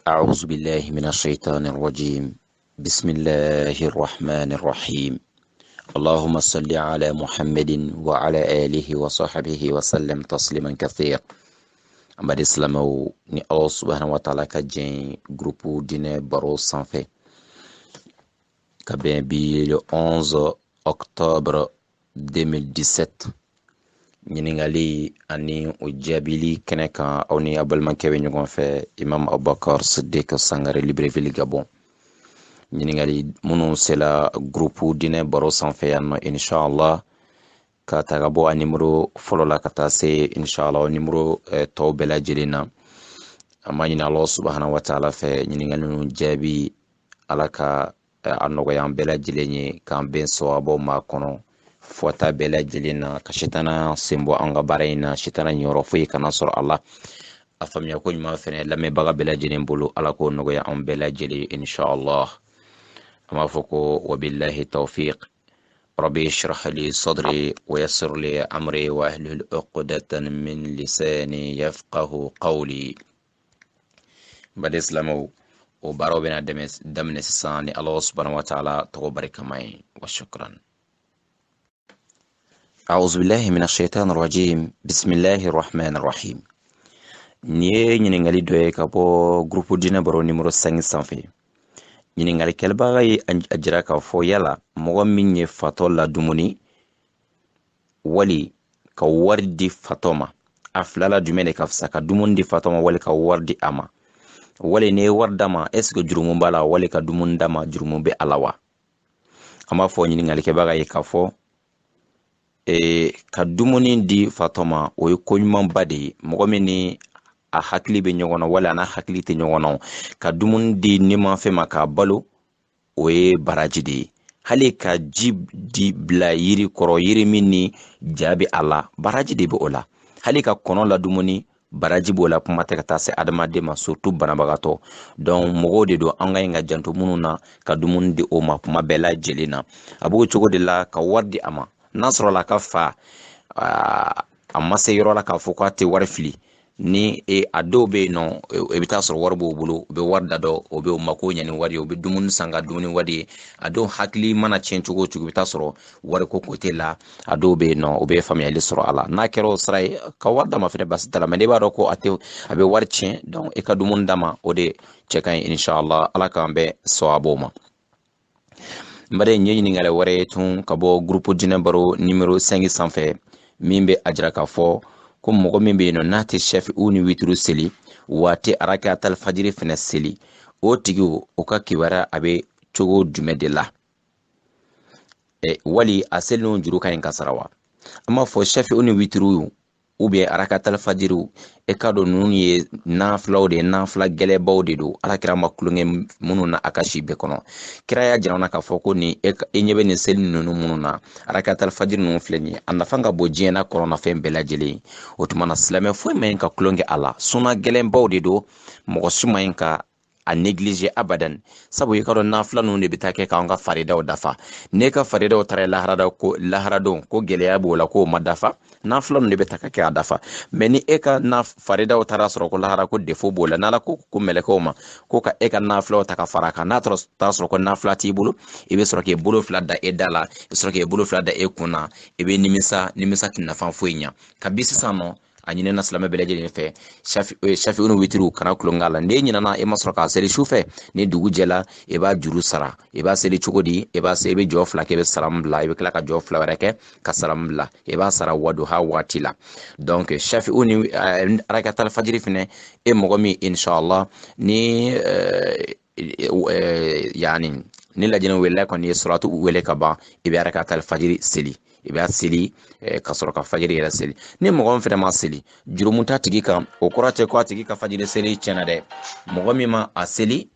أعوذ بالله من الشيطان الرجيم. بسم الله الرحمن الرحيم. اللهم صل على محمد وعلى آله وصحبه وسلم تسليما كثيرا. أما الإسلام ni Allah subhanahu wa ta'ala ka jɛn groupe dinɛ baro sanfɛ ka bɛn bi le 11 octobre 2017 ɲiningali ani o jaabili kɛnɛ kan aw ni a balimakɛ bɛ ɲɔgɔn fɛ Imam Abubakar Siddiq Sangare Libreville Gabon. ɲiningali minnu sela groupe dinɛ baro sanfɛ yan nɔ inshallah ka taga bɔ a nimero fɔlɔ la ka taa se inshallah nimero tɔw bɛɛ lajɛlen na. An b'a ɲini Allah subhanahu wa ta'ala fɛ ɲiningali ninnu jaabi ala ka a nɔgɔya an bɛɛ lajɛlen ye k'an bɛn sawabaw ma kɔnɔ fɔta bɛɛ lajɛlen na, ka sitana sen bɔ an ka baara in na, sitana ɲɔrɔ foyi kana sɔrɔ a la. A faamuya ko ɲuman fɛnɛ lamɛnbaga bɛɛ lajɛlen bolo ala k'o nɔgɔya an bɛɛ lajɛlen inshallah. An b'a fɔ ko wabillahi tawfiq. ربي اشرح لي صدري ويسر لي أمري واحلل عقدة من لساني يفقه قولي. بعد إسلامه وبارو بنا دمن ساني الله سبحانه وتعالى تغبرك معي وشكرا. أعوذ بالله من الشيطان الرجيم. بسم الله الرحمن الرحيم. نيه نينغالي دوي كابو غروب دينا برو نيميرو 5 sanfɛ. ɲiningali kɛlɛbaga ye a jira k'a fɔ yala mɔgɔ min ye fatɔ la dumuni wali ka wari di fatɔ ma, a filala jumɛn de ka fisa, ka dumuni di fatɔ ma wali ka wari di a ma? Wali ne ye wari d'a ma est ce que jurumu b'a la wali ka dumuni d'a ma jurumu bɛ a la wa? An b'a fɔ ɲiningali kɛbaga ye k'a fɔ ka dumuni di fatɔ ma o ye koɲumanba de ye. Mɔgɔ min ni a hakili bɛ ɲɔgɔn na wala a n'a hakili tɛ ɲɔgɔn na, ka dumuni di nimafɛn ma k'a balo o ye baraji de ye. Hali ka ji di bila yiri kɔrɔ, yiri min ni ja bɛ a la, baraji de bɛ o la. Hali ka kɔnɔ la dumuni, baraji b'o la, kuma tɛ ka taa se adamaden ma surtout banabagatɔ. Donc mɔgɔw de don an ka ɲi ka janto minnu na ka dumuni di o ma kuma bɛɛ lajɛlen na. A b'o cogo de la ka wari di a ma. N'a sɔrɔ la ka fa a ma se yɔrɔ la k'a fɔ k'a tɛ wari fili, ni a dɔw bɛ yen nɔ i bɛ taa sɔrɔ wari b'o bolo, u bɛ wari da dɔ, o bɛ o mako ɲɛ ni wari ye, u bɛ dumuni san ka dumuni wari ye. A dɔw hakili mana tiɲɛ cogo o cogo i bɛ taa sɔrɔ wari ko kote la, a dɔw bɛ yen nɔ o bɛ faamuyali sɔrɔ a la. N'a kɛra o sira ye ka wari d'a ma fɛnɛ basi t'a la, mais n'i b'a dɔn ko a bɛ wari tiɲɛ, donc i ka dumuni d'a ma, o de cɛ ka ɲi inshallah. Ala k'an bɛn sawabaw ma. N bari n ye ɲininkali wɛrɛ ye tun ka bɔ groupe dinɛ baro numéro 5 sanfɛ min bɛ a jira k'a fɔ ko mɔgɔ min bɛ yen nɔ n'a tɛ shafi'u ni witiri seli wa a tɛ rakatul fajiri fɛnɛ seli, o tigi o ka kibaruya a bɛ cogo jumɛn de la? Wali a seli n'o juru ka ɲi ka sara wa? An b'a fɔ shafi'u ni witiriw ou bien rakatul fajiriw, e ka dɔn ninnu ye nafilaw de ye, nafila gɛlɛbaw de don. Alakira ma kulonkɛ minnu na a ka si bɛɛ kɔnɔ. Kira y'a jira an na k'a fɔ ko ni e ɲɛ bɛ nin seli ninnu minnu na, rakatul fajiri ninnu filɛ nin ye, a nafa ka bon diɲɛ na kɔnɔnafɛn bɛɛ lajɛlen. O tuma na silamɛ foyi ma ɲi ka kulonkɛ a la. Suna gɛlɛnbaw de don, mɔgɔ si ma ɲi ka a négliger abadan. Sabu i ka dɔn nafila ninnu de bɛ taa kɛ k'an ka faridaw dafa. Ne ka faridaw taara laharadenw ko gɛlɛya b'o la k'o ma dafa, nafila ninnu de bɛ ta ka kɛ a dafa. Mais ni e ka faridaw taara sɔrɔ ko lahara ko défaut b'o la, n'ala ko mɛlɛkɛw ma ko ka e ka nafilaw ta ka fara a kan, n'a taara sɔrɔ ko nafila t'i bolo, i bɛ sɔrɔ k'i bolo fila da e da la, i bɛ sɔrɔ k'i bolo fila da e kun na, i bɛ nimisa tɛ nafa foyi ɲa. Kabi sisan nɔ a ɲinɛna silamɛ bɛɛ lajɛlen fɛ shafi'u ni witiriw kana kulonkɛ a la. N'e ɲinɛna e ma sɔrɔ k'a seli sufɛ, ni dugu jɛla i b'a juru sara. I b'a seli cogo di? I bɛ jɔ fila kɛ, i bɛ salamu bila, i bɛ tila ka jɔ fila wɛrɛ kɛ ka salamu bila, i b'a sara waduha waati la. Donc shafi'u ni rakatul fajiri fɛnɛ, e mɔgɔ min inshallah ni yani ni lajɛlen wele kɔni ye suratu wele ka ban, i bɛ rakatul fajiri seli, i b'a seli ka sɔrɔ ka fajiri yɛrɛ seli. Ni mɔgɔ min fɛnɛ ma seli, jurumu t'a tigi kan, o kɔrɔ tɛ ko a tigi ka fajiri seli tiɲɛna dɛ. Mɔgɔ min ma a seli,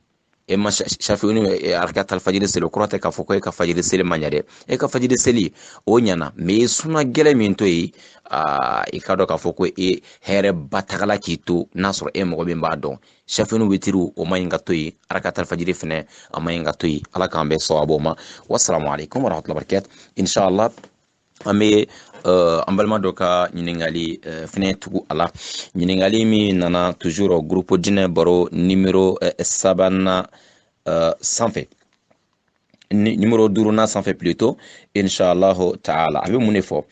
e ma shafi'u ni rakatul fajiri seli, o kɔrɔ tɛ k'a fɔ ko e ka fajiri seli ma ɲɛ dɛ. E ka fajiri seli o ɲɛna, mais i suna gɛlɛn min to yen, i ka dɔn k'a fɔ ko e hɛrɛ ba tagala k'i to n'a sɔrɔ e mɔgɔ min b'a dɔn. Shafi'u ni witiriw o ma ɲi ka to yen, rakatul fajiri fɛnɛ a ma ɲi ka to yen. Ala k'an bɛn sawabaw ma. Wassalamu alaikum warahmatullahi wabarakatuh. Inshallah an bɛ an balima dɔ ka ɲiningali fɛnɛ tugu a la ɲiningali min nana toujours groupe dinɛ baro numéro 3nan sanfɛ numéro 5nan sanfɛ plutôt inshallahu taala a bɛ mun de fɔ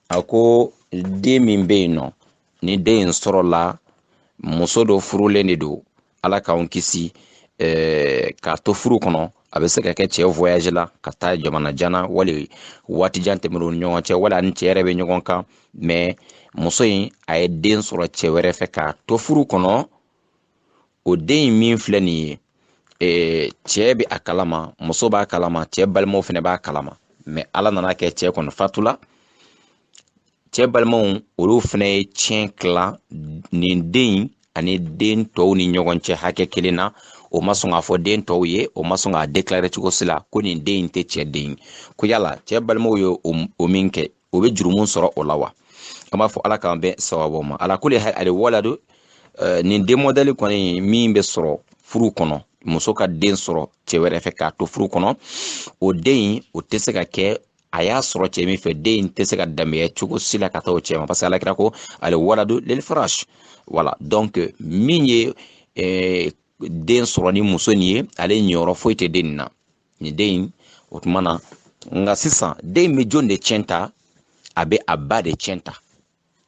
a ko den min bɛ yen nɔ ni den in sɔrɔla muso dɔ furulen de don ala k'anw kisi k'a to furu kɔnɔ a bɛ se ka kɛ cɛ voyage la ka taa jamana jana wali waati jan tɛmɛn'u ni ɲɔgɔn cɛ wala ni cɛ yɛrɛ bɛ ɲɔgɔn kan mais muso in a ye den sɔrɔ cɛ wɛrɛ fɛ k'a to furu kɔnɔ o den in min filɛ nin ye cɛ bɛ a kalama muso b'a kalama cɛ balimaw fɛnɛ b'a kalama mais ala nana kɛ cɛ kɔni fatula cɛ balimaw olu fɛnɛ ye tiɲɛ tila nin den ani den tɔw ni ɲɔgɔn cɛ hakɛ kelen na o ma sɔn k'a fɔ den tɔw ye o ma sɔn k'a déclarer cogo si la ko nin den in tɛ cɛ den ye ko yala cɛ balimaw ye o min kɛ o bɛ jurumu sɔrɔ o la wa an b'a fɔ ala k'an bɛn sababu ma ala kuli hali waladu nin den modèle kɔni min bɛ sɔrɔ furu kɔnɔ muso ka den sɔrɔ cɛ wɛrɛ fɛ k'a to furu kɔnɔ o den o tɛ se ka kɛ a y'a sɔrɔ cɛ min fɛ den in tɛ se ka danbeya cogo si la ka taa o cɛ ma parce que ala kira ko ale waladu lil farash voilà donc min ye den sɔrɔ ni muso nin ye ale ɲɛyɔrɔ foyi tɛ den nin na nin den in o tuma na nka sisan den bɛ jɔn de tiɲɛ ta a bɛ a ba de tiɲɛ ta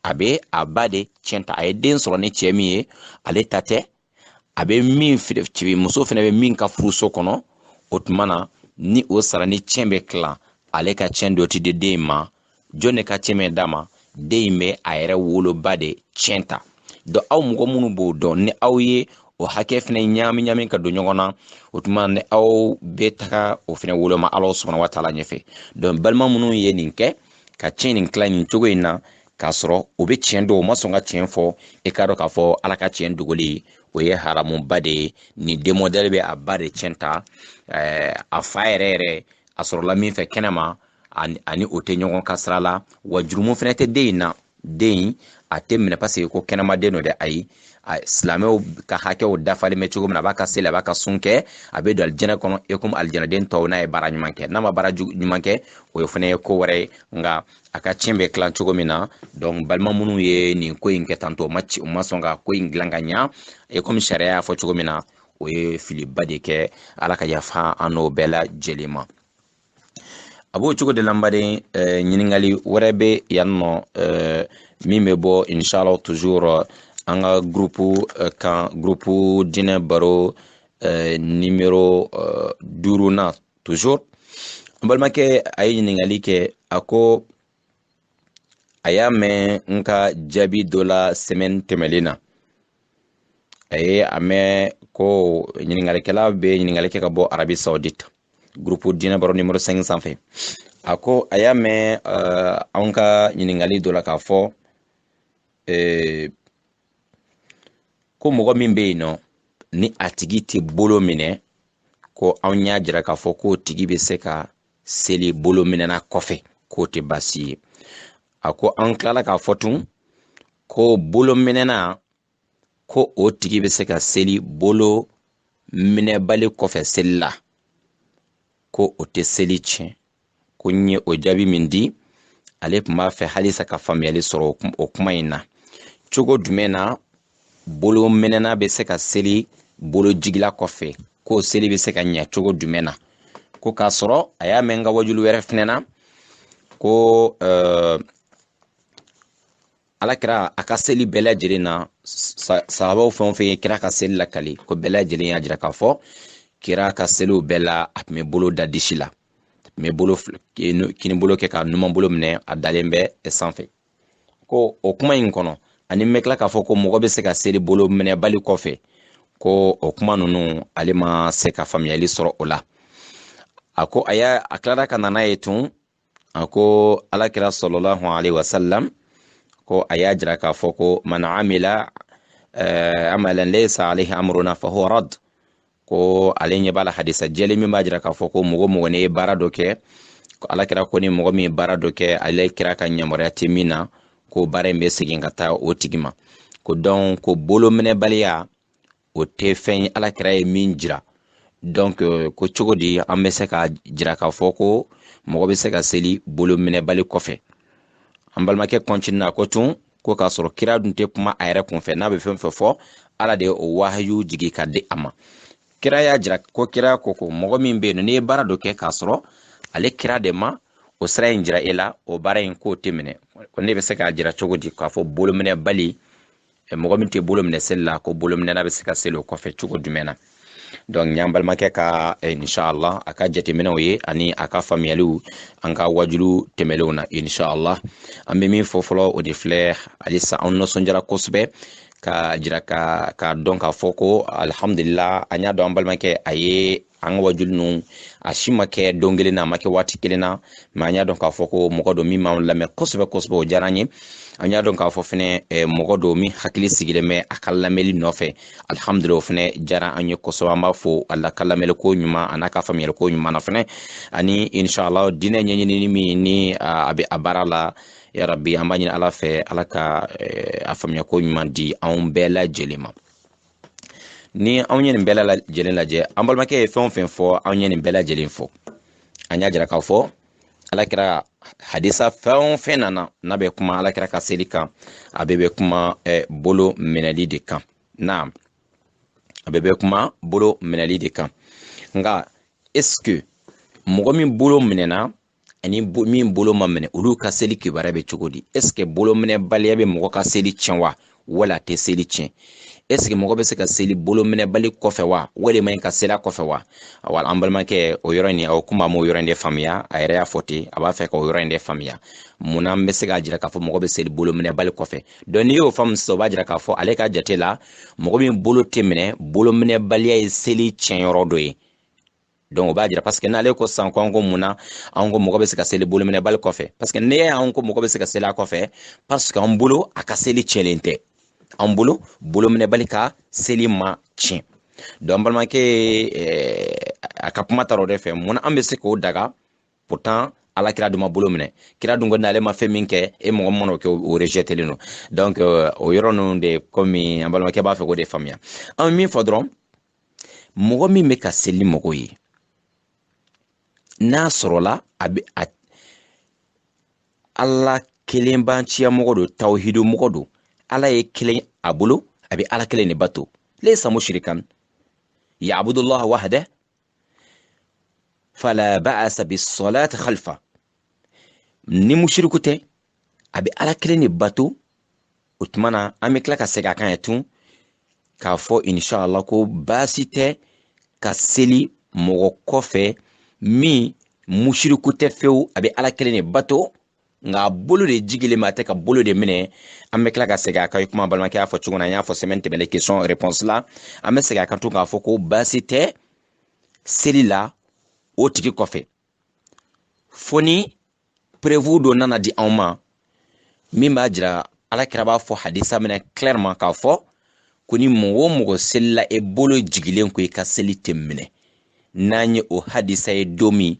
a bɛ a ba de tiɲɛ ta a ye den sɔrɔ ni cɛ min ye ale ta tɛ a bɛ min muso fana bɛ min ka furuso kɔnɔ o tuma na ni o sara ni tiɲɛ bɛ tila ale ka tiɲɛ dɔ ti di den in ma jɔn de ka tiɲɛ bɛ d'a ma den in bɛ a yɛrɛ woloba de tiɲɛ ta donc aw mɔgɔ minnu b'o dɔn ni aw ye o hakɛ fɛnɛ ɲami ka don ɲɔgɔn na o tuma ni aw bɛ taga o fɛnɛ woloma ala subhanahu wa taala ɲɛfɛ donc balima minnu ye nin kɛ ka tiɲɛ nin tila nin cogo in na k'a sɔrɔ o bɛ tiɲɛ dɔn o ma sɔn ka tiɲɛ fɔ i k'a dɔn k'a fɔ ala ka tiɲɛ dogoli o ye haramuba de ye nin den modèle bɛ a ba de tiɲɛ ta a fa yɛrɛ a sɔrɔla min fɛ kɛnɛma ani o tɛ ɲɔgɔn ka sira la wa jurumu fɛnɛ tɛ den in na den in a tɛ minɛ parce que ko kɛnɛmaden don dɛ ayi silamɛw ka hakɛw dafalen bɛ cogo min na a b'a ka seli a b'a ka sun kɛ a bɛ don alijɛnɛ kɔnɔ e comme alijɛnɛden tɔw n'a ye baara ɲuman kɛ n'a ma baara ɲuman kɛ o ye fɛnɛ ye ko wɛrɛ ye nka a ka tiɲɛ bɛ tilan cogo min na donc balima minnu ye nin ko in kɛ tantɔ u ma sɔn ka ko in dilan ka ɲa e comme sariya y'a fɔ cogo min na o ye filiba de kɛ ala ka yafa an n'o bɛɛ lajɛlen ma a b'o cogo de la n baden ɲiningali wɛrɛ bɛ yan nɔ min bɛ bɔ inshallah toujours an ka groupe kan groupe dinɛ baro numéro 5nan toujours n balimakɛ a ye ɲiningali kɛ a ko a y'a mɛn n ka jaabi dɔ la semaine tɛmɛlen na a ye a mɛn ko ɲiningalikɛla bɛ ɲiningali kɛ ka bɔ Arabi Saoudite groupe dinɛ baro numéro 5 sanfɛ a ko a y'a mɛn anw ka ɲiningali dɔ la k'a fɔ ko mɔgɔ min bɛ yen nɔ ni a tigi tɛ bolo minɛ ko anw y'a jira k'a fɔ k'o tigi bɛ se ka seli bolo minɛna kɔfɛ k'o tɛ baasi ye a ko an tilala k'a fɔ tun ko bolo minɛna ko o tigi bɛ se ka seli bolo minɛbali kɔfɛ seli la ko o tɛ seli tiɲɛ ko n ye o jaabi min di ale tun b'a fɛ halisa ka faamuyali sɔrɔ o kuma in na cogo jumɛn na bolo minɛna bɛ se ka seli bolo jigila kɔfɛ k'o seli bɛ se ka ɲɛ cogo jumɛn na ko k'a sɔrɔ a y'a mɛn n ka wajulu wɛrɛ fɛnɛ na ko ala kira a ka seli bɛɛ lajɛlen na sahabaw fɛn o fɛn ye kira ka seli lakali ko bɛɛ lajɛlen y'a jira k'a fɔ kira ka seliw bɛɛ la a tun bɛ bolo da disi la a tun bɛ bolo kini bolo kɛ ka numan bolo minɛ a dalen bɛ sanfɛ ko o kuma in kɔnɔ ani n bɛ tila k'a fɔ ko mɔgɔ bɛ se ka seli bolo minɛbali kɔfɛ ko o kuma ninnu ale ma se ka faamuyali sɔrɔ o la a ko a tilara ka na n'a ye tun a ko alakira sallallahu alaihi wasallam ko a y'a jira k'a fɔ ko man amila amalan laysa alaihi amruna fa huwa rad ko ale ɲɛ b'a la hadisa jɛlen min b'a jira k'a fɔ ko mɔgɔ ne ye baara dɔ kɛ ko alakira ko ni mɔgɔ min ye baara dɔ kɛ ale kira ka yamaruya tɛ min na ko baara in bɛ segin ka taa o tigi ma ko donc ko bolo minɛbaliya o tɛ fɛn ye alakira ye min jira donc ko cogo di an bɛ se ka jira k'a fɔ ko mɔgɔ bɛ se ka seli bolo minɛbali kɔfɛ an balimakɛ continue ko tun ko k'a sɔrɔ kira dun tɛ kuma a yɛrɛ kunfɛ n'a bɛ fɛn fɛn fɔ ala de o wahayu jigi ka di a ma kira y'a jira ko kira ko mɔgɔ min bɛ yen n'i ye baara dɔ kɛ k'a sɔrɔ ale kira de ma o sira in jira e la o baara in k'o tɛ minɛ ko ne bɛ se k'a jira cogo di k'a fɔ bolominɛ bali mɔgɔ min tɛ bolo minɛ seli la ko bolominɛna bɛ se ka seli o kɔfɛ cogo jumɛn na donc ɲan balimakɛ ka inshallah a ka jateminɛw ye ani a ka faamuyaliw an ka wajulu tɛmɛlenw na inshallah an bɛ min fɔ fɔlɔ o de filɛ halisa an nisɔndiyara kosɛbɛ ka jira ka dɔn k'a fɔ ko alhamdulillah an y'a dɔn an balimakɛ a ye an ka wajulu ninnu a si ma kɛ don kelen na a ma kɛ waati kelen na mais an y'a dɔn k'a fɔ ko mɔgɔ dɔ min b'an lamɛn kosɛbɛ kosɛbɛ o diyara an ye an y'a dɔn k'a fɔ fɛnɛ mɔgɔ dɔ min hakili sigilen bɛ a ka lamɛnli nɔfɛ alhamdulillah o fɛnɛ diyara an ye kosɛbɛ an b'a fɔ ala ka lamɛnli ko ɲuman a n'a ka faamuyali ko ɲuman na fɛnɛ ani inshallah diinɛ ɲɛɲinini min ni a bɛ a baara la ya rabbi an b'a ɲini ala fɛ ala ka a faamuya ko ɲuman di anw bɛɛ lajɛlen ma ni anw ye nin bɛɛ lajɛlen lajɛ an balimakɛ ye fɛn o fɛn fɔ anw ye nin bɛɛ lajɛlen fɔ an y'a jira k'a fɔ ala kɛra hadisa fɛn o fɛn nana n'a bɛ kuma ala kɛra ka seli kan a bɛɛ bɛ kuma bolo minɛli de kan na a bɛɛ bɛ kuma bolo minɛli de kan nka est-ce que mɔgɔ min bolo minɛna ani min bolo ma minɛ olu ka seli kibaruya bɛ cogo di est-ce que bolo minɛ baliya bɛ mɔgɔ ka seli tiɲɛ wa wala a tɛ seli tiɲɛ est-ce que mɔgɔ bɛ se ka seli bolo minɛ bali kɔfɛ wa walima ka seli kɔfɛ wa wala an balimakɛ o yɔrɔ in aw kuma m'o yɔrɔ in de faamuya a yɛrɛ y'a fɔ ten a b'a fɛ ka o yɔrɔ in de faamuya munna an bɛ se k'a jira k'a fɔ mɔgɔ bɛ seli bolo minɛ bali kɔfɛ donc n'i y'o faamu sisan o b'a jira k'a fɔ ale ka jate la mɔgɔ min bolo tɛ minɛ bolo minɛ baliya ye seli tiɲɛyɔrɔ dɔ ye donc o b'a jira parce que n'ale ko sisan ko an ko munna an ko mɔgɔ bɛ se ka seli bolo minɛ bali kɔfɛ parce que ne y'an ko mɔgɔ bɛ se ka seli a kɔfɛ parce que an bolo a ka seli tiɲɛlen tɛ an bolo minɛ bali ka seli ma tiɲɛ donc balimakɛ a ka kuma taara o de fɛ munna an bɛ se k'o daga pourtant ala kira dun ma bolo minɛ kira dun ko n'ale ma fɛn min kɛ e mɔgɔ min mana o kɛ o rejetelen don donc o yɔrɔ ninnu de komi an balimakɛ b'a fɛ k'o de faamuya an bɛ min fɔ dɔrɔn mɔgɔ min bɛ ka seli mɔgɔw ye n'a sɔrɔla a bɛ ala kelen banciya mɔgɔ don tawhidu mɔgɔ don ala ye kelen a bolo a bɛ ala kelen de bato laysa mushrikan ya'budu Allah wahdahu fala ba'asa bis-salati khalfa ni mushriku tɛ a bɛ ala kelen de bato o tuma na an bɛ tila ka segin a kan ye tun k'a fɔ inshallah ko baasi tɛ ka seli mɔgɔ kɔfɛ min mushriku tɛ fewu a bɛ ala kelen de bato nka bolo de jigilen ma tɛ ka bolo de minɛ an bɛ tila ka segin a kan kuma balimakɛ y'a fɔ cogo min na an y'a fɔ semaine tɛmɛnen question réponse la an bɛ segin a kan tun k'a fɔ ko baasi tɛ seli la o tigi kɔfɛ fo ni preuve dɔ nana di anw ma min b'a jira alakira b'a fɔ hadisa minɛ clairement k'a fɔ ko ni mɔgɔ o mɔgɔ selila e bolo jigilen ko i ka seli tɛ minɛ n'an ye o hadisa ye don min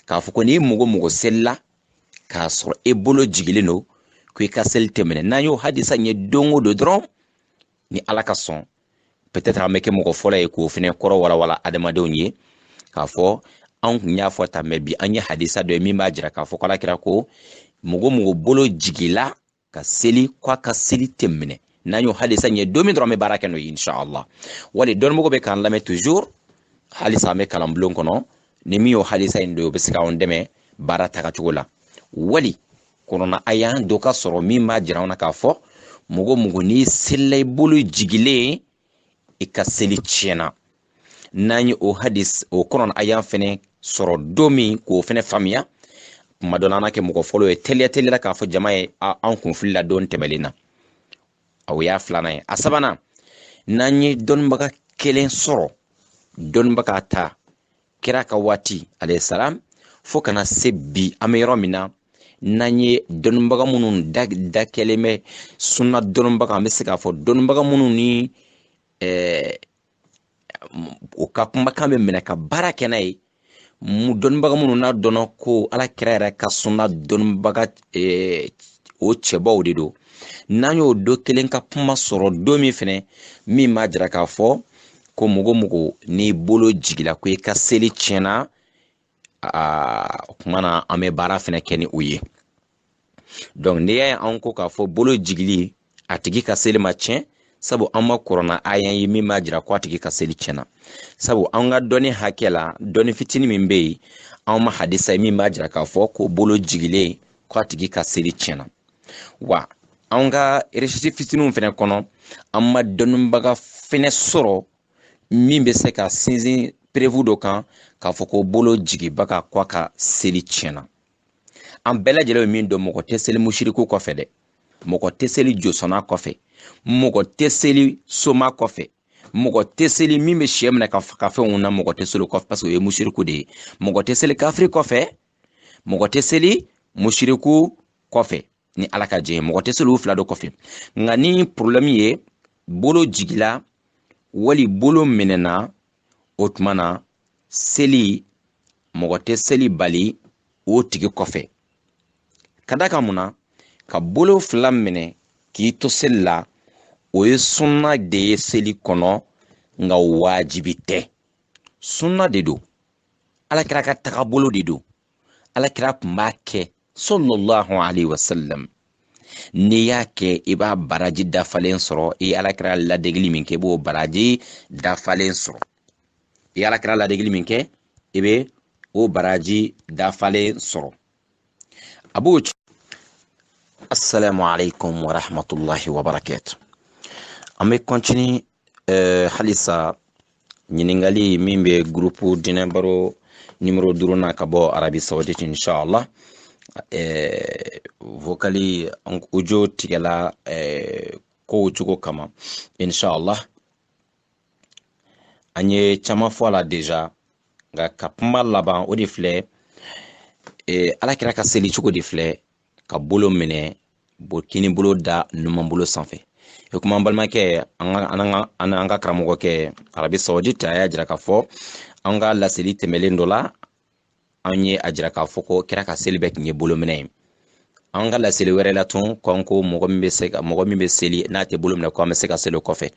k'a fɔ ko ni mɔgɔ o mɔgɔ selila k'a sɔrɔ e bolo jigilen don ko i ka seli tɛ minɛ n'an ye o hadisa ye don o don dɔrɔn ni ala ka sɔn peut-être an bɛ kɛ mɔgɔ fɔlɔ ye k'o fɛnɛ kɔrɔ walawala adamadenw ye k'a fɔ an kun y'a fɔ tan mɛ bi an ye hadisa dɔ ye min b'a jira k'a fɔ ko alakira ko mɔgɔ mɔgɔ bolo jigila ka seli ko a ka seli tɛ minɛ n'an y'o hadisa ye don min dɔrɔn an bɛ baara kɛ n'o ye inshallah wali dɔnnimɔgɔ bɛ k'an lamɛn toujours halisa an bɛ kalan bulon kɔnɔ ni min y'o hadisa in don o bɛ se k'anw dɛmɛ baara tagacogo la wali kɔnɔna a y'an dɔ ka sɔrɔ min b'a jira anw na k'a fɔ mɔgɔ mɔgɔ n'i selila i bolo jigilen i ka seli tiɲɛna n'an ye o hadis o kɔnɔna a y'an fɛnɛ sɔrɔ don min k'o fɛnɛ faamuya kuma dɔ la an kɛ mɔgɔ fɔlɔ ye teliya k'a fɔ jama ye an kunfili la don tɛmɛlen na o y'a filanan ye a sabanan n'an ye dɔnnibaga kelen sɔrɔ dɔnnibaga ta kira ka waati alayhi salam fo kana se bi an bɛ yɔrɔ min na n'an ye dɔnnibaga minnu da kɛlen bɛ sunna dɔnnibaga an bɛ se k'a fɔ dɔnnibaga minnu ni o ka kumakan bɛ minɛ ka baara kɛ n'a ye dɔnnibaga minnu n'a dɔnna ko ala kira yɛrɛ ka sunna dɔnnibaga o cɛbaw de don n'an y'o don kelen ka kuma sɔrɔ don min fɛnɛ min b'a jira k'a fɔ ko mɔgɔ mɔgɔ n'i bolo jigila ko i ka seli tiɲɛna o kuma na an bɛ baara fɛnɛ kɛ ni o ye donc n'i y'a ye an ko k'a fɔ bolo jigili a tigi ka seli ma tiɲɛ sabu an ma kɔrɔna aya ye min b'a jira ko a tigi ka seli tiɲɛna sabu an ka dɔnni hakɛ la dɔnni fitini min bɛ yen an ma hadisa ye min b'a jira k'a fɔ ko bolo jigilen ko a tigi ka seli tiɲɛna wa an ka recherche fitininw fɛnɛ kɔnɔ an ma dɔnnibaga fɛnɛ sɔrɔ min bɛ se ka sinsin preuve dɔ kan k'a fɔ ko bolo jigibaga ko a ka seli tiɲɛna an bɛɛ lajɛlen bɛ min dɔn mɔgɔ tɛ seli musiriku kɔfɛ dɛ mɔgɔ tɛ seli josɔnna kɔfɛ mɔgɔ tɛ seli soma kɔfɛ mɔgɔ tɛ seli min bɛ sɛ minɛ ka fɛnw na mɔgɔ tɛ seli kɔfɛ parce que o ye musiriku de ye mɔgɔ tɛ seli kafiri kɔfɛ mɔgɔ tɛ seli musiriku kɔfɛ ni ala ka jɛ mɔgɔ tɛ seli o fila dɔ kɔfɛ nka ni problème ye bolo jigila wali bolo minɛna o tuma na seli mɔgɔ tɛ seli bali o tigi kɔfɛ ka da kan mun na ka bolo fila minɛ k'i to seli la o ye sunna de ye seli kɔnɔ nka wajibi tɛ sunna de don alakira ka tagabolo de don alakira tun b'a kɛ sallallahu alaihi wasallam n'i y'a kɛ i b'a baraji dafalen sɔrɔ i ye alakira ladegeli min kɛ i b'o baraji dafalen sɔrɔ i ye alakira ladegeli min kɛ i bɛ o baraji dafalen sɔrɔ a b'o assalamu alaikum wa rahmatullahi wa barakatuh an bɛ continue halisa ɲininkali min bɛ groupe dinɛ baro numéro 5 na ka bɔ Arabie Saoudite inshallah vocali audio tigɛla kow cogo kama inshallah an ye caman fɔ a la deja nka ka kuma laban o de filɛ alakira ka seli cogo de filɛ ka bolo minɛ kini bolo da numan bolo sanfɛ e kuma an balimakɛ an ka karamɔgɔkɛ Arabie Saoudite a y'a jira k'a fɔ an ka laseli tɛmɛlen dɔ la an ye a jira k'a fɔ ko kira ka seli bɛ tun ye bolo minɛ ye an ka laseli wɛrɛ la tun ko mɔgɔ min bɛ seli n'a tɛ bolo minɛ ko an bɛ se ka seli o kɔfɛ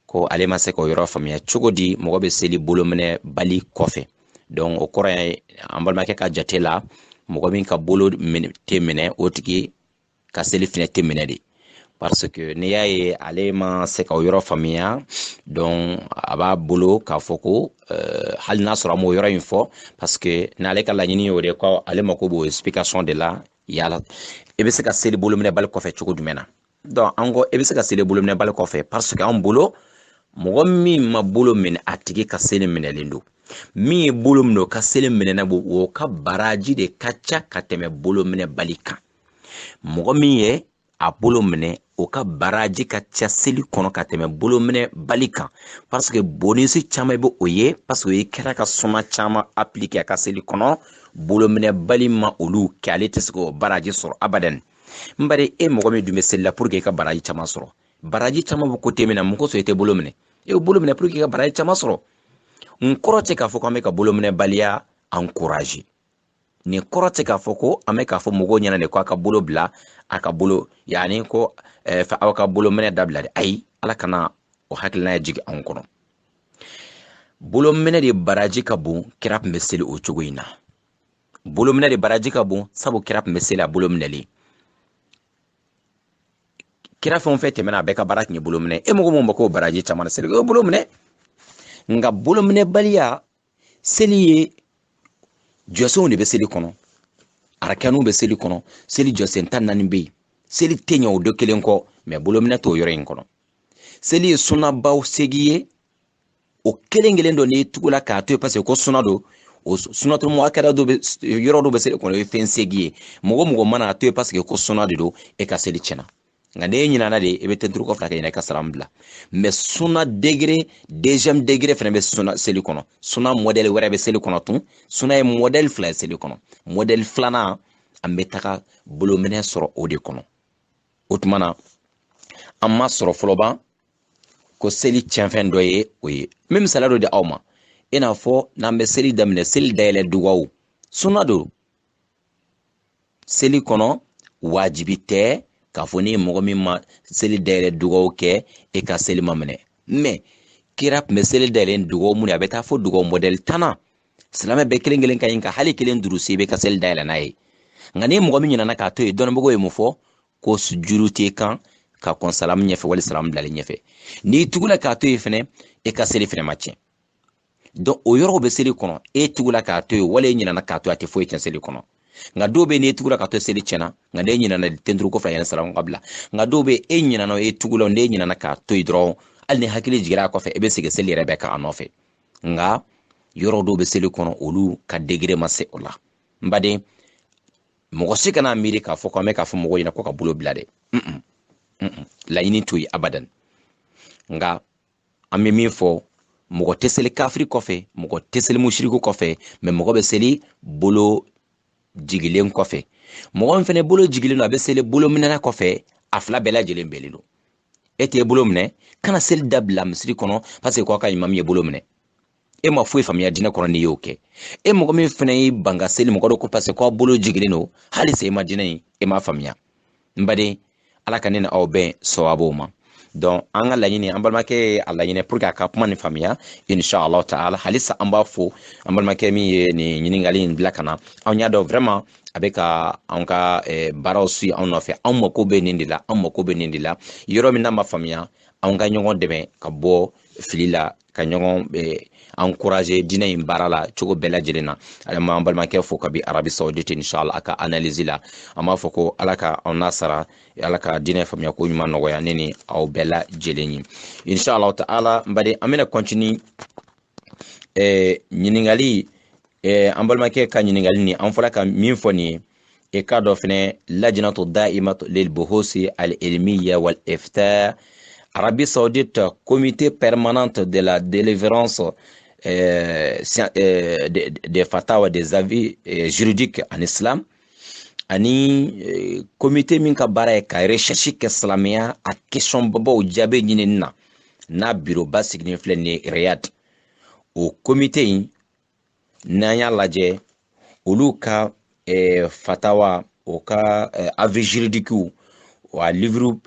ko ale ma se k'o yɔrɔ faamuya cogo di mɔgɔ bɛ seli bolo minɛ bali kɔfɛ donc o kɔrɔ ye an balimakɛ ka jate la mɔgɔ min ka bolo tɛ minɛ o tigi ka seli fɛnɛ tɛ minɛ de parce que n'i y'a ye ale ma se ka o yɔrɔ faamuya donc a b'a bolo k'a fɔ ko hali n'a sɔrɔ an m'o yɔrɔ in fɔ parce que n'ale ka laɲini y'o de ko ale mako b'o explication de la yala e bɛ se ka seli bolo minɛ bali kɔfɛ cogo jumɛn na donc an ko e bɛ se ka seli bolo minɛ bali kɔfɛ parce que an bolo mɔgɔ min ma bolo minɛ a tigi ka seli minɛlen don min ye bolo minɛ o ka seli minɛna bo o ka baraji de ka ca ka tɛmɛ bolo minɛ bali kan mɔgɔ min ye a bolo minɛ o ka baraji ka ca seli kɔnɔ ka tɛmɛ bolo minɛ bali kan parce que bonisi caman bɛ o ye parce que o ye kɛra ka suma caman appliquer a ka seli kɔnɔ bolo minɛ bali ma olu kɛ ale tɛ se k'o baraji sɔrɔ abadan n bari e mɔgɔ min dun bɛ seli la pour que i ka baraji caman sɔrɔ baraji caman bɛ côté min na mun kosɔn i tɛ bolo minɛ e bɛ bolo minɛ pour que i ka baraji caman sɔrɔ n kɔrɔ tɛ k'a fɔ k'an bɛ ka bolo minɛ baliya encourager nin kɔrɔ tɛ k'a fɔ ko an bɛ k'a fɔ mɔgɔw ɲɛna de ko a ka bolo bila a ka bolo yani ko aw ka bolo minɛ dabila de ayi ala kana o hakilina ye jigin anw kɔnɔ bolo minɛ de baraji ka bon kira tun bɛ seli o cogo in na bolo minɛ de baraji ka bon sabu kira tun bɛ seli a bolo minɛli kira fɛn o fɛn tɛmɛna a bɛɛ ka baara tun ye bolo minɛ e mɔgɔ min ma k'o baraji caman na seli o bolo minɛ nka bolo minɛ baliya seli ye jɔsenw de bɛ seli kɔnɔ arakɛnuw bɛ seli kɔnɔ seli jɔsen 14 bɛ yen seli tɛ ɲɛ o dɔ kelen kɔ mɛ bolo minɛ t'o yɔrɔ in kɔnɔ seli ye sunabaw segi ye o kelen kelen dɔ n'i tugu la k'a to yen parce que ko suna don o sunatɔmɔgɔ kɛra dɔ bɛ yɔrɔ dɔ bɛ seli kɔnɔ o ye fɛn segi ye mɔgɔ mana a to yen parce que ko suna de don e ka seli tiɲɛna nka n'e ɲinana de i bɛ tenturu kɔfɛ ka ɲinɛ i ka salam bila mɛ suna degré deuxième degré fana bɛ suna seli kɔnɔ suna modèle wɛrɛ bɛ seli kɔnɔ tun suna ye modèle fila ye seli kɔnɔ modèle filanan an bɛ taga bolominɛ sɔrɔ o de kɔnɔ o tuma na an ma sɔrɔ fɔlɔ ban ko seli tiɲɛfɛn dɔ ye o ye n bɛ misaliya dɔ di aw ma i n'a fɔ n'an bɛ seli daminɛ seli dayɛlɛ dugawu suna don seli kɔnɔ wajibi tɛ k'a fɔ ni mɔgɔ min ma seli dayɛlɛ dugawu kɛ e ka seli ma minɛ mɛ kira tun bɛ seli dayɛlɛ dugawu mun a bɛ taa fɔ dugawu modèle 10 silamɛ bɛɛ kelen kelen ka ɲi ka hali kelen durusi i bɛ ka seli dayɛlɛ n'a ye nga ne mɔgɔ min ɲinana k'a to yen dɔnnibagaw ye mun fɔ ko sujuru tɛ kan ka kɔn salamu ɲɛfɛ wali salamu bilalen ɲɛfɛ n'i tugula k'a to yen fɛnɛ e ka seli fɛnɛ ma tiɲɛ donc o yɔrɔw bɛ seli kɔnɔ e tugula k'a to yen wala e ɲinana k'a to a tɛ foyi tiɲɛ seli kɔnɔ nga dɔw bɛ n'e tugula k'a to seli tiɲɛna nga ne ɲinana tenturu kɔfɛ yanni salamu ka bila nga dɔw bɛ e ɲinana e tugula ne ɲinana k'a to yen dɔrɔn hali ni hakili jigira a kɔfɛ e bɛ segin seli yɛrɛ bɛɛ kan a nɔfɛ nga yɔrɔ dɔw bɛ seli kɔnɔ olu ka degré ma se o la n baden mɔgɔ si kana miiri k'a fɔ ko an bɛ k'a fɔ mɔgɔw ɲɛna ko ka bolo bila dɛ laɲini to yen abadan nga an bɛ min fɔ mɔgɔ tɛ seli kafiri kɔfɛ mɔgɔ tɛ seli mushriku kɔfɛ mais mɔgɔ bɛ seli bolo jigilen kɔfɛ mɔgɔ min fɛnɛ bolo jigilen don a bɛ seli bolo minɛna kɔfɛ a fila bɛɛ lajɛlen bɛlen don e t'e bolo minɛ kana seli dabila misiri kɔnɔ parce que k'a ka imam ye bolo minɛ e ma foyi faamuya diinɛ kɔnɔ n'i y'o kɛ e mɔgɔ min fɛnɛ y'i ban ka seli mɔgɔ dɔ ko parce que k'aw bolo jigilen don hali se e ma diinɛ in e m'a faamuya n baden ala ka ne na aw bɛn sawabuw ma donc an ka laɲini an balimakɛ ye a laɲini pour que a ka kuma nin faamuya inshallah taala halisa an b'a fo an balimakɛ min ye nin ɲininkali in bila ka na anw y'a dɔn vraiment a bɛ ka anw ka baaraw si anw nɔfɛ anw mako bɛ nin de la anw mako bɛ nin de la yɔrɔ min n'a ma faamuya anw ka ɲɔgɔn dɛmɛ ka bɔ fili la ka ɲɔgɔn encourager diinɛ in baara la cogo bɛɛ lajɛlen na an b'an balimakɛ fo kabi arabi saoudite inshallah a ka analyse la an b'a fɔ ko ala ka aw n'a sara ala ka diinɛ faamuya ko ɲuman nɔgɔya ne ni aw bɛɛ lajɛlen ye inshallah ta'ala n baden an bɛna continue ɲininkali an balimakɛ ka ɲininkali ni an fɔra ka min fɔ nin ye e k'a dɔ fɛnɛ lajnatu da'imatu lil buhusi al ilmiya wal ifta Arabie Saoudite, comité permanente de la délivrance des fatawa des avis juridiques en islam ani comité min ka baara ye ka recherche kɛ silamɛya a question babaw jaabi ɲinini na n'a bureau ba sigilen filɛ nin ye Riyad o comité in n'an y'a lajɛ olu ka fatawa o ka avis juridiques wa livre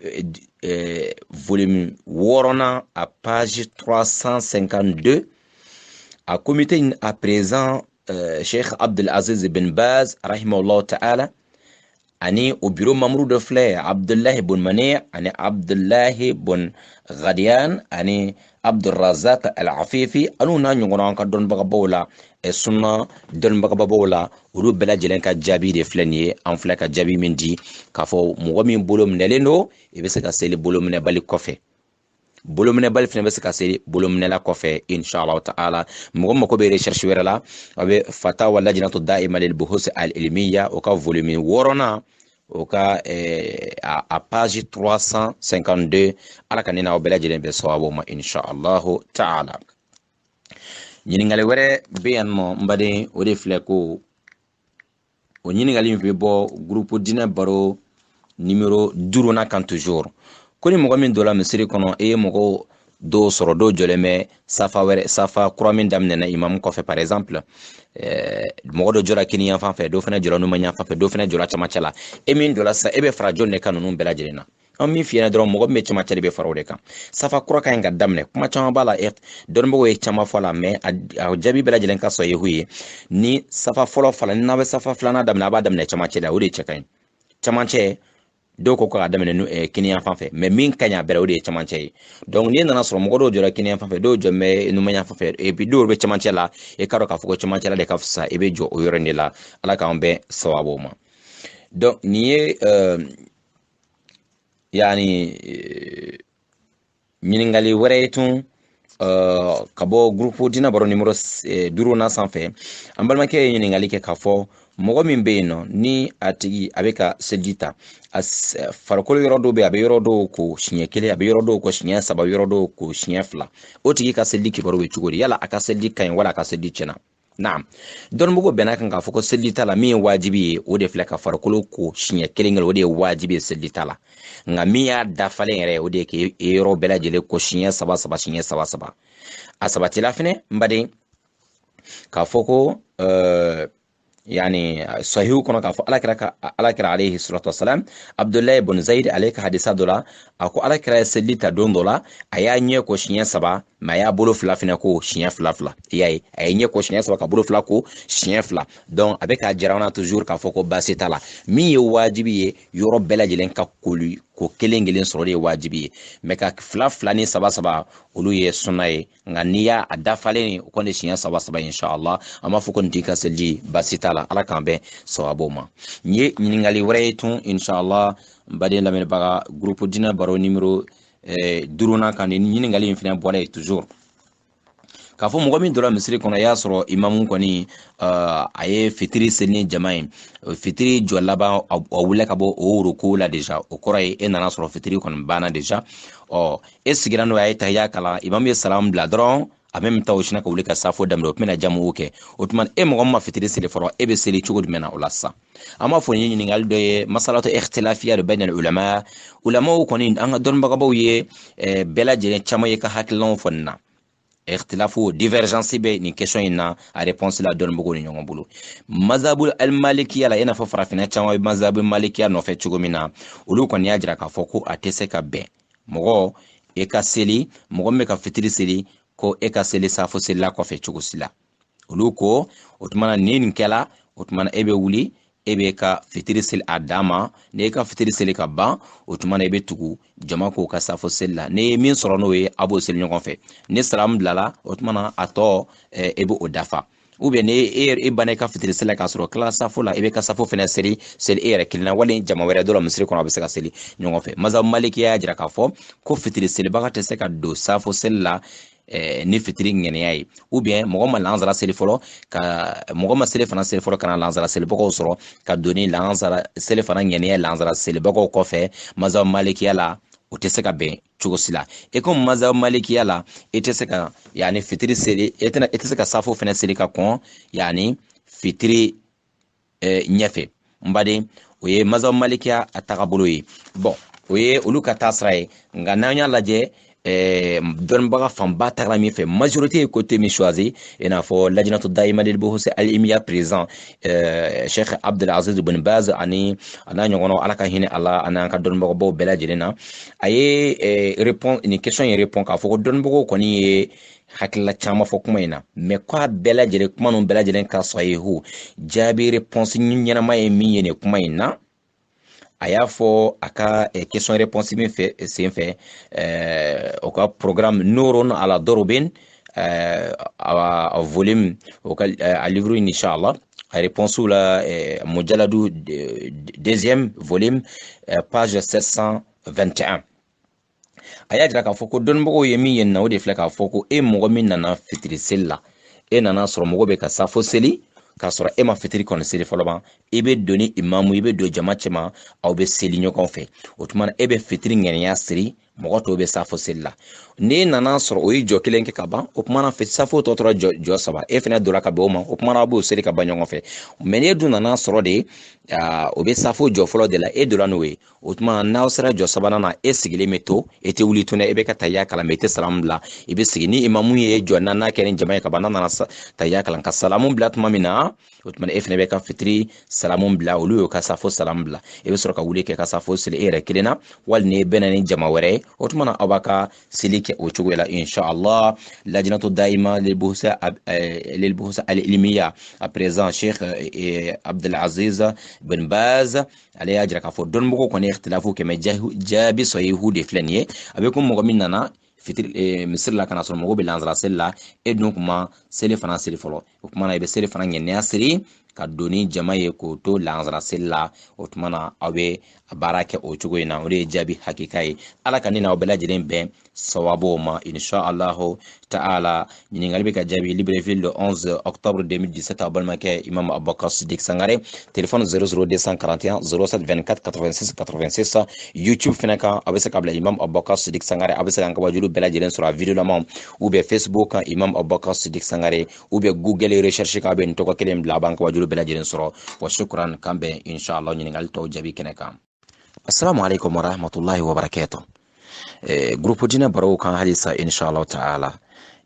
volume 6 à page 352 a comité à présent Cheikh Abdelaziz bin Baz rahimahullah ta'ala ani au bureau membre de flé Abdullah ibn Mani ani Abdullah ibn Ghadian ani Abdurrazak al-Afifi anu na ɲɔgɔnna ka dɔnnibagabaw la sunna dɔnnibagabaw la olu bɛɛ lajɛlen ka jaabi de filɛ nin ye an filɛ ka jaabi min di k'a fɔ mɔgɔ min bolo minɛlen don i bɛ se ka seli bolo minɛbali kɔfɛ bolo minɛbali fɛnɛ bɛ se ka seli bolo minɛla kɔfɛ inshallah ta'ala mɔgɔ mako bɛ recherche wɛrɛ la a bɛ fatawa lajnatu da'ima lil buhus al ilmiya o ka volume 6 o ka a page 352 ala ka ne n'aw bɛɛ lajɛlen bɛ sawabu ma inshallah ta'ala ɲininkali wɛrɛ bɛ yan nɔ n baden o de filɛ ko o ɲininkali min bɛ bɔ groupe diinɛ baro numéro 5 na kan toujours ko ni mɔgɔ min dɔla misiri kɔnɔ e ye mɔgɔ dɔw sɔrɔ dɔw jɔlen bɛ safa kura min daminɛna imam kɔfɛ par exemple mɔgɔ dɔ jɔra kini yan fan fɛ dɔw fana jɔra numan yan fan fɛ dɔw fana jɔra camancɛ la e min dɔla sisan e bɛ fara jɔn de kan ninnu bɛɛ lajɛlen na an min fiyɛ dɔrɔn mɔgɔ min bɛ camancɛ de bɛ fara o de kan safa kura ka ɲi ka daminɛ kuma caman b'a la dɔnnibagaw ye caman fɔ a la mais a jaabi bɛɛ lajɛlen ka sɔrɔ yehu ye ni safa fɔlɔ fala ni n'a bɛ safa filanan daminɛ a b'a daminɛ camancɛ la o de cɛ ka ɲi camancɛ dɔw ko k'a daminɛ kini yan fan fɛ mais min ka ɲi a bɛɛ o de ye camancɛ ye donc n'i nana sɔrɔ mɔgɔ dɔw jɔra kini yan fan fɛ dɔw jɔ bɛ numan yan fan fɛ et puis dɔw bɛ camancɛ la e k'a dɔn k'a fɔ ko camancɛ la de ka fisa i bɛ jɔ o yɔrɔ in de la ala k'an bɛn sawabu ma donc nin ye yani ɲininkali wɛrɛ ye tun ka bɔ groupe diinɛ baro numéro 5 na sanfɛ an balimakɛ ye ɲininkali kɛ k'a fɔ mɔgɔ min bɛ yen nɔ ni a tigi a bɛ ka seliji ta farikolo yɔrɔ dɔw bɛ yen a bɛ yɔrɔ dɔw ko siɲɛ kelen a bɛ yɔrɔ dɔw ko siɲɛ 3 yɔrɔ dɔw ko siɲɛ 2 o tigi ka seliji kibaru bɛ cogo di yala a ka seliji ka ɲi wala a ka seliji tiɲɛna naam dɔnnibagaw bɛnna kan k'a fɔ ko seliji ta la min ye wajibi ye o de filɛ ka farikolo ko siɲɛ kelen kelen o de ye wajibi ye seliji ta la nka min y'a dafalen yɛrɛ o de ye k'e yɔrɔ bɛɛ lajɛlen ko siɲɛ 3 siɲɛ 3 a sabatila fɛnɛ n baden k'a fɔ ko يعني صحيح كنا كفو على كرا عليه الصلاة والسلام عبد الله بن زيد عليك حديثا دولا أكو على كرا سدي تدون دولا أيا نيكو شنيا سبا ما يا بولو فلا فينكو شنيا فلا فلا ياي أي نيكو شنيا سبا كبولو فلا كو شنيا فلا دون أبيك أجرانا تجور كفوكو باسي تلا مي واجبي يوروب بلا جلين كقولي ko kelen kelen sɔrɔ de wajibi ye mais ka fila fila ni saba saba olu ye sunna ye nka n'i y'a dafalen o kɔni siɲɛ saba saba inshallah an b'a fɔ ko nin t'i ka seliji basi t'a la ala k'an bɛn sababu ma n ye ɲininkali wɛrɛ ye tun inshallah n baden lamɛnbaga groupe dinɛ baro numéro 5 kan nin ɲininkali in fɛnɛ bɔra ye toujours k'a fɔ mɔgɔ min dɔra misiri kɔnɔ y'a sɔrɔ imamu kɔni a ye fitiri seli ni jama ye fitiri jɔ laban a wulila ka bɔ o ruku la deja o kɔrɔ ye e nana sɔrɔ fitiri kɔni banna deja e sigira n'o ye a ye tahiya kalan imamu ye salamu bila dɔrɔn a même temps o sina ka wuli ka safo daminɛ o tɛna jamu kɛ o tuma e mɔgɔ min ma fitiri seli fɔlɔ e bɛ seli cogo jumɛn na o la sisan an b'a fɔ nin ye ɲininkali dɔ ye masalatu ikhtilafiya de bayna ulama ulamaw kɔni an ka dɔnnibagabaw ye bɛɛ lajɛlen caman ye ka hakilinaw fɔ nin na اختلاف divergence be ni question ina a réponse la donne beaucoup ni ɲɔgɔn bolo mazhabul al-malikiya la ina fɔ farafina caman be mazhabul malikiya nɔfɛ cogo min na olu kɔni y'a jira k'a fɔ ko a tɛ se ka bɛn mɔgɔ e ka seli mɔgɔ min bɛ ka fitiri seli ko e ka seli safo selila kɔfɛ cogo si la olu ko o tuma na ni nin kɛla o tuma na e bɛ wuli e bɛ ka fitiri seli a dan ma ne ka fitiri seli ka ban o tuma na e bɛ tugu jama ko ka safo seli la ne ye min sɔrɔ n'o ye a b'o seli ɲɔgɔn fɛ ne salamu bilala o tuma na a tɔ e bɛ o dafa ou bien ne e banna i ka fitiri seli k'a sɔrɔ kila safo la e bɛ ka safo fɛnɛ seli e yɛrɛ kelen na wali jama wɛrɛ dɔ la misiri kɔnɔ a bɛ se ka seli ɲɔgɔn fɛ mazhabu malikiya y'a jira k'a fɔ ko fitiri selibaga tɛ se ka don safo seli la ni fitiri ŋɛniya ye ou bien mɔgɔ ma lansara seli fɔlɔ ka mɔgɔ ma seli fana seli fɔlɔ kana lansara selibagaw sɔrɔ ka doni lansara seli fana ŋɛniya lansara selibagaw kɔfɛ mazhabu malikiya la o tɛ se ka bɛn cogo si la e comme mazhabu malikiya la e tɛ se ka yani fitiri seli e tɛ se ka safo fana seli ka kɔn yani fitiri ɲɛfɛ n baden o ye mazhabu malikiya a tagabolo ye bon o ye olu ka taa sira ye nka n'an y'a lajɛ dɔnnibaga fanba tagara min fɛ majorité ye côté min choisi i n'a fɔ lajinatu daima lil buhusi al ilmiya président Cheikh Abdulaziz bin Baz ani a n'a ɲɔgɔnnaw ala ka hinɛ a la ani an ka dɔnnibagabaw bɛɛ lajɛlen na a ye nin question ye répond k'a fɔ ko dɔnnibagaw kɔni ye hakilila caman fɔ kuma in na mais k'a bɛɛ lajɛlen kuma ninnu bɛɛ lajɛlen ka sahihu jaabi réponse ɲɛnama ye min ye nin kuma in na a y'a fɔ a ka question réponse min fɛ sen fɛ o ka programme Nurun ala Dorobin a volume o ka a livre inshallah a réponse la mujaladu deuxième volume page 721 a y'a jira k'a fɔ ko dɔnnibagaw ye min ye na o de filɛ k'a fɔ ko e mɔgɔ min nana fitiri seli la e nana sɔrɔ mɔgɔ bɛ ka safo seli k'a sɔrɔ e ma fitiri kɔni seli fɔlɔ ban i bɛ don ni imamu i bɛ don jama cɛma aw bɛ seli ɲɔgɔn fɛ o tuma na e bɛ fitiri ŋɛniya siri mɔgɔ tɔw bɛ safo seli la n'e nana sɔrɔ o ye jɔ kelen kɛ ka ban o tuma na safo tɔ tora jɔ saba e fɛnɛ donna ka bɛn o ma o tuma na a b'o seli ka ban ɲɔgɔn fɛ mais n'e dun nana sɔrɔ de o bɛ safo jɔ fɔlɔ de la e donna n'o ye o tuma n'aw sera jɔ sabanan na e sigilen bɛ to e tɛ wuli tuguni e bɛ ka tahiya kalan mais i tɛ salamu bila i bɛ sigi ni imamu ye jɔ n'a kɛ ni jama ye ka ban n'a nana tahiya kalan ka salamu bila tuma min na o tuma na e fɛnɛ bɛ ka fitiri salamu bila olu y'o ka safo salamu bila e bɛ sɔrɔ ka wuli kɛ ka safo seli e yɛrɛ kelen na wali ni e bɛnna ni jama wɛrɛ ye o tuma na aw b'a ka seli kɛ o cogo la inshallah lajnatu daima lil buhusi al ilmiya à présent Cheikh Abdulaziz bin Baz ale y'a jira k'a fɔ dɔnnibagaw kɔni ye ikhtilafu kɛ mais jaabi sahihu de filɛ nin ye a bɛ komi mɔgɔ min nana fitiri misiri la kana sɔrɔ mɔgɔw bɛ lansara seli la e dun kuma seli fana seli fɔlɔ o tuma na i bɛ seli fana ŋɛniya siri ka don ni jama ye k'o to lansara seli la o tuma na aw bɛ baara kɛ o cogo in na o de ye jaabi hakika ye ala ka ni n'aw bɛɛ lajɛlen bɛn sawabu ma inshallah ta'ala ɲininkali bɛ ka jaabi Libreville le 11 octobre 2017 a balimakɛ Imam Abubakar Sidik Sangare téléphone 00241 07 24 86 86 YouTube fɛnɛ kan a bɛ se ka bila Imam Abubakar Sidik Sangare a bɛ se ka an ka wajulu bɛɛ lajɛlen sɔrɔ a video lama ou bien Facebook kan Imam Abubakar Sidik Sangare ou bien Google recherche kan a bɛ nin tɔgɔ kelen bila a b'an ka wajulu bɛɛ lajɛlen sɔrɔ wa shukran kan bɛn inshallah ɲininkali tɔw jaabi kɛnɛ kan. Assalamu alaikum wa rahmatullahi wa barakatuh. Groupe dina baro kan halisa inshallah ta'ala.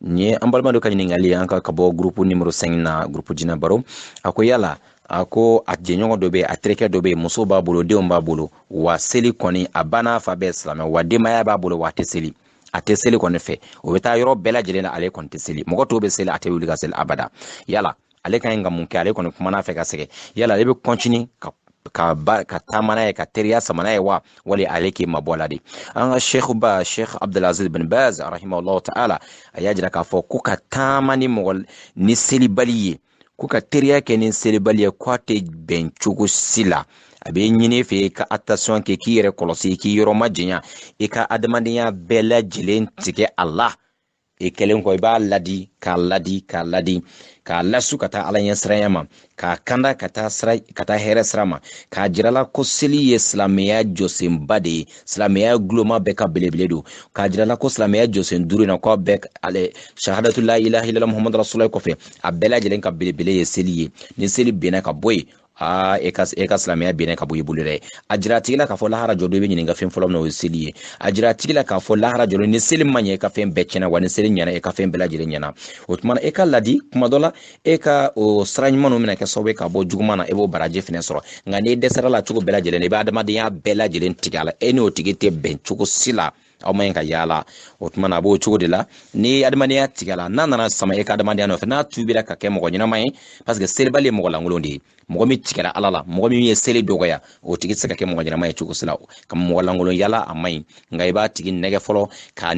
Nye an balma do ka ɲininkali an ka bɔ groupe numéro 5 na groupe dina baro akwai yala a ko a jɛɲɔgɔn dɔ bɛ a terikɛ dɔ bɛ muso b'a bolo denw b'a bolo wa seli kɔni a banna fa bɛɛ silamɛ wa denbaya b'a bolo wa a tɛ seli kɔni fɛ o bɛ taa yɔrɔ bɛɛ lajɛlen na ale kɔni tɛ seli mɔgɔ tɔw bɛ seli a tɛ wuli ka seli abada yala ale ka ɲi ka mun kɛ ale kɔni kumana fɛ ka sɛgɛn yala ale bɛ continue ka taama n'a ye ka teriya sama n'a ye wa wali ale k'i mabɔ la de an ka Sheikh Abdulaziz bin Baz rahimahullahu ta'ala a y'a jira k'a fɔ ko ka taama ni selibali ye ko ka teriya kɛ ni selibali ye k'a tɛ bɛn cogo si la a bɛ ɲini fɛ i ka attention kɛ k'i yɛrɛ kɔlɔsi k'i yɔrɔ ma janya i ka adamadenya bɛɛ lajɛlen tigɛ a la i kɛlen kɔ i b'a ladi k'a lasu ka taa ala ɲɛ siranya ma k'a kanda ka taa hɛrɛ sira ma k'a jirala ko seli ye silamɛya jɔsenba de ye silamɛya guloma bɛɛ ka belebele don k'a jirala ko silamɛya jɔsen duuru na k'a bɛɛ ale shahadatu la ilaha illallah muhammadu rasulullah kɔfɛ a bɛɛ lajɛlen ka belebele ye seli ye ni seli benna ka bɔ yen e ka silamɛya benna ka bɔ i bolo dɛ a jira tigi la k'a fɔ lahara jɔ don i bɛ ɲininka fɛn fɔlɔ min na o ye seli ye a jira tigi la k'a fɔ lahara jɔ don ni seli ma ɲɛ i ka fɛn bɛɛ tiɲɛna wa ni seli ɲɛna i ka fɛn bɛɛ lajɛlen ɲɛna o tuma e ka ladi kuma dɔ la e ka o sira ɲuman bɛna kɛ sababu ye ka bɔ juguman na e b'o baraji fɛnɛ sɔrɔ nka n'i dɛsɛra la cogo bɛɛ lajɛlen i bɛ adamadenya bɛɛ lajɛlen tigɛ a la e n'o tigi tɛ bɛn cogo si la aw ma ɲi ka yaala o tuma na a b'o cogo de la ni adamadenya tigɛ la n'a nana sama e ka adamadenya nɔfɛ n'a tubira ka kɛ mɔgɔ ɲɛnama ye parce que selibali ye mɔgɔ lankolon de ye mɔgɔ min tigɛra ala la mɔgɔ min ye seli dɔgɔya o tigi tɛ se ka kɛ mɔgɔ ɲɛnama ye cogo si la ka mɔgɔ lankolon yala a ma ɲi nka i b'a tigi nɛgɛ fɔlɔ ka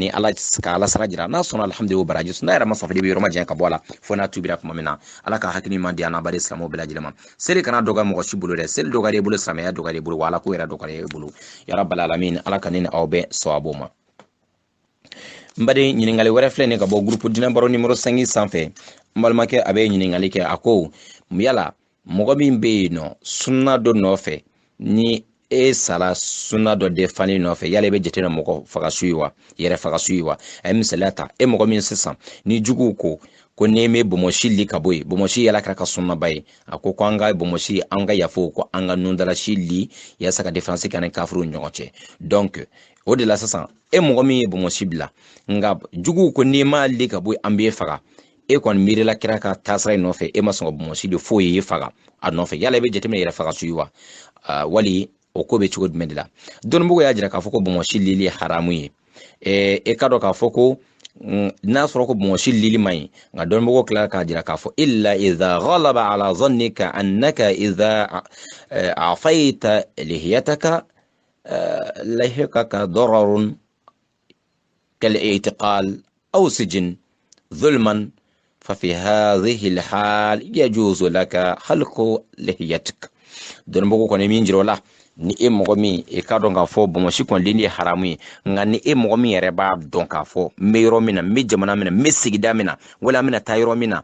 ala sara jira n'a sɔnna alhamdulilayi baraji n'a yɛrɛ ma sɔn fɛ bɛ yɔrɔ ma janya ka bɔ a la fo n'a tubira tuma min na ala ka hakili ɲuman di an n'a bari silamɛw bɛɛ lajɛlen ma seli kana dɔgɔya mɔgɔ si bolo dɛ seli dɔgɔya i bolo silamɛya dɔgɔya i bolo wa ala ko yɛrɛ dɔgɔya i bolo ya rabbal alamin ala ka ne ni aw bɛɛ sawabo ma n baden ɲininkali wɛrɛ filɛ nin ka bɔ groupe dinɛ baro numéro 5 sanfɛ n balimakɛ a bɛ ɲininkali kɛ a ko yala mɔgɔ min bɛ yen nɔ sunna dɔ nɔfɛ ni e sara sunna dɔ defani nɔfɛ yala i bɛ jate na mɔgɔ fagasu ye wa yɛrɛ fagasu ye wa a ye misaliya ta e mɔgɔ min sisan ni juguw ko ne me bomosi li ka bɔ yen bomosi yala kɛra ka sunnaba ye a ko an ka bomosi an ka yafo ko an ka nundalasi li yasa ka différence kɛ ni kafiru ni ɲɔgɔn cɛ donc o de la sisan e mɔgɔ min ye bomosi bila nka juguw ko n'i ma li ka bɔ yen an b'e faga e kɔni miirila kɛra ka taasira in nɔfɛ e ma sɔn ka bomosi de foyi ye faga a nɔfɛ yala i bɛ jateminɛ yɛrɛ fagasu ye wa wali o ko bɛ cogo jumɛn de la dɔnnibugu y'a jira k'a fɔ ko bomosi lili ye haramu ye e ka dɔn k'a fɔ ko n'a sɔrɔ ko bomosi lili man ɲi nka dɔnnibugu tila k'a jira k'a fɔ illa idha ghalaba ala zannika annaka idha a'fayta lihiyataka lahikaka dararun كالاعتقال أو سجن ظلما ففي هذه الحال يجوز لك خلق لحيتك دون بوكو كوني مين جرو لا ni e mɔgɔ min e ka dɔn k'a fɔ bomosi kɔnɔlen ye haramu ye nka ni e mɔgɔ min yɛrɛ b'a dɔn k'a fɔ n bɛ yɔrɔ min na n bɛ jamana min na n bɛ sigida min na wala an bɛna taa yɔrɔ min na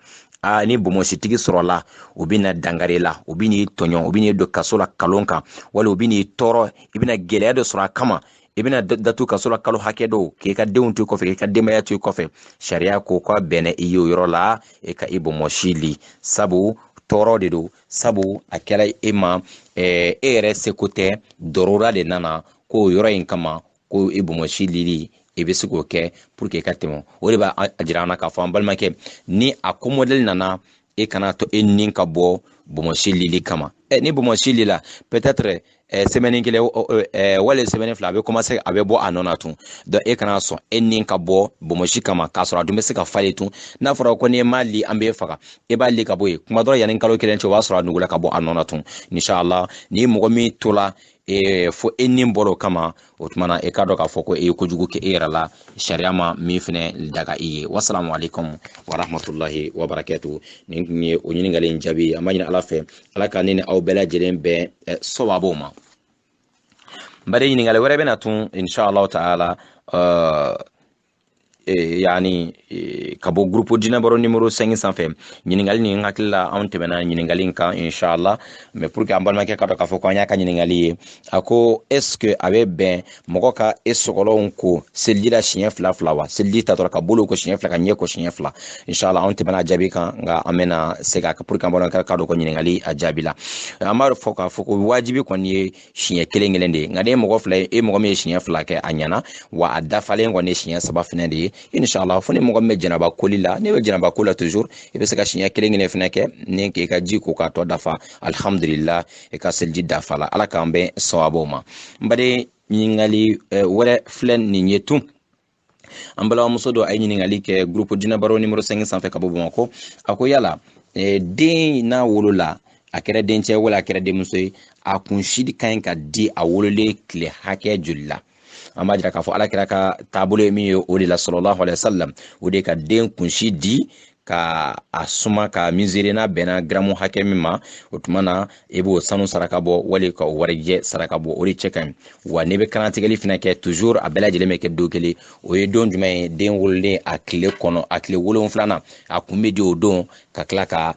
ni bomositigi sɔrɔla u bɛna dangare la u bɛn'i tɔɲɔ u bɛn'i don kaso la kalon kan wala u bɛn'i tɔɔrɔ i bɛna gɛlɛya dɔ sɔrɔ a kama i bɛna datu kaso la kalo hakɛ dɔw k'i ka denw to i kɔfɛ k'i ka denbaya to i kɔfɛ sariya ko k'a bɛnna i ye o yɔrɔ la e ka i bomosi li sabu tɔɔrɔ de don sabu a kɛra e ma e yɛrɛ seko tɛ dɔrɔra de nana ko o yɔrɔ in kama ko i bomosi lili i bɛ se k'o kɛ pour que i ka tɛmɛ o de b'a jira an na k'a fɔ an balimakɛ ni a ko modèle nana e kana to e nin ka bɔ bomosi lili kama ni bomosi lila peut-être semaine kelen wala semaine fila a bɛ commencer a bɛ bɔ a nɔ na tun donc e kana sɔn e nin ka bɔ bomosi kama k'a sɔrɔ a dun bɛ se ka falen tun n'a fɔra ko n'i m'a li an b'e faga e b'a li ka bɔ yen kuma dɔ yanni kalo kelen cɛ o b'a sɔrɔ a nugula ka bɔ a nɔ na tun inshallah ni mɔgɔ min tola fo e nin bɔra o kama o tuma na e k'a dɔn k'a fɔ ko e ye kojugu kɛ e yɛrɛ la sariya ma min fɛnɛ daga i ye wasalamu alaikum wa rahmatulahi wa barakatuh nin tun ye o ɲininkali in jaabi an b'a ɲini ala fɛ ala ka ne ni aw bɛɛ lajɛlen bɛn sababu ma n baden ɲininkali wɛrɛ bɛna tun inshallah ta'ala yani ka bɔ groupe dinɛ baro numéro 5 sanfɛ ɲininkali nin hakili la anw tɛmɛna ɲininkali in kan inshallah mais pour que an balimakɛ ka dɔn k'a fɔ ko an y'a ka ɲininkali ye a ko est ce que a bɛ bɛn mɔgɔ ka e sɔgɔlɔnw ko seliji la siɲɛ fila fila wa seliji ta dɔrɔn ka bolo ko siɲɛ fila ka ɲɛ ko siɲɛ fila inshallah anw tɛmɛna a jaabi kan nka an bɛna segin a kan pour que an balimakɛ ka dɔn ko ɲininkali a jaabi la an b'a fɔ k'a fɔ ko wajibi kɔni ye siɲɛ kelen kelen de ye nka ne ye mɔgɔ fila ye e mɔgɔ min ye siɲɛ fila kɛ a ɲɛna wa a dafalen kɔni ye siɲɛ saba fɛnɛ de ye inshallah fo ni mɔgɔ min bɛ janaba koli la ne bɛ janaba ko la toujours i bɛ se ka siɲɛ kelen kelen fana kɛ ni k'i ka ji ko k'a tɔ dafa alhamdulillah i ka seliji dafa la ala k'an bɛn sawabaw ma n baden ɲininkali wɛrɛ filɛ nin ye tun an balimamuso dɔ a ye ɲininkali kɛ groupe Dinɛ Baro numéro 5 sanfɛ ka bɔ Bamakɔ a ko yala den n'a wolola a kɛra dencɛ wala a kɛra denmuso ye a kunsidi ka ɲi ka di a wololen tile hakɛ joli la an b'a jira k'a fɔ alakira ka taabolo ye min ye o de la sallallahu alaihi wasallam o de ka den kunsi di ka a suma ka misiri n'a bɛnna gramu hakɛ min ma o tuma na i b'o sanu saraka bɔ wali ka warijɛ saraka bɔ o de cɛ ka ɲi wa n'i bɛ kalantigɛli fana kɛ toujours a bɛɛ lajɛlen bɛ kɛ don kelen o ye don jumɛn ye den wololen a tile kɔnɔ a tile 7 a kun bɛ di o don ka tila ka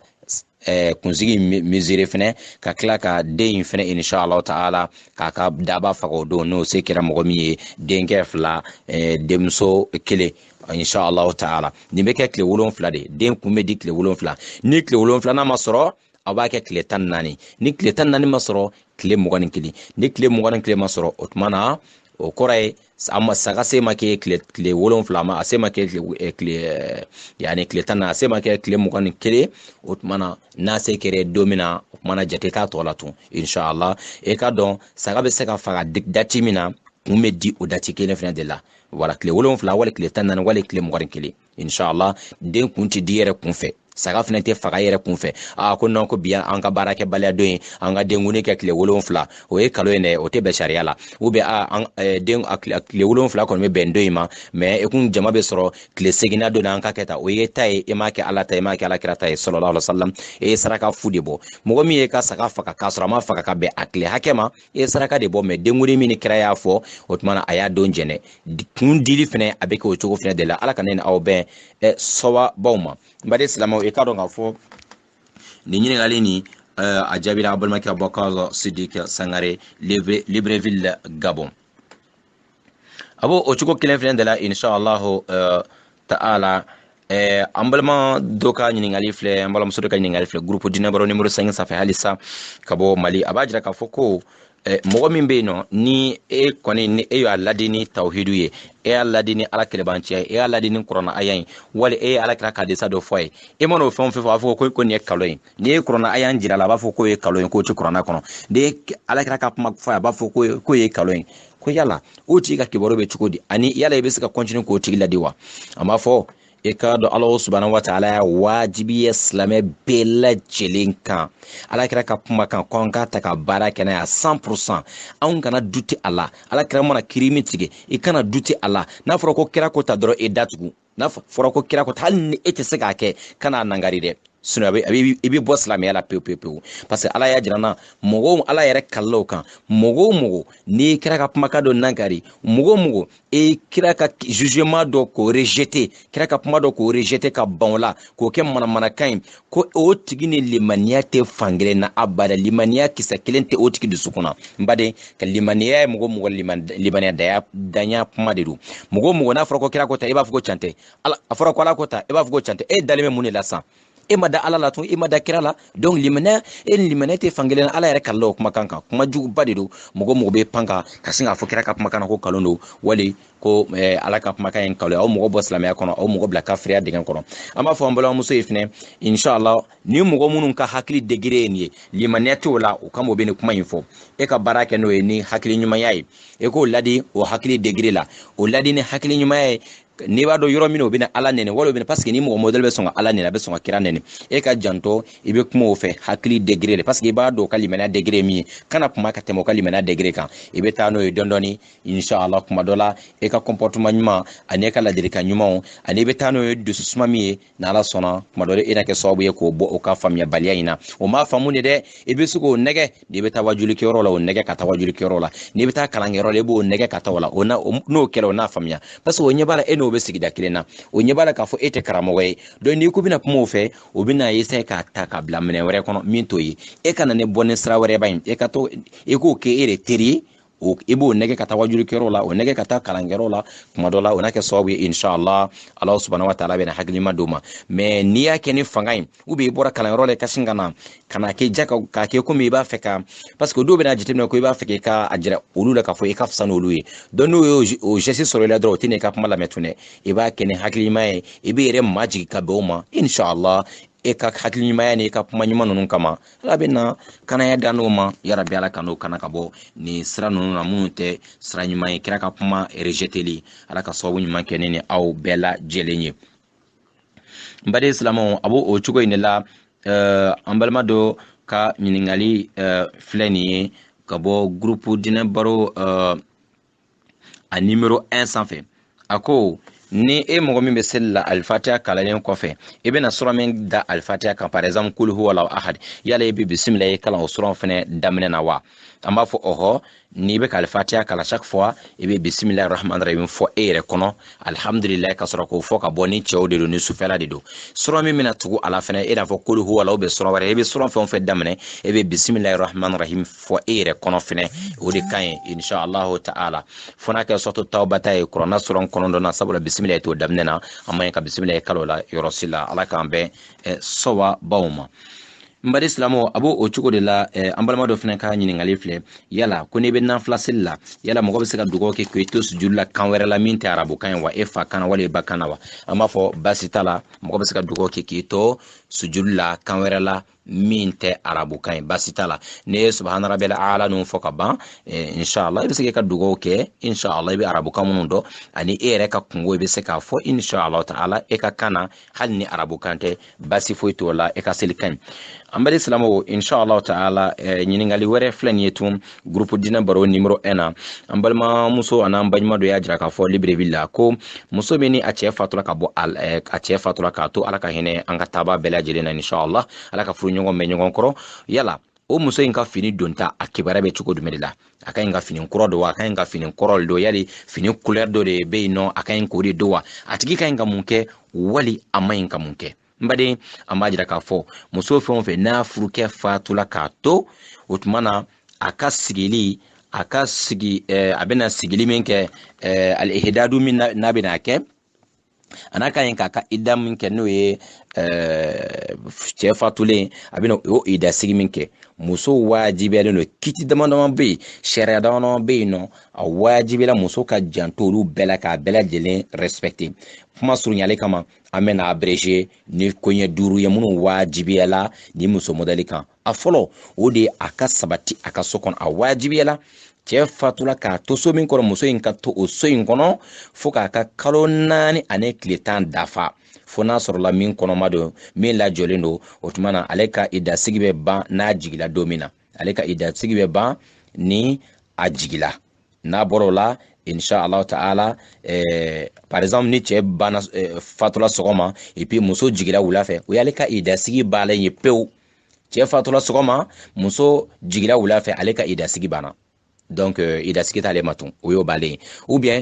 kunsigi misiri fɛnɛ ka tila ka den in fɛnɛ inshallah taala k'a ka daba faga o don n'o se kɛra mɔgɔ min ye denkɛ 2 denmuso 1 inshallah taala nin bɛ kɛ tile 7 de den kun bɛ di tile 7 ni tile 7 n'a ma sɔrɔ a b'a kɛ tile 14 ni tile 14 ma sɔrɔ tile 21 ni tile 21 ma sɔrɔ o tuma na o kɔrɔ ye saga se ma kɛ tile 7 ma a se ma kɛ tile yani tile 10 a se ma kɛ tile 21 o tuma na n'a se kɛra don min na o tuma na jate t'a tɔ la tun inshallah e ka dɔn saga bɛ se ka faga dati min na kun bɛ di o dati kelen fana de la wala tile 7 wali tile 14 wali tile 21 inshallah den kun ti di yɛrɛ kun fɛ saga fana tɛ faga yɛrɛ kun fɛ ko non ko bi an ka baara kɛ baliya don ye an ka denkuni kɛ tile 7 o ye kalo ye dɛ o tɛ bɛn sariya la ou bien den tile 7 kɔni bɛ bɛn don in ma mais e kun jama bɛ sɔrɔ tile 8 don an ka kɛ ta o ye ta ye e m'a kɛ ala ta ye e m'a kɛ ala kira ta ye sallallahu alaihi wasallam e ye saraka fu de bɔ mɔgɔ min ye ka saga faga k'a sɔrɔ a ma faga ka bɛn a tile hakɛ ma e ye saraka de bɔ mais denkuni min ni kira y'a fɔ o tuma na a y'a don jɛnɛ kun dili fana a bɛ kɛ o cogo fana de la ala ka ne ni aw bɛn sawabaw ma n baden silamɛw i ka dɔn k'a fɔ nin ɲininkali ni a jaabira a balimakɛ Abubakar Sidiki Sangare Libreville Gabon a b'o cogo kelen fana de la inshallah ta'ala an balima dɔ ka ɲininkali filɛ an balimamuso dɔ ka ɲininkali filɛ groupe Dinɛ Baro numéro 5 sanfɛ halisa ka bɔ Mali a b'a jira k'a fɔ ko mɔgɔ min bɛ yen nɔ ni e kɔni ni e y'a ladi ni tawhidu ye e y'a ladi ni ala kɛlɛbanciya ye e y'a ladi ni kuranɛ aya ye wali e ye ala kira ka hadisa dɔ fɔ a ye e mana o fɛn o fɛn fɔ a b'a fɔ ko nin ye kalo ye n'i ye kuranɛ aya jira a la a b'a fɔ k'o ye kalo ye k'o tɛ kuranɛ kɔnɔ n'i ye ala kira ka kuma fɔ a ye a b'a fɔ k'o ye kalo ye ko yala o tigi ka kibaru bɛ cogo di ani yala i bɛ se ka continuer k'o tigi ladi wa a b'a fɔ e ka dɔn ala subhanahu wa ta'ala ya wajibiya silamɛ bɛɛ lajɛlen kan ala kira ka kuma kan ko an ka ta ka baara kɛ n'a ye 100% anw kana duti a la ala kira mana kiri min tigɛ i kana duti a la n'a fɔra ko kira ko ta dɔrɔn e datugu n'a fɔra ko kira ko ta hali ni e tɛ se k'a kɛ kana nangari dɛ sinon i bɛ bɔ silamɛya la pewu pewu pewu parce que ala y'a jira na mɔgɔw ala yɛrɛ kalilaw kan mɔgɔ o mɔgɔ n'i kira ka kumakan dɔ nankari mɔgɔ o mɔgɔ e kira ka jugement dɔ k'o rejeter kira ka kuma dɔ k'o rejeter ka ban o la k'o kɛ manamanakan ye ko o tigi ni limaniya tɛ fankelen na abada limaniya kisɛ kelen tɛ o tigi dusukun na n baden ka limaniya ye mɔgɔ o mɔgɔ limaniya danya kuma de don mɔgɔ o mɔgɔ n'a fɔra ko kira ko ta i b'a fɔ ko can tɛ a fɔra ko ala ko ta i b'a fɔ ko can tɛ e dalen bɛ mun de la sisan e ma da ala la tun e ma da kira la donc limaniya ni limaniya tɛ fankelen na ala yɛrɛ kalilaw kumakan kan kuma juguba de don mɔgɔ mɔgɔ bɛ pan kan ka sin k'a fɔ kira ka kumakan na ko kalon don wali ko ala ka kumakan ye kalo aw mɔgɔ bɔ silamɛya kɔnɔ aw mɔgɔ bila kafiriya dingɛ kɔnɔ an b'a fɔ an balimamuso ye fɛnɛ inshallah ni mɔgɔ minnu ka hakili degré ye nin ye limaniya t'o la o kama o bɛ nin kuma in fɔ e ka baara kɛ n'o ye ni hakili ɲumanya ye e k'o ladi o hakili degré la o ladi ni hakili ɲumanya ye n'i b'a dɔn yɔrɔ min o bɛna ala nɛnɛ wala o bɛna parce que ni mɔgɔ modèle bɛ sɔn ka ala nɛnɛ a bɛ sɔn ka kira nɛnɛ e ka janto i bɛ kuma o fɛ hakili degré de parce que i b'a dɔn o ka limaniya degré min ye kana kuma ka tɛmɛ o ka limaniya degré kan i bɛ taa n'o ye dɔɔni dɔɔni inshallah kuma dɔ la e ka comportement ɲuman ani e ka ladilikan ɲumanw ani i bɛ taa n'o ye dususuma min ye n'ala sɔnna kuma dɔ la e na kɛ sababu ye k'o bɔ o ka faamuyabaliya in na o m'a faamu de dɛ i bɛ se k'o nɛgɛ n'i bɛ taa wajulikɛyɔrɔ la o nɛgɛ ka taa wajulikɛyɔrɔ la n'i bɛ taa kalankɛyɔrɔ la i b'o nɛgɛ ka taa o la n'o kɛra o n'a faamuya parce que o ɲɛ b'a la e n'o bɛ sigida kelen na o ɲɛ b'a la k'a fɔ e tɛ karamɔgɔ ye donc n'i ko bɛna kuma o fɛ o bɛna essayer k'a ta ka bila minɛn wɛrɛ kɔnɔ min t'o ye e kana ne bɔ ni sira wɛrɛ ba in e ka to e k'o kɛ e de teri ye o ibo nege kata wajulu kero la o nege kata kalangero la kuma dɔ la o na kɛ sababu ye inshallah Allah subhanahu wa ta'ala bɛna hakilima d'o ma mais n'i y'a kɛ ni fanga ye ou bien i bɔra kalanyɔrɔ la i ka sin kana kɛ ja k'a kɛ komi i b'a fɛ ka parce que dɔw bɛna jateminɛ ko i b'a fɛ k'i ka a jira olu la k'a fɔ i ka fisa n'olu ye donc n'o ye o geste sɔrɔ i la dɔrɔn o tɛ n'i ka kuma lamɛn tun dɛ i b'a kɛ ni hakilima ye i bɛ yɛrɛ majigin ka bɛn o ma inshallah e ka hakili ɲumanya ni ka kuma ɲuman ninnu kama ala bɛ na kanaya dan n'o ma yarabi ala ka n'o kana ka bɔ ni sira ninnu na minnu tɛ sira ɲuman ye kira ka kuma rejeteli ala ka sababu ɲuman kɛ ne ni aw bɛɛ lajɛlen ye n baden silamɛw a b'o o cogo in de la an balima dɔ ka ɲininkali filɛ nin ye ka bɔ groupe dinɛ baro a numéro 1 sanfɛ a ko ni e mɔgɔ min bɛ seli la alifatiya kalanlen kɔfɛ i bɛna sura min da alifatiya kan par exemple kul huwallahu ahad yala i bɛ bisimila i kalan o sura fɛnɛ daminɛ na wa an b'a fɔ ɔhɔ n'i bɛ ka alifatiya kalan chaque fois i bɛ bisimilahi rahmani rahim fɔ e yɛrɛ kɔnɔ alhamdulilayi ka sɔrɔ k'o fɔ ka bɔ ni cɛw de don ni sufɛla de don sura min bɛna tugu a la fɛnɛ e n'a fɔ kul huwallahu bɛ sura wɛrɛ i bɛ sura fɛn o fɛn daminɛ i bɛ bisimilahi rahmani rahim fɔ e yɛrɛ kɔnɔ fɛnɛ o de ka ɲi inshallah ta'ala fo n'a kɛ sɔrɔtɔ tawbata ye kuranna sura kɔnɔntɔn na sabula bisimilahi t'o daminɛ na an ma ɲi ka bisimilahi kalo la yɔrɔ si la ala k'an bɛn sawabaw ma n badi silamɛw a b'o o cogo de la an balima dɔ fɛnɛ ka ɲininkali filɛ yala ko n'i bɛ nafila seli la yala mɔgɔ bɛ se ka dugawu kɛ k'e to sujudi la kan wɛrɛ la min tɛ arabukan ye wa e fa kan na wala e ba kan na wa an b'a fɔ baasi t'a la mɔgɔ bɛ se ka dugawu kɛ k'i to sujudi la kan wɛrɛ la min tɛ arabukan ye baasi t'a la n'i ye subhana rabbil aala ninnu fɔ ka ban inshallah i bɛ se k'i ka dugawu kɛ inshallah i bɛ arabukan minnu dɔn ani e yɛrɛ ka kungo i bɛ se k'a fɔ inshallah ta'ala e ka kan na hali ni arabukan tɛ baasi foyi t'o la e ka seli kan ɲi an bɛ silamɛw inshallah ta'ala ɲininkali wɛrɛ filɛ nin ye tun groupe dinɛ baro numéro 1 na an balimamuso an'an balima dɔ y'a jira k'a fɔ Libreville la ko muso min ni a cɛ fatura ka bɔ a cɛ fatura k'a to ala ka hinɛ an ka taaba bɛɛ lajɛlen na inshallah ala ka furu ɲɔgɔn bɛ ɲɔgɔn kɔrɔ yala o muso in ka fini donta a kibaruya bɛ cogo jumɛn de la a ka ɲi ka fini kɔrɔ don wa a ka ɲi ka fini kɔrɔ don yali fini couleur dɔ de bɛ yen nɔ a ka ɲi k'o de don wa a tigi ka ɲi ka mun kɛ wali a ma ɲi ka mun kɛ n baden an b'a jira k'a fɔ muso fɛn o fɛn n'a furukɛ fatula k'a to o tuma na a ka sigili a ka sigi a bɛna sigili min kɛ al-ihdadu min n'a bɛna kɛ a n'a ka ɲi k'a ka ida min kɛ n'o ye cɛ fatulen a bɛna o ida sigi min kɛ muso wajibiyalen don kiti dama dama bɛ yen sariya dama dama bɛ yen nɔ a wajibiyala muso ka janto olu bɛɛ la k'a bɛɛ lajɛlen respecter kuma surunyali kama an bɛna abrégé ni koɲɛ 5 ye minnu wajibiyala ni muso modèle kan a fɔlɔ o de ye a ka sabati a ka so kɔnɔ a wajibiyala cɛ fatula k'a to so min kɔnɔ muso in ka to o so in kɔnɔ fo k'a ka kalo 4 ani tile 10 dafa fo n'a sɔrɔla min kɔnɔma don min lajɔlen don o tuma na ale ka idasigi bɛ ban n'a jigila don min na ale ka idasigi bɛ ban ni a jigila n'a bɔra o la inshallah ta'ala par exemple ni cɛ banna fatula sɔgɔma et puis muso jigila wula fɛ o y'ale ka idasigi baalen ye pewu cɛ fatula sɔgɔma muso jigila wula fɛ ale ka idasigi banna donc idasigi t'ale ma tun o y'o balen ou bien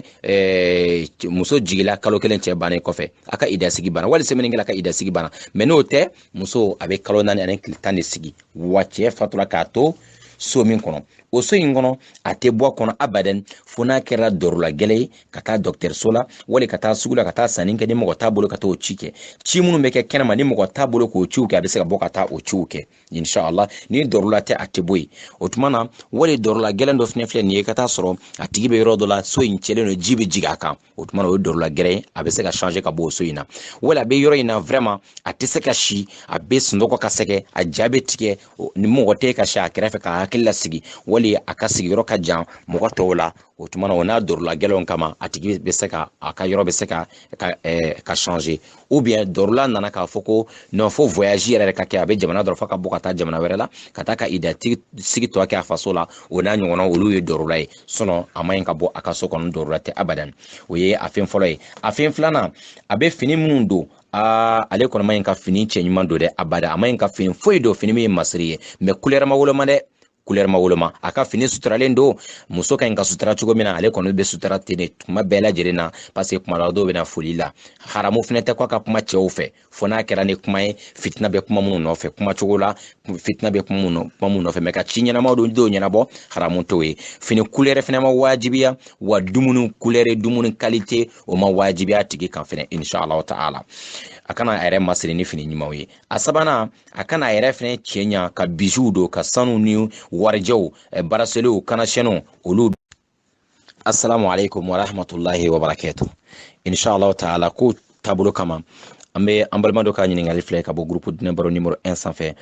muso jigila kalo 1 cɛ bannen kɔfɛ a ka idasigi banna wali semaine kelen a ka idasigi banna mais n'o tɛ muso a bɛ kalo 4 ani tile 10 de sigi wa cɛ fatula k'a to so min kɔnɔ o so in kɔnɔ a tɛ bɔ kɔnɔ abadan fo n'a kɛra dɔrɔla gɛlɛ ye ka taa dɔgɔtɔrɔso la wali ka taa sugu la ka taa sanni kɛ ni mɔgɔ t'a bolo ka taa o ci kɛ ci minnu bɛ kɛ kɛnɛma ni mɔgɔ t'a bolo k'o ciw kɛ a bɛ se ka bɔ ka taa o ciw kɛ inshallah ni dɔrɔla tɛ a tɛ bɔ yen o tuma na wali dɔrɔla gɛlɛn dɔ fɛnɛ filɛ nin ye ka taa sɔrɔ a tigi bɛ yɔrɔ dɔ la so in cɛlen don ji bɛ jigin a kan o tuma na o ye dɔrɔla gɛlɛn ye a bɛ se ka changer ka bɔ o so in na wali a bɛ yɔrɔ in na vraiment a tɛ se ka si a bɛ sunɔgɔ ka sɛgɛ a ja bɛ tigɛ ni mɔgɔ tɛ ka si a kɛrɛfɛ ka hakili lasigi wali a ka sigiyɔrɔ ka jan mɔgɔ tɔw la o tuma na o n'a dɔrɔla gɛlɛnw kama a tigi bɛ se ka a ka yɔrɔ bɛ se ka changer ou bien dɔrɔla nana k'a fɔ ko non fo voyage yɛrɛ ka kɛ a bɛ jamana dɔrɔn fo ka bɔ ka taa jamana wɛrɛ la ka taa ka sigi tɔ kɛ a faso la o n'a ɲɔgɔnna olu ye dɔrɔla ye sinon a ma ɲi ka bɔ a ka so kɔnɔ dɔrɔla tɛ abadan o ye a fɛn fɔlɔ ye a fɛn filanan a bɛ fini minnu don ale kɔni ma ɲi ka fini cɛ ɲuman don dɛ abada a ma ɲi ka fini foyi don fini min ye masiri ye mais couleur ma woloma dɛ couleur ma woloma aka fini suturalen do muso ka inga sutura cogo mina ale kono be sutura tene kuma bela jirena parce que kuma la do bena foli la haramu fene te kwa ka kuma cɛw fɛ fo n'a kɛra ni kuma ye fitina bɛ kuma minnu nɔfɛ kuma cogo la fitina bɛ kuma minnu nɔfɛ mɛ ka ci ɲɛnamaw do ɲɛnabɔ haramu t'o ye fini couleur fɛnɛ ma wajibiya wa dumuni couleur dumuni qualité o ma wajibiya tigi kan fɛnɛ inshallah ta'ala a kana a yɛrɛ masiri ni fini ɲumanw ye a sabanan a kana a yɛrɛ fɛnɛ cɛ ɲa ka bijoux don ka sanu ni warijɛw baraseliw kanasɛnɛw olu assalamu alaikum wa rahmatullahi wa barakatuh inshallah ta'ala ko taabolo kama an bɛ an balima dɔ ka ɲininkali filɛ ka bɔ groupe Dinɛ Baro numéro 1 sanfɛ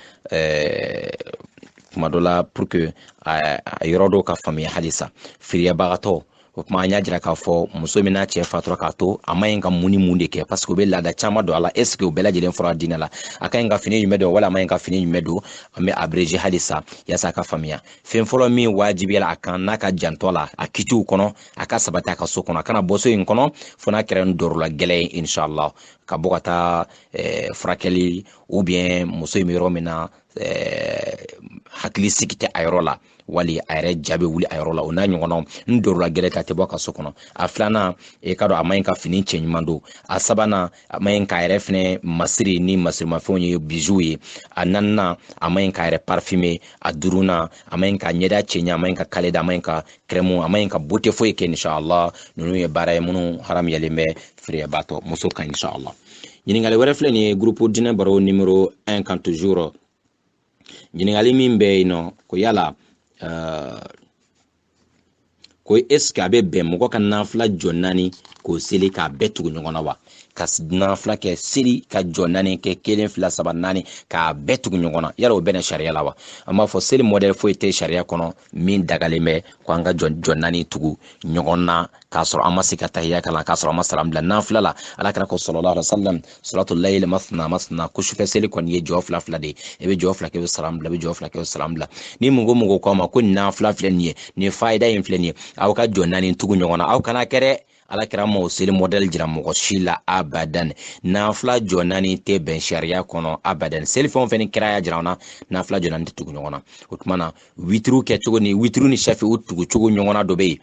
kuma dɔ la pour que a yɔrɔ dɔw ka faamuya halisa firiyabagatɔ o kuma an y'a jira k'a fɔ muso min n'a cɛ fatura k'a to a ma ɲi ka mun ni mun de kɛ parce que o bɛ laada caman don a la est ce que o bɛɛ lajɛlen fɔra diinɛ la a ka ɲi ka fini jumɛn don wala a ma ɲi ka fini jumɛn don an bɛ abrégé halisa yaasa a ka faamuya fɛn fɔlɔ min wajibiyala a kan n'a ka jantɔ la a kitiw kɔnɔ a ka sabati a ka so kɔnɔ a kana bɔ so in kɔnɔ fo n'a kɛra ni dɔrɔla gɛlɛn ye inshallah ka bɔ ka taa furakɛli ou bien muso in bɛ yɔrɔ min na hakili sigi tɛ a yɔrɔ la wali a yɛrɛ ja bɛ wuli a yɔrɔ la o n'a ɲɔgɔnnaw n dɔrɔla gɛlɛn ta tɛ bɔ a ka so kɔnɔ a filanan e ka dɔn a ma ɲi ka fini cɛ ɲuman don a sabanan a ma ɲi k'a yɛrɛ fɛnɛ masiri ni masirimafɛnw ye bijoux ye a naaninan a ma ɲi k'a yɛrɛ parfumer a duurunan a ma ɲi ka ɲɛda cɛ ɲa a ma ɲi ka kale da a ma ɲi ka crème a ma ɲi ka beauté foyi kɛ inshallah ninnu ye baara ye minnu haramuyalen bɛ firiyabatɔ muso kan inshallah ɲininkali wɛrɛ filɛ nin ye groupe Dinɛ Baro numéro 1 kan toujours ɲininkali min bɛ yen nɔ ko yala ko est ce que a bɛ bɛn mɔgɔ ka nafila jɔ 4 k'o seli k'a bɛɛ tugu ɲɔgɔn na wa ka nafila kɛ seli ka jɔ 4 kɛ 1 2 3 4 k'a bɛɛ tugu ɲɔgɔn na yala o bɛ na sariya la wa an b'a fɔ seli modèle foyi tɛ sariya kɔnɔ min dagalen bɛ ko an ka jɔ 4 tugu ɲɔgɔn na k'a sɔrɔ an ma se ka tahiya kalan k'a sɔrɔ an ma salam bila nafila la ala kɛra ko sallallahu alaihi wasallam salatul layl masna ko sufɛ seli kɔni ye jɔ 2 de i bɛ jɔ 2 kɛ i bɛ salam bila i bɛ jɔ 2 kɛ i bɛ salam bila ni mɔgɔ ko ma ko nafila filɛ nin ye nin fayida in filɛ nin ye aw ka jɔ 4 tugu ɲɔgɔn na aw kana kɛ dɛ ala kɛra ma o seli modèle jira mɔgɔ si la abadan nafila jɔ 4 tɛ bɛn sariya kɔnɔ abadan seli fɛn o fɛn ni kira y'a jira an na nafila jɔ 4 tɛ tugu ɲɔgɔn na o tuma na witiri kɛ cogo ni witiri ni shafi'u tugu cogo ɲɔgɔn na dɔ bɛ yen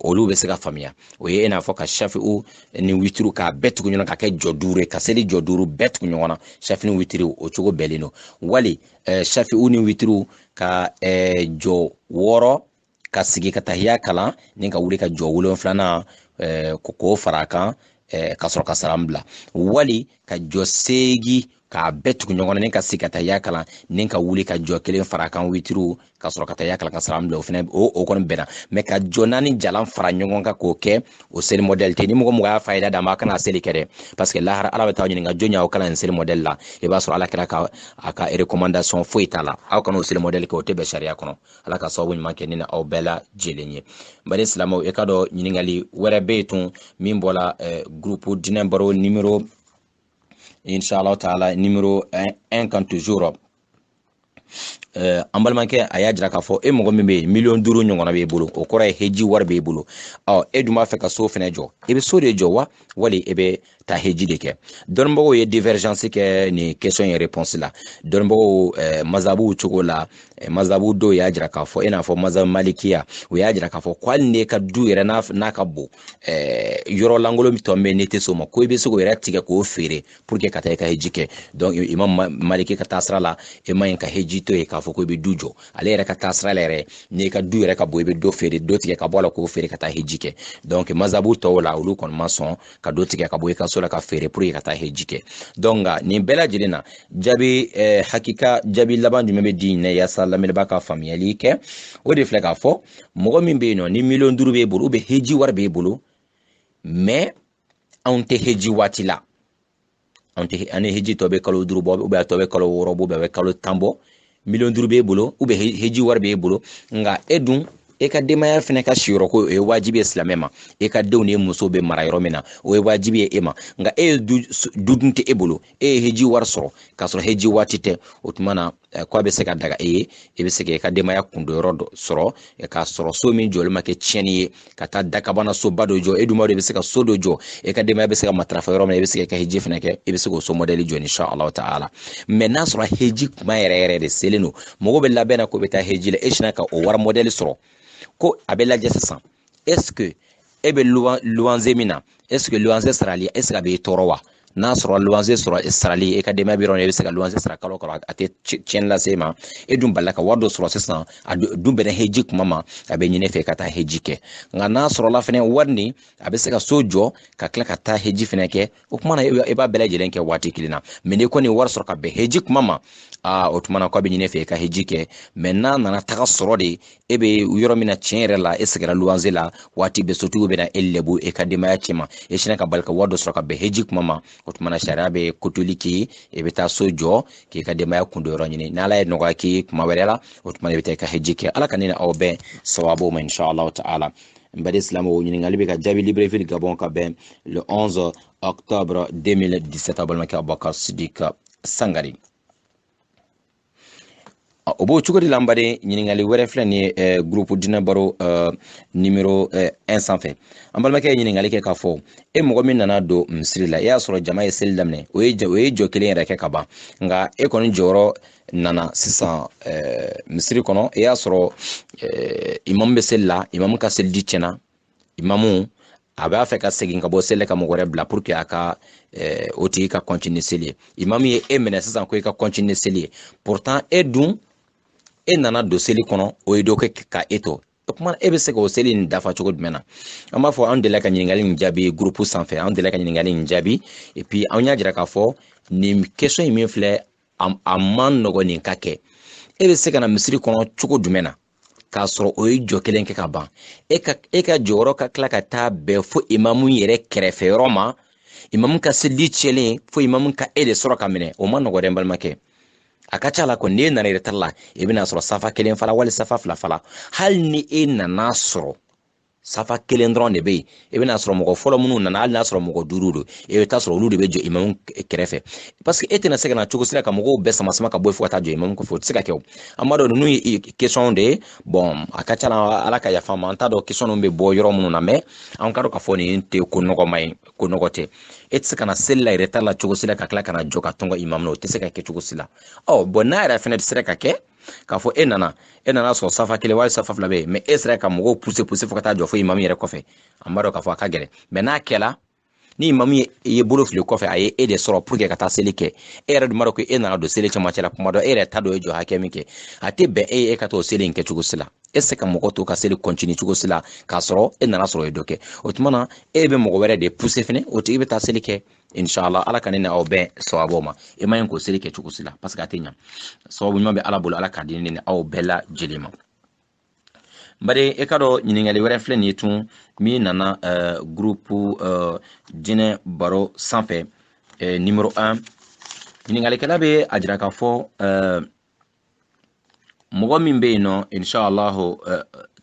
olu bɛ se ka faamuya o ye i n'a fɔ ka shafi'u ni witiri k'a bɛɛ tugu ɲɔgɔn na ka kɛ jɔ 5 ye ka seli jɔ 5 bɛɛ tugu ɲɔgɔn na shafi ni witiri o cogo bɛɛlen don wali shafi'u ni witiri ka jɔ 6 ka sigi ka tahiya kalan ni ka wuli ka jɔ 7 k'o fara kan ka sɔrɔ ka salam bila wali ka jɔ 8 k'a bɛɛ tugu ɲɔgɔn na ni ka sigi ka tahiya kalan ni ka wuli ka jɔ 1 fara kan witiri ka sɔrɔ ka tahiya kalan ka salam bila o fɛnɛ o kɔni bɛnna mɛ ka jɔ 4 jalan fara ɲɔgɔn kan k'o kɛ o seli modèle tɛ ni mɔgɔ y'a fayida d'a ma a kana seli kɛ dɛ parce que lahara ala bɛ taa ɲininka jɔn y'aw kalan nin seli modèle la i b'a sɔrɔ ala kɛra a ka recommandation foyi t'a la aw kana o seli modèle kɛ o tɛ bɛn sariya kɔnɔ ala ka sababu ɲuman kɛ ni aw bɛɛ lajɛlen ye bari silamɛw i ka dɔn ɲininkali wɛrɛ bɛ yen tun min bɔra groupe Dinɛ Baro numéro inshallah ta'ala numéro 1 kan toujours an balimakɛ a y'a jira k'a fɔ e mɔgɔ min bɛ yen 5 ɲɔgɔnna b'e bolo o kɔrɔ ye heji wari b'e bolo e dun b'a fɛ ka so fɛnɛ jɔ i bɛ so de jɔ wa wali e bɛ taa heji de kɛ dɔnnibagaw ye divergence kɛ nin question ye réponse la dɔnnibagaw mazabuw cogo la mazabu dɔw y'a jira k'a fɔ i n'a fɔ mazabu malikiya o y'a jira k'a fɔ ko hali n'e ka du yɛrɛ n'a ka bon yɔrɔ lankolon tɔ bɛ ne tɛ so ma ko i bɛ se k'o yɛrɛ tigɛ k'o feere pour que ka taa i ka heji kɛ donc imam maliki ka taa sira la e ma ɲi ka heji to ye k'a fɔ ko i bɛ du jɔ ale yɛrɛ ka taa sira la yɛrɛ n'i ka du yɛrɛ ka bon i bɛ dɔ feere dɔ tigɛ ka bɔ a la k'o feere ka taa heji kɛ donc mazabu tɔw la olu kɔni ma sɔn ka dɔ tigɛ ka bɔ i ka so la ka feere pour que ka taa heji kɛ donc nka nin bɛɛ lajɛlen na jaabi hakika jaabi laban jumɛn bɛ di ɲinɛ yaasa lamɛnbaa ka faamuyali kɛ o de filɛ k'a fɔ mɔgɔ min bɛ yen nɔ ni 5 b'e bolo ou bien heji wari b'e bolo mais anw tɛ heji waati la an ni heji tɔ bɛ kalo 5 bɔ ou bien a tɔ bɛ kalo 6 bɔ ou bien a bɛ kalo 10 bɔ 5 b'e bolo ou bien heji wari b'e bolo nka e dun e ka denbaya fɛnɛ ka siyɔrɔ ko o ye wajibi ye silamɛ ma e ka denw ni muso bɛ mara yɔrɔ min na o ye wajibi ye e ma nka e ye du dun tɛ e bolo e ye heji wari sɔrɔ k'a sɔrɔ heji waati tɛ o tuma na ko be se ka daga e be se ka demaya kundo yoro soro e ka soro so min jol make cheni ka ta daka bana so bado jo e duma be se ka so do jo e ka demaya be se ka matrafa yoro me be se ka hiji fene ke e be se ko so modeli jo insha Allah taala mais na soro hiji kuma yere de seleno mogo be labena ko be ta hiji le e shina ka o war modeli soro ko abela jessa est-ce que ebe luanze mina est-ce que luanze australia est-ce que be torowa n'a sɔrɔ luwanze sɔrɔ sarali e ka dɛmɛ bi rɔn e bɛ se ka luwanze sara kalo kalo a tɛ tiɲɛni lase ma e dun balila ka wari dɔ sɔrɔ sisan a dun bɛnna heji kuma ma a bɛ ɲini fɛ ka taa heji kɛ nka n'a sɔrɔla fɛnɛ wari nin a bɛ se ka so jɔ ka tila ka taa heji fɛnɛ kɛ o kuma na e b'a bɛɛ lajɛlen kɛ waati kelen na mɛ n'i kɔni wari sɔrɔ ka bɛn heji kuma ma o tuma na ko a bɛ ɲini fɛ ka heji kɛ mɛ n'a nana taga sɔrɔ de e bɛ yɔrɔ min na tiɲɛ yɛrɛ la e seginna luwanze la waati bɛɛ sotigiw bɛ na e lebu e ka denbaya cɛ ma e sinna ka bali ka wari dɔ sɔrɔ ka bɛn heji kuma ma o tuma na sariya bɛ kotoli k'i e bɛ taa so jɔ k'i ka denbaya kundo yɔrɔ ɲini n'ala ye nɔgɔya k'i kuma wɛrɛ la o tuma na i bɛ taa i ka heji kɛ ala ka ne ni aw bɛɛ sababu ma inshallah taala n badi silamɛw ɲininkali bɛ ka jaabi Libreville Gabon ka bɛn le 11 octobre 2017 a balimakɛ Abubakar Sidiki Sangare o b'o cogo de la n baden ɲininkali wɛrɛ filɛ nin ye groupe dinɛ baro numéro 1 sanfɛ an balimakɛ ye ɲininkali kɛ k'a fɔ e mɔgɔ min nana don misiri la e y'a sɔrɔ jama ye seli daminɛ o ye jɔ kelen yɛrɛ kɛ ka ban nka e kɔni jɔyɔrɔ nana sisan misiri kɔnɔ e y'a sɔrɔ imamu bɛ seli la imamu ka seliji tiɲɛna imamu a b'a fɛ ka segin ka bɔ seli ka mɔgɔ wɛrɛ bila pour que a ka o tigi ka continuer seli ye imamu ye e minɛ sisan ko i ka continuer seli ye pourtant e dun e nana don seli kɔnɔ o ye dɔ kɛ ka e to o kuma e bɛ se ka o seli nin dafa cogo jumɛn na an b'a fɔ an delila ka ɲininkali in jaabi groupe sanfɛ an delila ka ɲininkali in jaabi et puis an y'a jira k'a fɔ nin question in min filɛ a man nɔgɔn nin ka kɛ e bɛ se ka na misiri kɔnɔ cogo jumɛn na k'a sɔrɔ o ye jɔ kelen kɛ ka ban e ka jɔyɔrɔ ka tila ka taa bɛn fo imamu yɛrɛ kɛrɛfɛ yɔrɔ ma imamu ka seli tiɲɛlen fo imamu ka e de sɔrɔ ka minɛ o ma nɔgɔn dɛ n balimakɛ a ka ca la kɔni n'e nana retard la i bɛna sɔrɔ safa kelen fala wali safa fila fala hali ni e nana sɔrɔ safa kelen dɔrɔn de bɛ yen i bɛna sɔrɔ mɔgɔ fɔlɔ minnu nana hali n'a sɔrɔ mɔgɔ duuru don i bɛ taa sɔrɔ olu de bɛ jɔ imamu kɛrɛfɛ parce que e tɛna se ka na cogo si la ka mɔgɔw bɛɛ sama sama ka bɔ fo ka taa jɔ imamu kɔfɛ o tɛ se ka kɛ o an b'a dɔn ninnu ye question de ye bon a ka ca la ala ka yafa ma an t'a dɔn question bɛ bɔ yɔrɔ minnu na mais an ka dɔn k'a fɔ nin tɛ ko nɔgɔma ye ko nɔgɔ tɛ e tɛ se ka na seli la retard la cogo si la ka tila ka na jɔ ka tɔn imamu na o tɛ se ka kɛ cogo si la bon n'a yɛrɛ fɛnɛ sera ka kɛ k'a fɔ e nana sɔrɔ safa kelen wali safa fila bɛ yen mais e sera ka mɔgɔw pousser fo ka taa jɔ fo imamu yɛrɛ kɔfɛ an b'a dɔn k'a fɔ a ka gɛlɛn mais n'a kɛla ni imamu ye bolo fili kɔfɛ a ye e de sɔrɔ pour que ka taa seli kɛ e yɛrɛ dun b'a dɔn ko e nana don seli cɛmancɛ la kuma dɔ e yɛrɛ t'a dɔn e jɔ hakɛ min kɛ a tɛ bɛn e ye ka t'o seli in kɛ cogo si la e se ka mɔgɔ to ka seli continue cogo si la k'a sɔrɔ e nana sɔrɔ e dɔ kɛ o tuma na e bɛ mɔgɔ wɛrɛ de pousser fɛnɛ o tigi bɛ taa seli kɛ inshallah ala ka ne ni aw bɛɛ sababu ma e ma ɲi k'o seli kɛ cogo si la parce que a tɛ ɲa sababu ɲuman bɛ ala bolo ala ka di ne ni aw bɛɛ lajɛlen ma bari e ka dɔn ɲininkali wɛrɛ filɛ nin ye tun min nana groupe dinɛ baro sanfɛ numéro 1 ɲininkalikɛla bɛ a jira k'a fɔ mɔgɔ min bɛ yen nɔ inshallah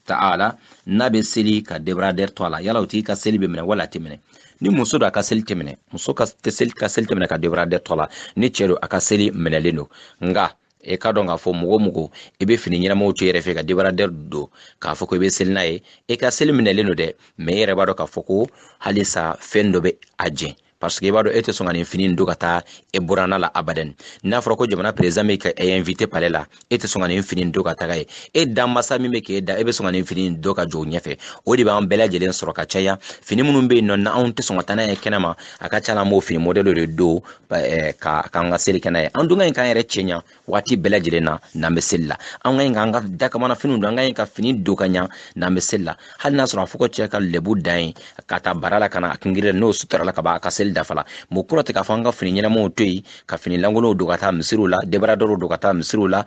ta'ala n'a bɛ seli ka débardeur to a la yala o tigi ka seli bɛ minɛ wala a tɛ minɛ ni muso don a ka seli tɛ minɛ muso ka seli tɛ minɛ ka débardeur to a la ni cɛ don a ka seli minɛlen don nka e ka dɔn k'a fɔ mɔgɔ i bɛ fini ɲɛnamaw to i yɛrɛ fɛ ka débardeur don k'a fɔ ko i bɛ seli n'a ye e ka seli minɛlen don dɛ mais e yɛrɛ b'a dɔn k'a fɔ ko halisa fɛn dɔ bɛ a jɛn parce que i b'a dɔn e tɛ sɔn ka nin fini don ka taa e buranna la abadan n'a fɔra ko jamana président bɛ ka invité palais la e tɛ sɔn ka nin fini don ka taga ye e danmasa min bɛ k'e da e bɛ sɔn ka nin fini don ka jɔ o ɲɛfɛ o de b'an bɛɛ lajɛlen sɔrɔ ka caya fini minnu bɛ yen nɔ n'anw tɛ sɔn ka taa n'a ye kɛnɛma a ka ca la an b'o fini modèle de don k'an ka seli kɛ n'a ye an dun ka ɲi k'an yɛrɛ cɛ ɲa waati bɛɛ lajɛlen na n'an bɛ seli la an ka ɲi k'an ka dakamana finiw don an ka ɲi ka fini don ka ɲa n'an bɛ seli la hali n'a sɔrɔ a fɔ ko cɛ ka lebu dan ye ka taa bara la ka na a kungiri n'o sutura la ka ban a ka seli dafa la mo kura tɛ k'a fɔ an ka fini ɲɛnamaw to yen ka fini lankolonw don ka taa misiriw la débardeur don ka taa misiriw la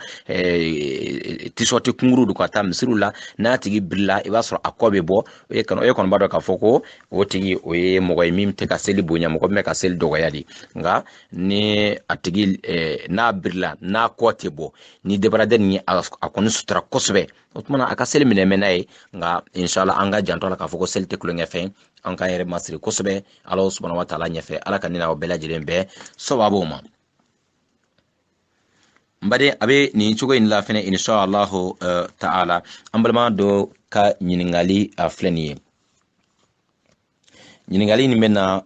t-shirt kunguru don ka taa misiriw la n'a tigi birila i b'a sɔrɔ a kɔ bɛ bɔ e kɔni b'a dɔn k'a fɔ ko o tigi o ye mɔgɔ ye min tɛ ka seli bonya mɔgɔ min bɛ ka seli dɔgɔya de nka ni a tigi n'a birila n'a kɔ tɛ bɔ ni débardeur ni a kɔni sutura kosɛbɛ o tuma na a ka seli minɛ mɛn n'a ye nka inshallah an ka janto a la k'a fɔ ko seli tɛ kulonkɛ fɛn an k'an yɛrɛ masiri kosɛbɛ ala subhanahu wa ta'ala ɲɛfɛ ala ka ne n'aw bɛɛ lajɛlen bɛɛ sababu ma mbade abe ni cogo in la fene insha Allah ta'ala ambalma do ka nyiningali afleni nyiningali ni mena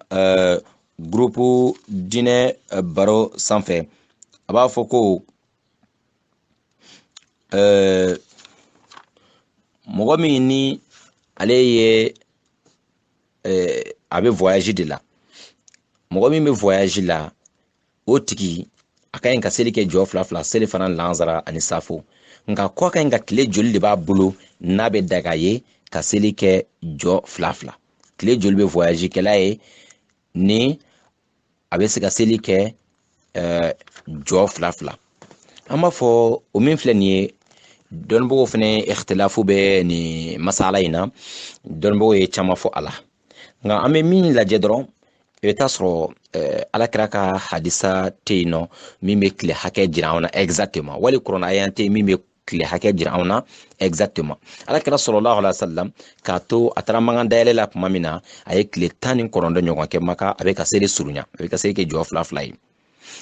groupe dine baro sanfɛ a b'a fɔ ko mɔgɔ min ni ale ye a bɛ voyage de la mɔgɔ min bɛ voyage la o tigi a ka ɲi ka seli kɛ jɔ fila fila seli fana lansara ani safo nka kɔ ka ɲi ka tile joli de b'a bolo n'a bɛ daga ye ka seli kɛ jɔ fila fila tile joli bɛ voyage kɛla ye ni a bɛ se ka seli kɛ jɔ fila fila an b'a fɔ o min filɛ nin ye dɔnnibagaw fana ikhtilafu bɛ nin masala in na dɔnnibagaw ye caman fɔ a la nka an bɛ min lajɛ dɔrɔn i bɛ taa sɔrɔ alakira ka hadisa tɛ yen nɔ min bɛ tile hakɛ jira anw na exactement wali kuranɛ aya tɛ yen min bɛ tile hakɛ jira anw na exactement alakira sallallahu alaihi wasallam k'a to a taara mankan dayɛlɛ la tuma min na a ye tile 19 ɲɔgɔn kɛ Maka a bɛ ka seli surunya a bɛ ka seli kɛ jɔ fila fila ye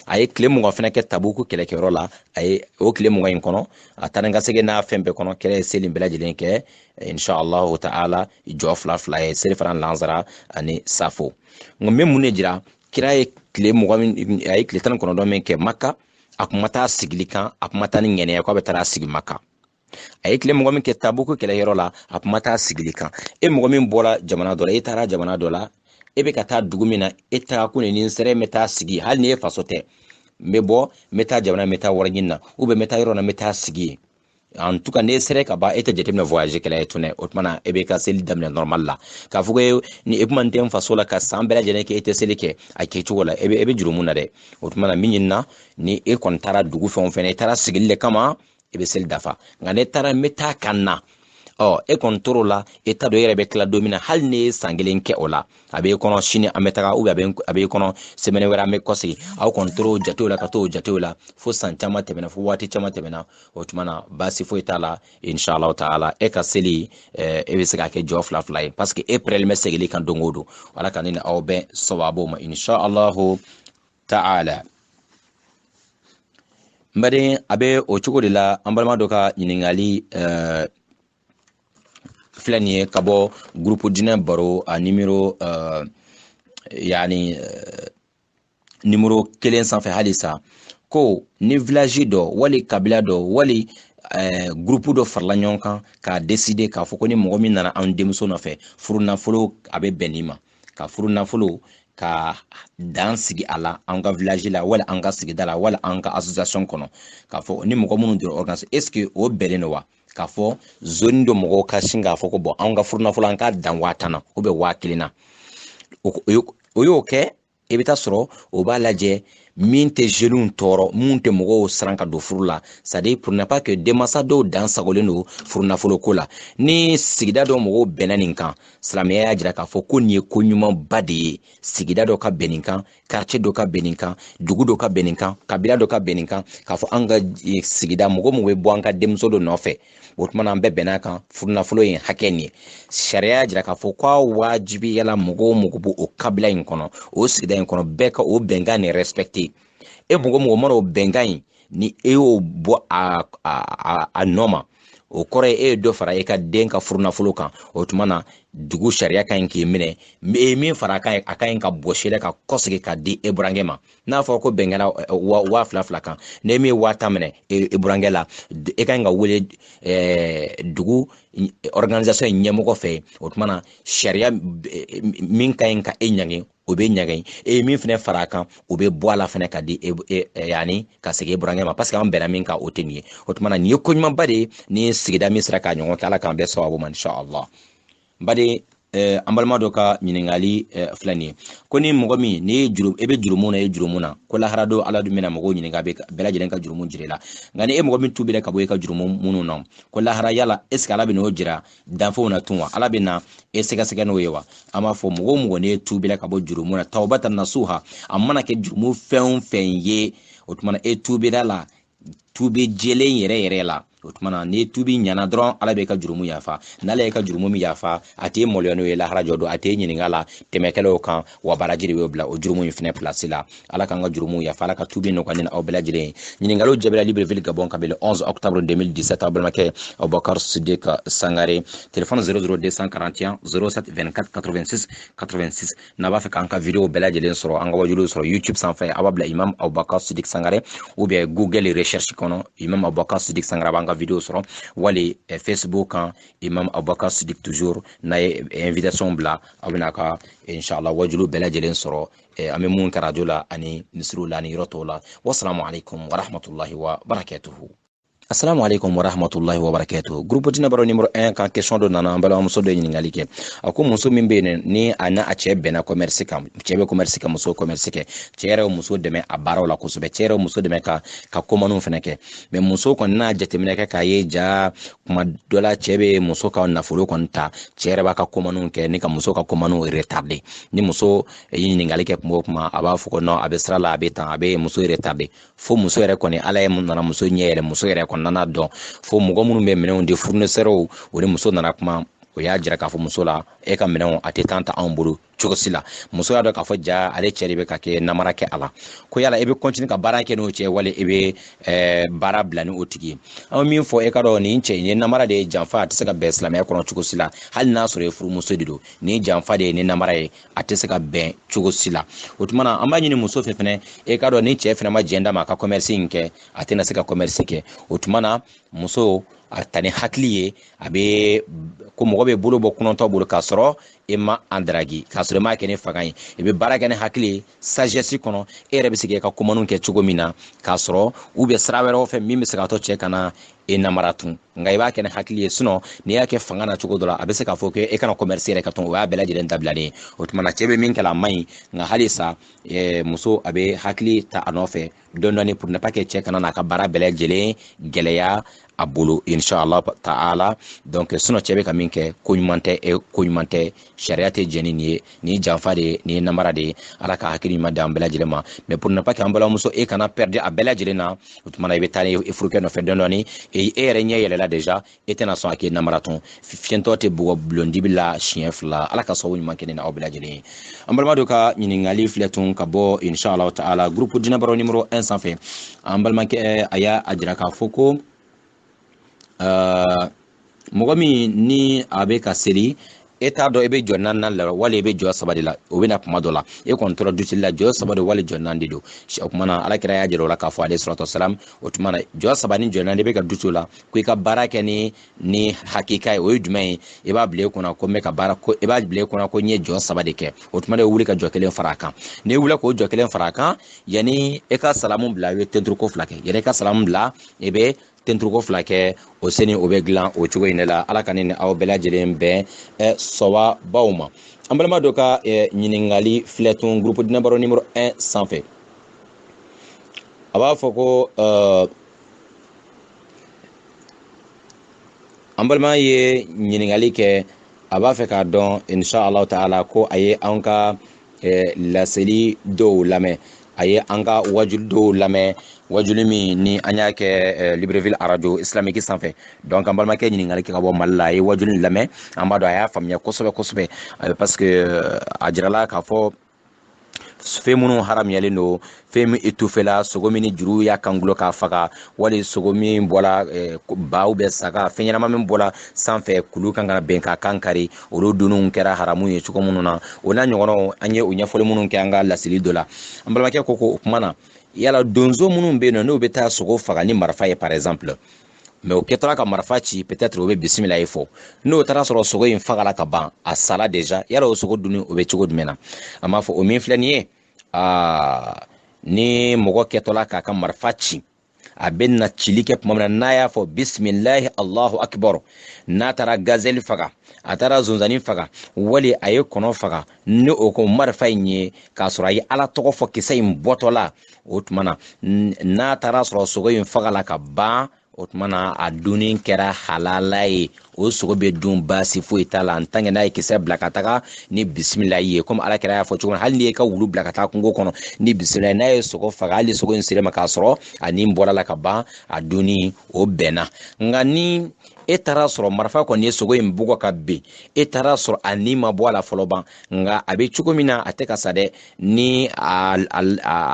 a ye tile 20 fana kɛ Tabuku kɛlɛkɛyɔrɔ la a ye o tile 20 in kɔnɔ a taara ka segin n'a fɛn bɛɛ kɔnɔ kɛlɛ ye seli bɛɛ lajɛlen kɛ inshallah ta'ala jɔ fila fila ye seli fana lansara ani safo nka min mun de jira kira ye tile 20 a ye tile 19 min kɛ Maka a kun ma taa sigili kan a kun ma taa ni ŋɛnɛya k'a bɛ taa sigi Maka a ye tile 20 min kɛ Tabuku kɛlɛyɔrɔ la a kun ma taa sigili kan mɔgɔ min bɔra jamana dɔ la e taara jamana dɔ la e bɛ ka taa dugu min na e taga kun ni sera n bɛ taa sigi hali ni e faso tɛ n bɛ bɔ n bɛ taa jamana n bɛ taa wari ɲini na n bɛ taa yɔrɔ na n bɛ taa sigi en tout cas ne sera ka ban e tɛ jateminɛ voyage kɛla ye tun o tuma na e bɛ ka seli daminɛ normal la k'a fɔ ko ni e kuma tɛ n faso la ka san bɛɛ lajɛlen kɛ e tɛ seli kɛ a kɛcogo la e bɛ juru mun na dɛ o tuma na min ɲini na ni e kɔni taara dugu fɛn o fɛn na e taara sigili de kama e bɛ seli dafa nka ne taara n bɛ taa kan na e kɔni tor'o la e ta dɔ e yɛrɛ bɛ tila don min na hali ni ye san kelen kɛ o la a bɛ kɔnɔ sini an bɛ taga a bɛ kɔnɔ semaine wɛrɛ an bɛ kɔsegi aw kɔni tor'o jatew la ka t'o jatew la fo san caman tɛmɛna fo waati caman tɛmɛna o tuma na baasi foyi t'a la inshallah ta'ala e ka seli e bɛ se ka kɛ jɔ fila fila ye parce que e pɛrɛlen bɛ segili kan don o don ala ka ne ni aw bɛɛ sababu ma inshallah ta'ala n baden a bɛ o cogo de la an balima dɔ ka ɲininkali filɛ nin ye ka bɔ groupe dinɛ baro a numéro yani numéro 1 sanfɛ halisa ko ni village dɔ wali kabila dɔ wali groupe dɔ farala ɲɔgɔn kan k'a décider k'a fɔ ko ni mɔgɔ min nana an denmuso nɔfɛ furu nafolo a bɛ bɛn nin ma ka furu nafolo ka dan sigi a la an ka village la wala an ka sigida la wala an ka association kɔnɔ k'a fɔ ni mɔgɔ minnu dɔrɔn organiser est ce que o bɛnnen don wa k'a fɔ zone dɔ mɔgɔw ka sin k'a fɔ ko bɔn an ka furu nafolo an ka dan 1000 na ou bien 1000 na o y'o kɛ i bɛ taa sɔrɔ o b'a lajɛ min tɛ jeunes tɔɔrɔ mun tɛ mɔgɔw siran ka don furu la c'est à dire pour ne pas que denmansa dɔw dan sagolen don furu nafolo ko la ni sigida dɔ mɔgɔw bɛnna nin kan silamɛya y'a jira k'a fɔ ko nin ye ko ɲumanba de ye sigida dɔ ka bɛn nin kan quartier dɔ ka bɛn nin kan dugu dɔ ka bɛn nin kan kabila dɔ ka bɛn nin kan k'a fɔ an ka sigida mɔgɔ min bɛ bɔ an ka denmuso dɔ nɔfɛ o tuma na an bɛɛ bɛn'a kan furu nafolo ye hakɛ nin ye sariya y'a jira k'a fɔ k'a wajibiyala mɔgɔw mɔgɔ b'o kabila in kɔnɔ o sigida in kɔnɔ bɛɛ ka o bɛnkan nin respecter e mɔgɔ mana o bɛnkan in ni e y'o bɔ a nɔ ma o kɔrɔ ye e ye dɔ fara e ka den ka furu nafolo kan o tuma na dugu sariya ka ɲi k'i minɛ e min fara a ka ɲi ka bɔsi la ka kɔsegi ka di e burankɛ ma n'a fɔra ko bɛnkɛla 2000 kan ne min ye 1000 minɛ e burankɛ la e ka ɲi ka wele dugu organisation ɲɛmɔgɔ fɛ o tuma na sariya min ka ɲi ka e ɲangi o bɛ ɲagin e min fana fara a kan o bɛ bɔ a la fana ka di yani ka segin e burankɛ ma parce que an bɛnna min kan o tɛ nin ye o tuma na nin ye ko ɲumanba de ye ni sigida min sera k'a ɲɔgɔn kɛ ala k'an bɛɛ sababu ma inshallah n baden an balima dɔ ka ɲininkali filɛ nin ye ko ni mɔgɔ min ni e bɛ jurumun na e jurumun na ko lahara don ala dun bɛna mɔgɔw ɲininka bɛɛ lajɛlen ka jurumun jira la nka ni e mɔgɔ min tubila ka bɔ e ka jurumun minnu na ko lahara yala est ce que ala bɛ n'o jira danfɛnw na tun wa ala bɛ na e sɛgɛsɛgɛ n'o ye wa an b'a fɔ mɔgɔ mɔgɔ ni e tubila ka bɔ jurumun na tawbatan nasuha a mana kɛ jurumun fɛn o fɛn ye o tuma na e tubila la tube jɛlen yɛrɛ yɛrɛ la o tumana ni tubi ɲana dɔrɔn ala bɛ ka jurumu yafa n'ala ye ka jurumu min yafa a tɛ maloya n'o ye lahara jɔ don a tɛ ɲininka la tɛmɛkɛlaw kan wa baraji de bɛ bila o jurumu in fɛnɛ place la ala k'an ka jurumu yafa ala ka tubi nɔgɔya ni aw bɛɛ lajɛlen ɲininkaliw jaabila Libreville Gabon kabini 11 octobre 2017 aw balimakɛ Abubakar Sidik Sangare téléphone 00241 07 24 86 86 n'a b'a fɛ k'an ka vidéo bɛɛ lajɛlen sɔrɔ an ka wajuliw sɔrɔ YouTube sanfɛ a b'a bila Imam Abubakar Sidik Sangare ou bien Google recherche kɔnɔ Imam Abubakar Sidik Sangare b'an ka vidéo sɔrɔ wali Facebook kan Imam Abubakar Sidik toujours n'a ye invitation bila aw bɛna ka inshallah wajuliw bɛɛ lajɛlen sɔrɔ an bɛ mun kɛ radio la ani misiriw la ani yɔrɔ tɔw la wassalamu alaikum wa rahmatullahi wa barakatuhu. Assalamu alaikum wa rahmatullahi wa barakatuh. Groupe Dina Baro numéro 1 kan question do nana bala muso do ɲininkali kɛ. A ko muso min bɛ yen ni a n'a a cɛ bɛnna commerce kan, cɛ bɛ commerce kɛ muso commerce kɛ. Cɛ yɛrɛ ye muso dɛmɛ a baaraw la kosɛbɛ. Cɛ yɛrɛ ye muso dɛmɛ ka komaniw fɛnɛ kɛ. Mais muso kɔni n'a jateminɛ kɛ k'a ye ja kuma dɔ la cɛ bɛ muso ka nafolo kɔni ta, cɛ yɛrɛ b'a ka komaniw kɛ ni ka muso ka komaniw retarder. Ni muso ye ɲininkali kɛ kuma o kuma a b'a fɔ ko non a bɛ sira la a bɛ tan a bɛ muso retarder. Fo muso yɛrɛ kɔni ala ye mun nana muso ɲɛ yɛlɛ muso yɛrɛ kɔni nana dɔn fo mɔgɔ minnu bɛ minɛnw di fournisseurs o ni muso nana kuma o y'a jira k'a fɔ muso la e ka minɛnw a tɛ tan ta anw bolo cogo si la muso y'a dɔn k'a fɔ ja ale cɛ de bɛ ka kɛ namara kɛ a la ko yala e bɛ continuer ka baara kɛ n'o cɛ wali e bɛ baara bila ni o tigi ye an bɛ min fɔ e ka dɔn nin cɛ nin namara de ye janfa a tɛ se ka bɛn silamɛya kɔnɔ cogo si la hali n'a sɔrɔ e furumuso de don nin janfa de ye nin namara ye a tɛ se ka bɛn cogo si la o tuma na an b'a ɲini muso fɛ fɛnɛ e ka dɔn ni cɛ fɛnɛ ma jɛn d'a ma a ka commerce in kɛ a tɛna se ka commerce kɛ o tuma na muso a ta ni hakili ye a bɛ ko mɔgɔ bɛ bolo bɔ kɔnɔntɔ bolo k'a sɔrɔ e ma an daragi k'a sɔrɔ e m'a kɛ ni fanga ye i bɛ baara kɛ ni hakili ye sagesse kɔnɔ e yɛrɛ bɛ se k'i ka komaniw kɛ cogo min na k'a sɔrɔ u bɛ sira wɛrɛw fɛ min bɛ se k'a to cɛ kana e namara tun nka i b'a kɛ ni hakili ye sinon n'i y'a kɛ fanga na cogo dɔ la a bɛ se k'a fɔ ko e kana commerce yɛrɛ ka tɔn o y'a bɛɛ lajɛlen dabilalen ye o tuma na cɛ bɛ min kɛ a man ɲi nka halisa muso a bɛ hakili ta a nɔfɛ dɔɔni dɔɔni pour ne pas que cɛ kana n'a ka baara bɛɛ lajɛlen gɛlɛya a bolo inshallah ta'ala donc sinon cɛ bɛ ka min kɛ ko ɲuman tɛ sariya tɛ jɛn ni nin ye nin janfa de ye nin ye namara de ye ala ka hakili ɲuman di an bɛɛ lajɛlen ma mais pour ne pas que an balimamuso e kana perdre a bɛɛ lajɛlen na o tuma na i bɛ taa ni furukɛ nɔfɛ dɔɔni dɔɔni e yɛrɛ ɲɛ yɛlɛla déjà e tɛna sɔn a k'e namara tun fiɲɛtɔ tɛ bugɔ bulondibi la siɲɛ fila ala ka sababu ɲuman kɛ ne na aw bɛɛ lajɛlen ye an balima dɔ ka ɲininkali filɛ tun ka bɔ inshallah ta'ala groupe Dina Baro numéro 1 sanfɛ an balimakɛ a y'a jira k'a fɔ ko mɔgɔ min ni a bɛ ka seli e t'a dɔn e bɛ jɔ naani la wali e bɛ jɔ saba de la o bɛna kuma dɔ la e kɔni tora dutigi la jɔ saba de wali jɔ naani de don o tuma na alakira y'a jira o la k'a fɔ alayhi salatu wasalam o tuma na jɔ saba ni jɔ naani e bɛ ka dutu la ko i ka baara kɛ ni hakika ye o ye jumɛn ye i b'a bila e kunna ko n bɛ ka baara ko i b'a bila e kunna ko n ye jɔ saba de kɛ o tuma na e wuli ka jɔ kelen fara a kan n'i wuli k'o jɔ kelen fara a kan yanni e ka salamu bila i bɛ tenturuko fila kɛ yanni e ka salamu bila e bɛ tenturuko fila kɛ o seni o bɛ dilan o cogo in de la ala ka ne ni aw bɛɛ lajɛlen bɛn sawabaw ma an balima dɔ ka ɲininkali filɛ tun groupe Dina Baro numéro 1 sanfɛ a b'a fɔ ko an balima ye ɲininkali kɛ a b'a fɛ k'a dɔn inshallah ta'ala ko a ye an ka laseli dɔw lamɛn a ye an ka wajuli dɔw lamɛn wajuli min ni an y'a kɛ Libreville radio islamique sanfɛ donc an balimakɛ ɲininkali kɛ ka bɔ Mali la a ye wajuli lamɛn an b'a dɔn a y'a faamuya kosɛbɛ kosɛbɛ parce que a jirala k'a fɔ fɛn minnu haramuyalen don fɛn min étouffela sogo min ni juru y'a kangulo k'a faga wali sogo min bɔla baw bɛ saga fɛn ɲɛnama min bɔla sanfɛ kulu kan ka bɛn k'a kan kari olu dunniw kɛra haramu ye cogo minnu na o n'a ɲɔgɔnnaw an ye o ɲɛfɔli minnu kɛ an ka laseli dɔ la an balimakɛ ko o kuma na yala donso minnu bɛ yen nɔ n'u bɛ taa sogo faga ni marifa ye par exemple mais o kɛtɔla ka marifa ci peut-être o bɛ bisimila ye fɔ n'o taara sɔrɔ sogo in fagala ka ban a sala déjà yala o sogo dunni o bɛ cogo jumɛn na an b'a fɔ o min filɛ nin ye ni mɔgɔ kɛtɔla k'a ka marifa ci a bɛ na cili kɛ tuma min na n'a y'a fɔ bisimilahi allahu akbar n'a taara gazelle faga a taara zonzani faga wali a ye kɔnɔ faga ni o ko marifa in ye k'a sɔrɔ a ye ala tɔgɔ fɔ kisɛ in bɔtɔla o tuma na n'a taara sɔrɔ sogo in faga la ka ban o tuma na a dunni kɛra halala ye o sogo be dun baasi foyi t'a la en tant que n'a ye kisɛ bila ka taga ni bisimilahi ye comme alakira y'a fɔ cogo min hali n'i ye ka wulu bila ka taa kungo kɔnɔ ni bisimilahi n'a ye sogo faga hali sogo in sere ma k'a sɔrɔ a nin bɔra la ka ban a dunni o bɛnna nka ni e taara sɔrɔ marifa kɔni ye sogo in bugɔ ka ben e taara sɔrɔ a nin ma bɔ a la fɔlɔ ban nka a bɛ cogo min na a tɛ ka sa dɛ ni a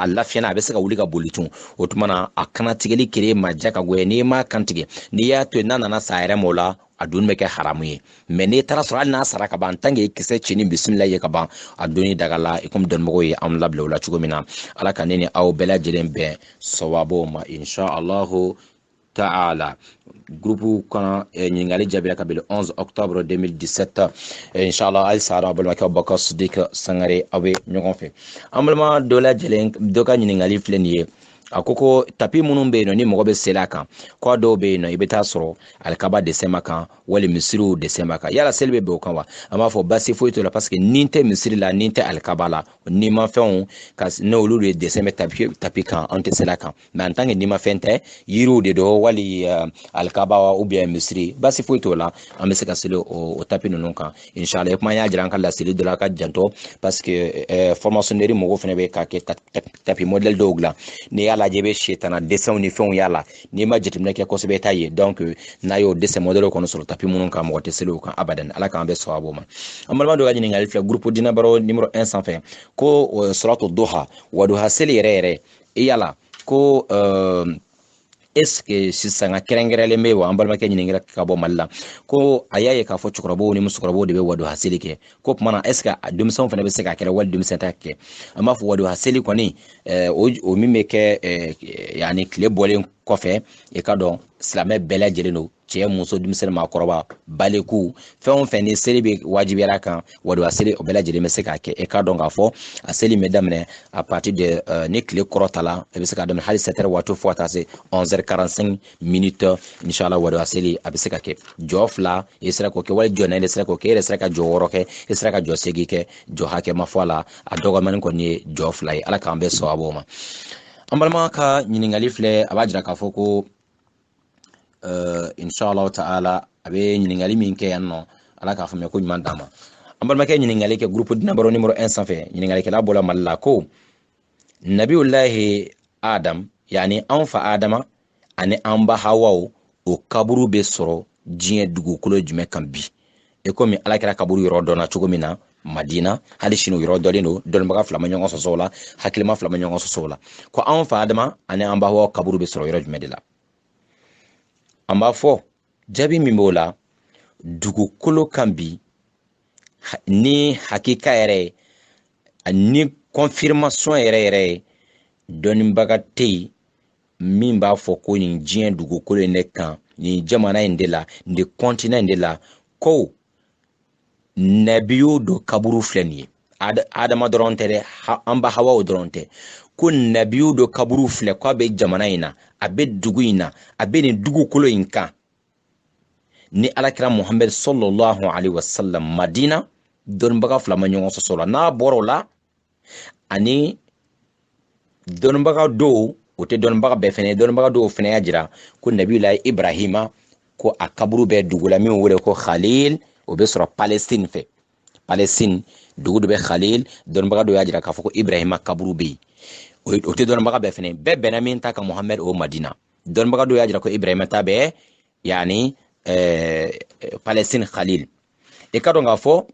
lafiyana a bɛ se ka wuli ka boli tun o tuma na a kana tigɛli kere ma ja ka goya n'i ma kan tigɛ n'i y'a to yen n'a nana sa yɛrɛ ma o la a doni bɛ kɛ haramu ye mɛ n'e taara sɔrɔ hali n'a sara ka ban en tant que kisɛ ci ni bisimila ye ka ban a doni daga la i komi dɔnnimɔgɔw ye an labila o la cogo min na ala ka ne ni aw bɛɛ lajɛlen bɛn sawaabo ma insha allahu ta'ala. Groupe kana ɲininkali jaabira ka bɛn 11 octobre 2017 inshallah al sara balimakɛ Abubakar Sidiki Sangare aw bɛ ɲɔgɔn fɛ an balima dɔ lajɛlen dɔ ka ɲininkali filɛ nin ye a ko tapi minnu bɛ yen nɔ ni mɔgɔ bɛ seli a kan kɔ dɔw bɛ yen nɔ i bɛ taa sɔrɔ alikaba dɛsɛ ma kan wali misiriw dɛsɛ ma kan yala seli bɛ bɛn o kan wa an b'a fɔ basi foyi t'o la parce que nin tɛ misiri la nin tɛ alikaba la ni ma fɛnw ka n'olu de dɛsɛ bɛ tapi kan an tɛ seli a kan mais en tant que ni ma fɛn tɛ yiriw de don wali alikaba ou bien misiri basi foyi t'o la an bɛ se ka seli o tapi ninnu kan inshallah kuma y'a jira an ka laseli dɔ la ka janto parce que formationnaire mɔgɔw fana bɛ ka kɛ tapi modèle dɔw dilan n'i y'a lajɛ i bɛ setana dessinw ni fɛnw y'a la n'i ma jateminɛ kɛ kosɛbɛ i t'a ye donc n'a y'o dessin modèle kɔni sɔrɔ tapi minnu kan mɔgɔ tɛ seli o kan abadan ala k'an bɛ sawabo ma an balima dɔ ka ɲininkali filɛ groupe dinabaro numéro 1 sanfɛ ko suratu duha waduha seli yɛrɛ yɛrɛ yala ko est-ce que sisan ka kɛrɛnkɛrɛnlen bɛ wa an balimakɛ ɲininkali ka bɔ Mali la ko a y'a ye k'a fɔ cɛkɔrɔbaw ni musokɔrɔbaw de bɛ waduha seli kɛ ko tuma na est-ce que denmisɛnw fana bɛ se ka kɛ wali denmisɛn t'a kɛ an b'a fɔ waduha seli kɔni o min bɛ kɛ yani tile bɔlen kɔfɛ i ka dɔn silamɛ bɛɛ lajɛlen don cɛ muso denmisɛnnin maakɔrɔba baliku fɛn o fɛn ni seli bɛ wajibiyara kan waduha seli o bɛɛ lajɛlen bɛ se k'a kɛ i ka dɔn k'a fɔ a seli bɛ daminɛ à partir de ni tile kɔrɔta la i bɛ se ka daminɛ hali 7h waati fo ka taa se 11h45 minutes inshallah waduha seli a bɛ se ka kɛ jɔ fila i sera k'o kɛ wali jɔ naani i sera k'o kɛ e yɛrɛ sera ka jɔ wɔɔrɔ kɛ i sera ka jɔ seegin kɛ jɔ hakɛ ma fɔ a la a dɔgɔmani kɔni ye jɔ fila ye ala k'an bɛ sawabo ma an balima ka ɲininkali filɛ a b'a jira k'a fɔ ko inshallah ta'ala a bɛ ɲininkali min kɛ yan nɔ ala k'a faamuya ko ɲuman d'a ma an balimakɛ ɲininkali kɛ groupe dinabaro numéro 1 sanfɛ ɲininkalikɛla bɔra Mali la ko nabiyulahi Adam yani an fa Adama ani an ba Hawa o kaburu bɛ sɔrɔ diɲɛ dugukolo jumɛn kan bi e komi alakira kaburu yɔrɔ dɔnna cogo min na Madina hali sini yɔrɔ dɔlen don dɔnnibaga fila ma ɲɔgɔn sɔsɔ o la hakilima fila ma ɲɔgɔn sɔsɔ o la ko an fa Adama ani an ba Hawa kaburu bɛ sɔrɔ yɔrɔ jumɛn de la an b'a fɔ jaabi min b'o la dugukolo kan bi ni hakika yɛrɛ ni confirmation yɛrɛ ye dɔnnibaga tɛ yen min b'a fɔ ko nin diɲɛ dugukolo in de kan nin jamana in de la nin continent in de la ko nabiyo do kaburu filɛ nin ye Adama dɔrɔn tɛ dɛ an ba Hawa dɔrɔn tɛ ko nabiyo do kaburu filɛ ko a bɛ jamana in na a bɛ dugu in na a bɛ nin dugukolo in kan ni alakira Muhammad sallallahu alaihi wasallam Madina dɔnnibaga fila ma ɲɔgɔn sɔsɔ la n'a bɔra o la ani dɔnnibaga dɔw o tɛ dɔnnibaga bɛɛ fɛnɛ dɔnnibaga dɔw fɛnɛ y'a jira ko nabiyulahi Ibrahima ko a kaburu bɛ dugu la min wele ko Khalil o bɛ sɔrɔ Palestine fɛ Palestine dugu dɔ bɛ Khalil dɔnnibaga dɔw y'a jira k'a fɔ ko Ibrahima kaburu bɛ yen o tɛ dɔnnibaga bɛɛ fɛnɛ bɛɛ bɛnna min ta kan Muhammad o Madina dɔnnibaga dɔw y'a jira ko Ibrahima ta bɛ yani Palestine Khalil e ka dɔn k'a fɔ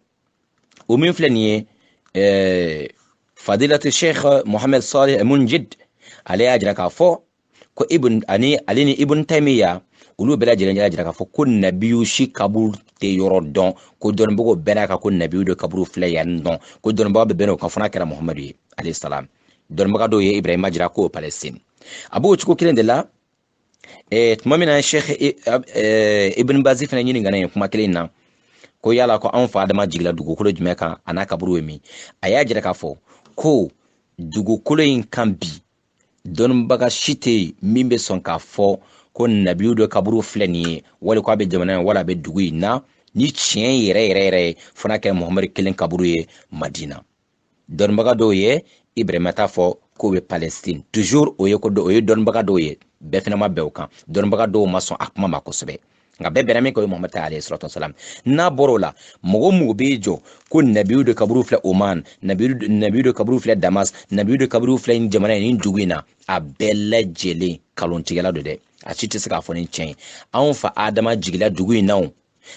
o min filɛ nin ye fadilatu Sheikh Muhammad Salih Munjid ale y'a jira k'a fɔ ko ale ni Ibn Taymiya olu bɛɛ lajɛlen y'a jira k'a fɔ ko nabiyu si kaburu tɛ yɔrɔ dɔn ko dɔnnibagaw bɛɛ n'a kan ko nabiyu de kaburu filɛ yan dɔn ko dɔnnibaga bɛɛ bɛn'o kan fɔ n'a kɛra Muhammadu ye alayhi salam dɔnnibaga dɔw ye Ibrahima jira k'o Palestine a b'o cogo kelen de la tuma min na Sheikh Ibn Bazi fana ɲininka nin kuma kelen na ko yala ko an fa Adama jigila dugukolo jumɛn kan a n'a kaburu ye min a y'a jira k'a fɔ ko dugukolo in kan bi dɔnnibaga si tɛ yen min bɛ sɔn k'a fɔ ko nabiyu dɔ kaburu filɛ nin ye wali ko a bɛ jamana in wala a bɛ dugu in na ni tiɲɛ yɛrɛ ye fo n'a kɛra Muhammad kelen kaburu ye Madina dɔnnibaga dɔw ye Ibrahima t'a fɔ k'o bɛ Palestine toujours o ye dɔnnibaga dɔw ye bɛɛ fana ma bɛn o kan dɔnnibaga dɔw ma sɔn a kuma ma kosɛbɛ nga be bere min ko Muhammad alayhi salatu wasalam na borola mogo mu bejo ko nabiyu de kaburu fla Oman nabiyu de kaburu fla Damas nabiyu de kaburu fla jamana ni jugina a bella jele kalon tigala do de a ci tɛ se k'a fɔ ni tiɲɛ ye anw fa adama jigila dugu in na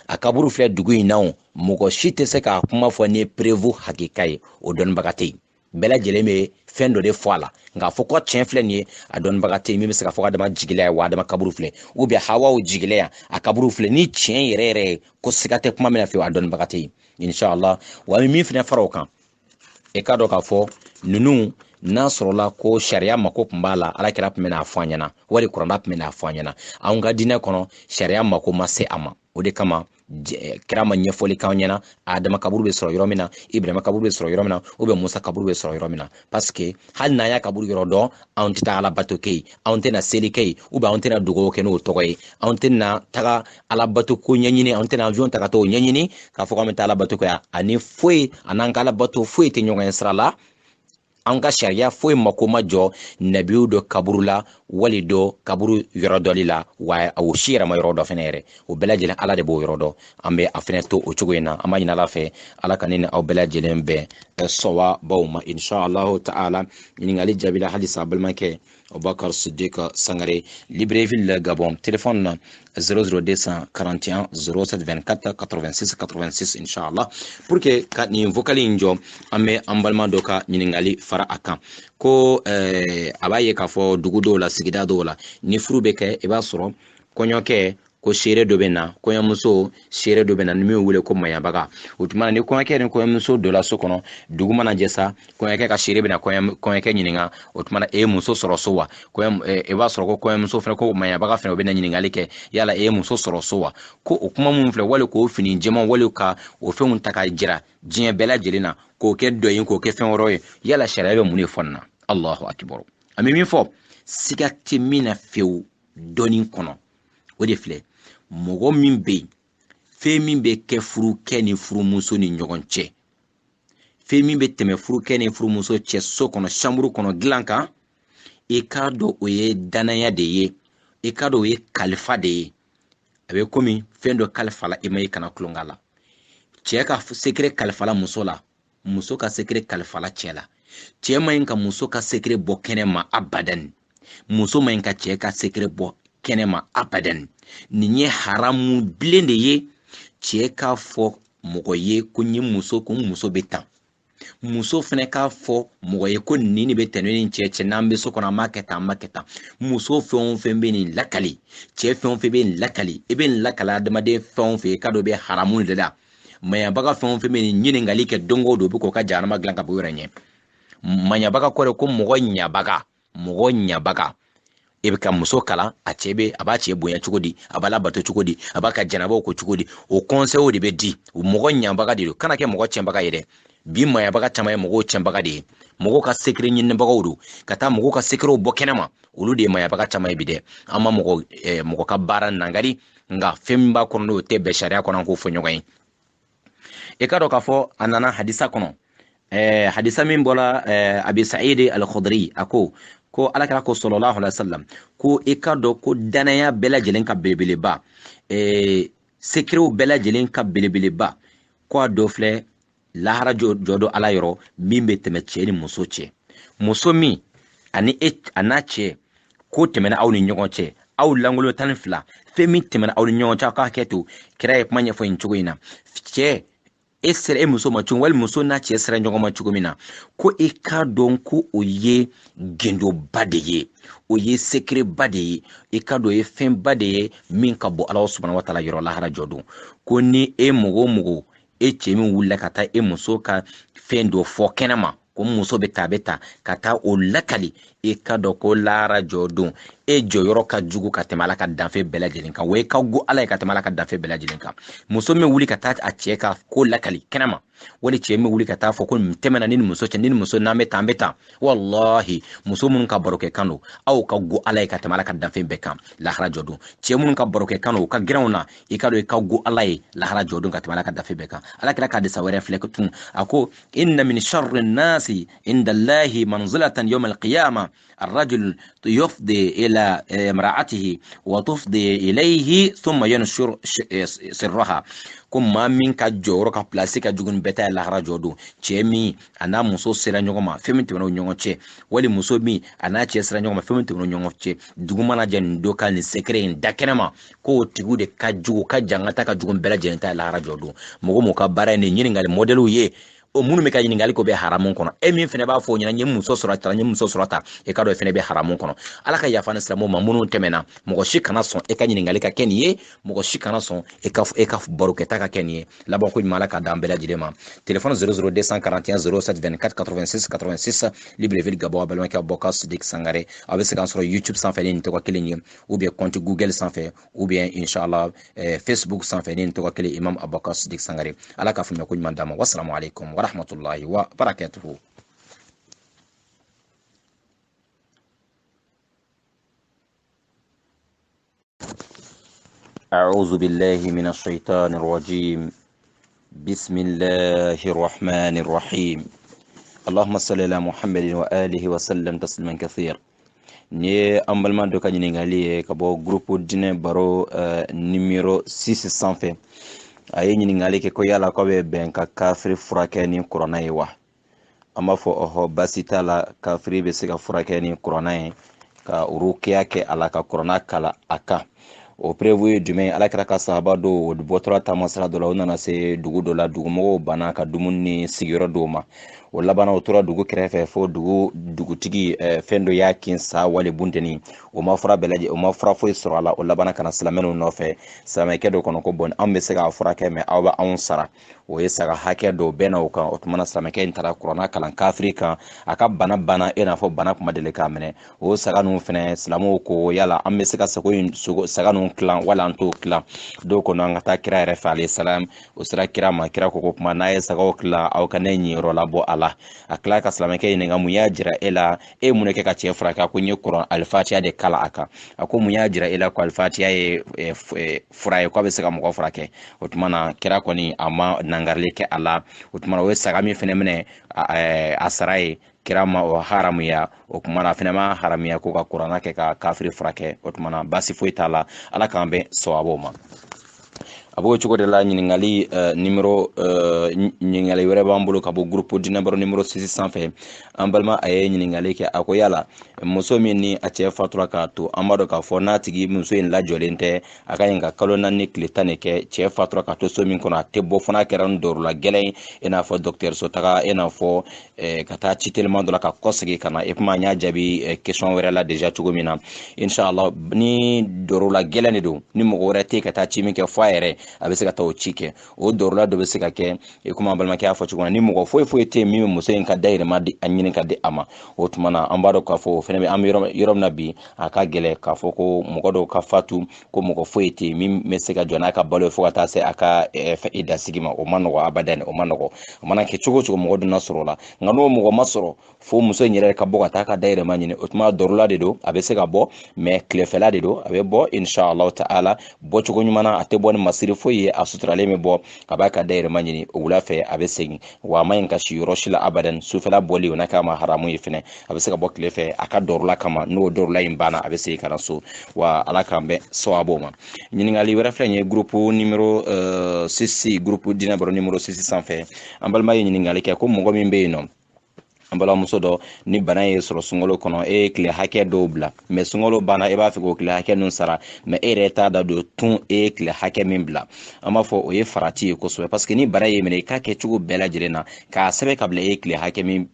a kaburu filɛ dugu in na mɔgɔ si tɛ se k'a kuma fɔ ni prévu hakika ye o dɔnnibaga tɛ yen bɛɛ lajɛlen bɛ fɛn dɔ de fɔ a la nka fɔ ko tiɲɛ filɛ nin ye a dɔnnibaga tɛ yen min bɛ se k'a fɔ adama jigila ye wa adama kaburu filɛ ou bien hawaw jigila yan a kaburu filɛ ni tiɲɛ yɛrɛ yɛrɛ ye ko siga tɛ kuma min na fiyewu a dɔnnibaga tɛ yen inshallah wa an bɛ min fana fara o kan e k'a dɔn k'a fɔ ninnu n'a sɔrɔla ko sariya mako tun b'a la alakira tun bɛna a fɔ an ɲɛna wali kuranna tun bɛna a fɔ an ɲɛna anw ka diinɛ kɔnɔ sariya mako ma se a ma o de kama kira ma ɲɛfɔli k'an ɲɛna adama kaburu bɛ sɔrɔ yɔrɔ min na ibrahima kaburu bɛ sɔrɔ yɔrɔ min na ou bien musa kaburu bɛ sɔrɔ yɔrɔ min na parce que hali n'an y'a kaburu yɔrɔ dɔn anw tɛ taa alabato kɛ yen anw tɛna seli kɛ yen ou bien anw tɛna dugawu kɛ n'o tɔgɔ ye anw tɛna taga alabato ko ɲɛɲini anw tɛna avion ta ka t'o ɲɛɲini k'a fɔ k'an bɛ taa alabato kɛ yan ani foyi an'an ka alabato foyi tɛ ɲɔgɔn ye sira la an ka sariya foyi mako ma jɔ nabiyu dɔ kaburu la wali dɔ kaburu yɔrɔ dɔli la wa o si yɛrɛ ma yɔrɔ dɔ fɛnɛ yɛrɛ o bɛɛ lajɛlen ala de b'o yɔrɔ dɔn an bɛ a fɛnɛ to o cogo in na an b'a ɲini ala fɛ ala ka ne ni aw bɛɛ lajɛlen bɛn sawabaw ma inshallah ta'ala ɲininkali jaabila halisa balimakɛ Abubakar Siddiq Sangare Libreville Gabon téléphone na 00241 0724 86 86 inshallah pour que ka ni vocal in jɔ an bɛ an balima dɔ ka ɲininkali fara a kan ko a b'a ye k'a fɔ dugu dɔw la sigida dɔw la ni furu bɛ kɛ i b'a sɔrɔ kɔɲɔkɛ ko seere dɔ bɛ na kɔɲɔmuso seere dɔ bɛ na ni min wele ko mayabaga o tuma ni kɔɲɔkɛ ni kɔɲɔmuso dɔ la so kɔnɔ dugu mana jɛ sa kɔɲɔkɛ ka seere bɛ na kɔɲɔkɛ ɲininka o tuma e ye muso sɔrɔ so wa i b'a sɔrɔ ko kɔɲɔmuso fana ko mayabaga fana o bɛ na ɲininkali kɛ yala e ye muso sɔrɔ so wa ko o kuma minnu filɛ wali k'o fini jɛman wali ka o fɛnw ta ka jira diɲɛ bɛɛ lajɛlen na k'o kɛ dɔ ye k'o kɛ fɛn wɛrɛ ye yala sariya bɛ mun de fɔ nin na Allahu akibaru an bɛ min fɔ siga tɛ min na fiyewu dɔɔnin kɔnɔ o de filɛ mɔgɔ min bɛ yen fɛn min bɛ kɛ furukɛ ni furumuso ni ɲɔgɔn cɛ fɛn min bɛ tɛmɛ furukɛ ni furumuso cɛ so kɔnɔ chambre kɔnɔ dilan kan i k'a dɔn o ye danaya de ye i k'a dɔn o ye kalifa de ye a bɛ komi fɛn dɔ kalifa la i ma i kana tulonkɛ la cɛ ka secret kalifa la muso la muso ka secret kalifa la cɛ la cɛ ma ɲi ka muso ka secret bɔ kɛnɛ ma abadan muso ma ɲi ka cɛ ka secret bɔ kɛnɛ ma abadan nin ye haramu bilen de ye cɛ k'a fɔ mɔgɔ ye ko n ye muso ko n muso bɛ tan muso fana k'a fɔ mɔgɔ ye ko nin de bɛ tɛnɛ ni cɛ n'an bɛ so kɔnɔ an b'a kɛ tan an b'a kɛ tan muso fɛn o fɛn bɛ nin lakali cɛ fɛn o fɛn bɛ nin lakali i bɛ nin lakali adamaden fɛn o fɛn i ka dɔ bɛ haramu de la maɲabaga fɛn o fɛn bɛ nin ɲininkali kɛ don o don u bɛ k'o ka jahanama dilan ka bɔ yɔrɔ ɲɛ maɲabaga kɔrɔ ko mɔgɔ ɲabaga e bɛ ka muso kalan a b'a cɛ bonya cogo di a b'a labato cogo di a b'a ka jɛnabaw ko cogo di o conseil de bɛ di mɔgɔ ɲabaga de don kana kɛ mɔgɔ cɛnbaga ye dɛ bi mayabaga caman ye mɔgɔw cɛnbaga de ye mɔgɔw ka secret ɲinibagaw don ka taa mɔgɔw ka secretw bɔ kɛnɛ ma olu de ye mayabaga caman ye bi dɛ an ma mɔgɔ ka baara nangari nka fɛn min b'a kɔnɔ n'o tɛ bɛn sariya kɔnɔ an k'o fɔ ɲɔgɔn ye e ka dɔn k'a fɔ a nana hadisa kɔnɔ hadisa min bɔra Abi Sa'id al-Khudri a ko alakira ko sallallahu alaihi wasallam ko i ka dɔn ko danaya bɛɛ lajɛlen ka belebeleba secretw bɛɛ lajɛlen ka belebeleba ko a dɔ filɛ lahara jɔ dɔ ala yɔrɔ min bɛ tɛmɛ cɛ ni muso cɛ muso min ani a n'a cɛ ko tɛmɛna aw ni ɲɔgɔn cɛ aw langolo 12 fɛn min tɛmɛna aw ni ɲɔgɔn cɛ aw ka hakɛ to kira ye kuma ɲɛfɔ nin cogo in na cɛ e sera e muso ma cogo wali muso n'a cɛ sera ɲɔgɔn ma cogo min na ko i k'a dɔn ko o ye gendoba de ye o ye secretba de ye i k'a dɔn o ye fɛnba de ye min ka bɔ Ala subhanahu wa ta'ala yɔrɔ lahara jɔ don ko ni e mɔgɔ o mɔgɔ e cɛ min wulila ka taa e muso ka fɛn dɔ fɔ kɛnɛ ma ko muso bɛ taa ka taa o lakali i ka dɔn ko lahara jɔ don e jɔyɔrɔ ka jugu ka tɛmɛ Ala ka danfɛn bɛɛ lajɛlen kan wa i ka go Ala ye ka tɛmɛ Ala ka danfɛn bɛɛ lajɛlen kan muso min wuli ka taa a cɛ ka ko lakali kɛnɛ ma wali cɛ min wuli ka taa fɔ ko nin tɛmɛna ni muso cɛ ni muso n'an bɛ tan an bɛ tan wallahi muso minnu ka barokɛ kan don aw ka go Ala ye ka tɛmɛ Ala ka danfɛn bɛɛ kan lahara jɔ don cɛ minnu ka barokɛ kan don u ka gɛrɛnw na i ka dɔn i ka go Ala ye lahara jɔ don ka tɛmɛ Ala ka danfɛn bɛɛ kan Ala kira ka hadisa wɛrɛ filɛ tun a ko inna min sharri nasi inda Allahi manzilatan yawm al-qiyamah الرجل يفضي إلى امرأته وتفضي إليه ثم ينشر سرها كم من كجورو كبلاسي كجون بتا lahara jodo chemi ana muso sera nyogoma feminti wono nyongoche wali muso mi ana che sera nyogoma feminti wono nyongoche duguma na jan doka ni secret dakenema ko tigude kajugo kajangata kajugo bela jenta lahara jodo mogo mo ka bara ni nyini ngali modelu ye o munu me ka ɲiningali ko be haramun kono e min fene b'a fɔ ɲɛna ɲe muso sɔrɔ ta ɲe muso sɔrɔ ta e ka dɔ fene be haramun kono ala ka yafa ni silamɛw ma minnu tɛmɛna mɔgɔ si kana sɔn e ka ɲiningali ka kɛ nin ye mɔgɔ si kana sɔn e ka barokɛta ka kɛ nin ye laban ko ɲuman ala ka d'an bɛɛ lajɛlen ma téléphone 00241 07 24 86 86 Libreville Gabon a balimakɛ Abubakar Sidik Sangare a bɛ se k'an sɔrɔ YouTube sanfɛ ni nin tɔgɔ kelen ye ou bien compte Google sanfɛ ou bien inshallah Facebook sanfɛ ni nin tɔgɔ kelen Imam Abubakar Sidik Sangare ala ka faamuya ko ɲuman d'an ma wassalamu alaikum ورحمة الله وبركاته. أعوذ بالله من الشيطان الرجيم بسم الله الرحمن الرحيم اللهم صل على محمد وآله وسلم تسليما كثيرا ni ambalma do kanyini ngali ka bo groupe dine baro numéro 6 sanfɛ aye ɲiningali kɛ ko yala ko bɛ bɛn ka kafiri furakɛ ni kuranna ye wa an b'a fɔ ɔhɔ basi t'a la kafiri bɛ se ka furakɛ ni kuranna ye ka rukiya kɛ a la ka kuranna kala a kan o prévu ye jumɛn ye alakira ka sahaba dɔw bɔtɔla taamasira dɔ la u nana se dugu dɔ la dugumɔgɔw banna ka dumuni ni sigiyɔrɔ dɔw ma o labanna o tora dugu kɛrɛfɛ fo dugutigi fɛn dɔ y'a kin sa wali bunteni o ma fura bɛɛ lajɛ o ma fura foyi sɔrɔ a la o labanna ka na silamɛw nɔfɛ silamɛkɛ dɔ kɔnɔ ko bɔn an bɛ se k'a furakɛ mɛ aw bɛ anw sara o ye saga hakɛ dɔw bɛnna o kan o tumana silamɛkɛ in taara kuranna kalan kafiri kan a ka bana banna i n'a fɔ bana kuma deli k'a minɛ o saga ninnu fɛnɛ silamɛw ko yala an bɛ se ka saga ninnu tilan wala an t'o tilan dɔw kɔnɔ an ka taa kira yɛrɛ fɛ alayhi salam o sera kira ma kira ko kuma n'a ye sagaw tilan aw ka ne ɲiyɔrɔ labɔ a la a tila ka silamɛkɛ ɲininka mun y'a jira e la e mun kɛ ka cɛ furakɛ a ko n ye kuran alifatiya de kala a kan a ko mun y'a jira e la ko alifatiya ye fura ye ko a bɛ se ka mɔgɔ furakɛ o tuma na kira kɔni a ma nangarili kɛ a la o tuma na o ye saga min fɛnɛ minɛ a sara ye kira ma o haramuya o tuma na fɛnɛ ma haramuya ko ka kuranna kɛ ka kafiri furakɛ o tuma na basi foyi t'a la ala k'an bɛn sawabaw ma a b'o cogo de la ɲiningali ɲiningali wɛrɛ b'an bolo ka bɔ groupe dinɛbaro numéro 6 sanfɛ an balima a ye ɲiningali kɛ a ko yala muso min ni a cɛ fatura k'a to an b'a dɔn k'a fɔ n'a tigi muso in lajɔlen tɛ a ka ɲi ka kalo 4 ni tile 10 de kɛ cɛ fatura k'a to so min kɔnɔ a tɛ bɔ fana kɛra n dɔrɔla gɛlɛn i n'a fɔ dɔgɔtɔrɔso taga i n'a fɔ ka taa ci teliman dɔ la ka kɔsegi ka na e kuma an y'a jaabi question wɛrɛ la déjà cogo min na inshallah ni dɔrɔla gɛlɛn de don ni mɔgɔ wɛrɛ tɛ ka taa ci min kɛ fɔ a yɛrɛ a bɛ se ka taa o ci kɛ o dɔrɔla dɔ bɛ se ka kɛ komi an balimakɛ y'a fɔ cogo min na ni mɔgɔ foyi foyi tɛ yen min bɛ muso in ka dayirimɛ a ɲini ka di a ma o tuma na an b'a dɔn k'a fɔ o fana bɛ an bɛ yɔrɔ min na bi a ka gɛlɛn k'a fɔ ko mɔgɔ dɔw ka fatu ko mɔgɔ foyi tɛ yen min bɛ se ka jɔ n'a ka balo ye fo ka taa se a ka dasigi ma o ma nɔgɔ abadan o ma nɔgɔ o mana kɛ cogo o cogo mɔgɔ dun na sɔrɔ o la nka n'o mɔgɔ ma sɔrɔ fo muso in yɛrɛ ka bɔ ka taa ka dayirimɛ ɲini o tuma dɔrɔla de don a bɛ se ka bɔ mɛ tilefɛla de don a bɛ bɔ inshallah ta'ala bɔcogo ɲuman na a tɛ bɔ ni masiri foyi ye a suturalen bɛ bɔ a b'a ka dayirimɛ ɲini o wula fɛ a bɛ segin wa a ma ɲi ka si yɔrɔ si la abadan sufɛla bɔli o n'a k'a ma haramu ye fɛnɛ a bɛ se ka bɔ tile fɛ a ka dɔrɔla kama n'o dɔrɔla in banna a bɛ segin ka na so wa ala k'an bɛn sawabu ma ɲininkali wɛrɛ filɛ nin ye groupe numéro 6 groupe dinɛbaro numéro 6 sanfɛ an balima ye ɲininkali kɛ ko mɔgɔ min bɛ yen nɔ an balimamuso dɔ ni bana ye sɔrɔ sunkalo kɔnɔ e ye tile hakɛ dɔw bila mɛ sunkalo banna e b'a fɛ k'o tile hakɛ ninnu sara mɛ e yɛrɛ t'a da don tun e ye tile hakɛ min bila an b'a fɔ o ye farati ye kosɛbɛ parce que ni bana ye minɛ i k'a kɛ cogo bɛɛ lajɛlen na k'a sɛbɛn ka bila e ye tile hakɛ min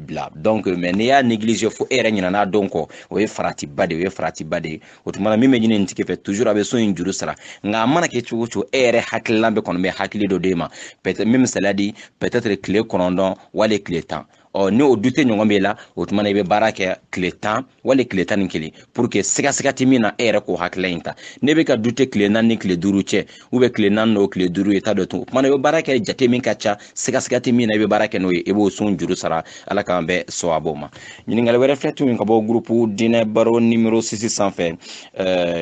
bila donc mɛ n'i y'a négligé fo e yɛrɛ ɲinɛna don kɔ o ye faratiba de ye o ye faratiba de ye o tuma na min bɛ ɲini nin tigi fɛ toujours a bɛ so in juru sara nka a mana kɛ cogo o cogo e yɛrɛ hakililan bɛ kɔni bɛ hakili dɔ d'e ma peut-être min misaliya di peut-être tile 9 wali tile 10 ni o du tɛ ɲɔgɔn b'e la o tuma na i bɛ baara kɛ tile 10 wali tile 11 pour que siga tɛ min na e yɛrɛ k'o hakilila in ta ne bɛ ka du tɛ tile 4 ni tile 5 cɛ ou bien tile 4 n'o tile 5 ye t'a dɔn tun o tuma na i bɛ baara kɛ jate min ka ca siga tɛ min na i bɛ baara kɛ n'o ye i b'o sun juru sara ala k'an bɛn sawabu ma ɲininkali wɛrɛ filɛ tun ka bɔ groupe dinɛ baro numéro 6 sanfɛ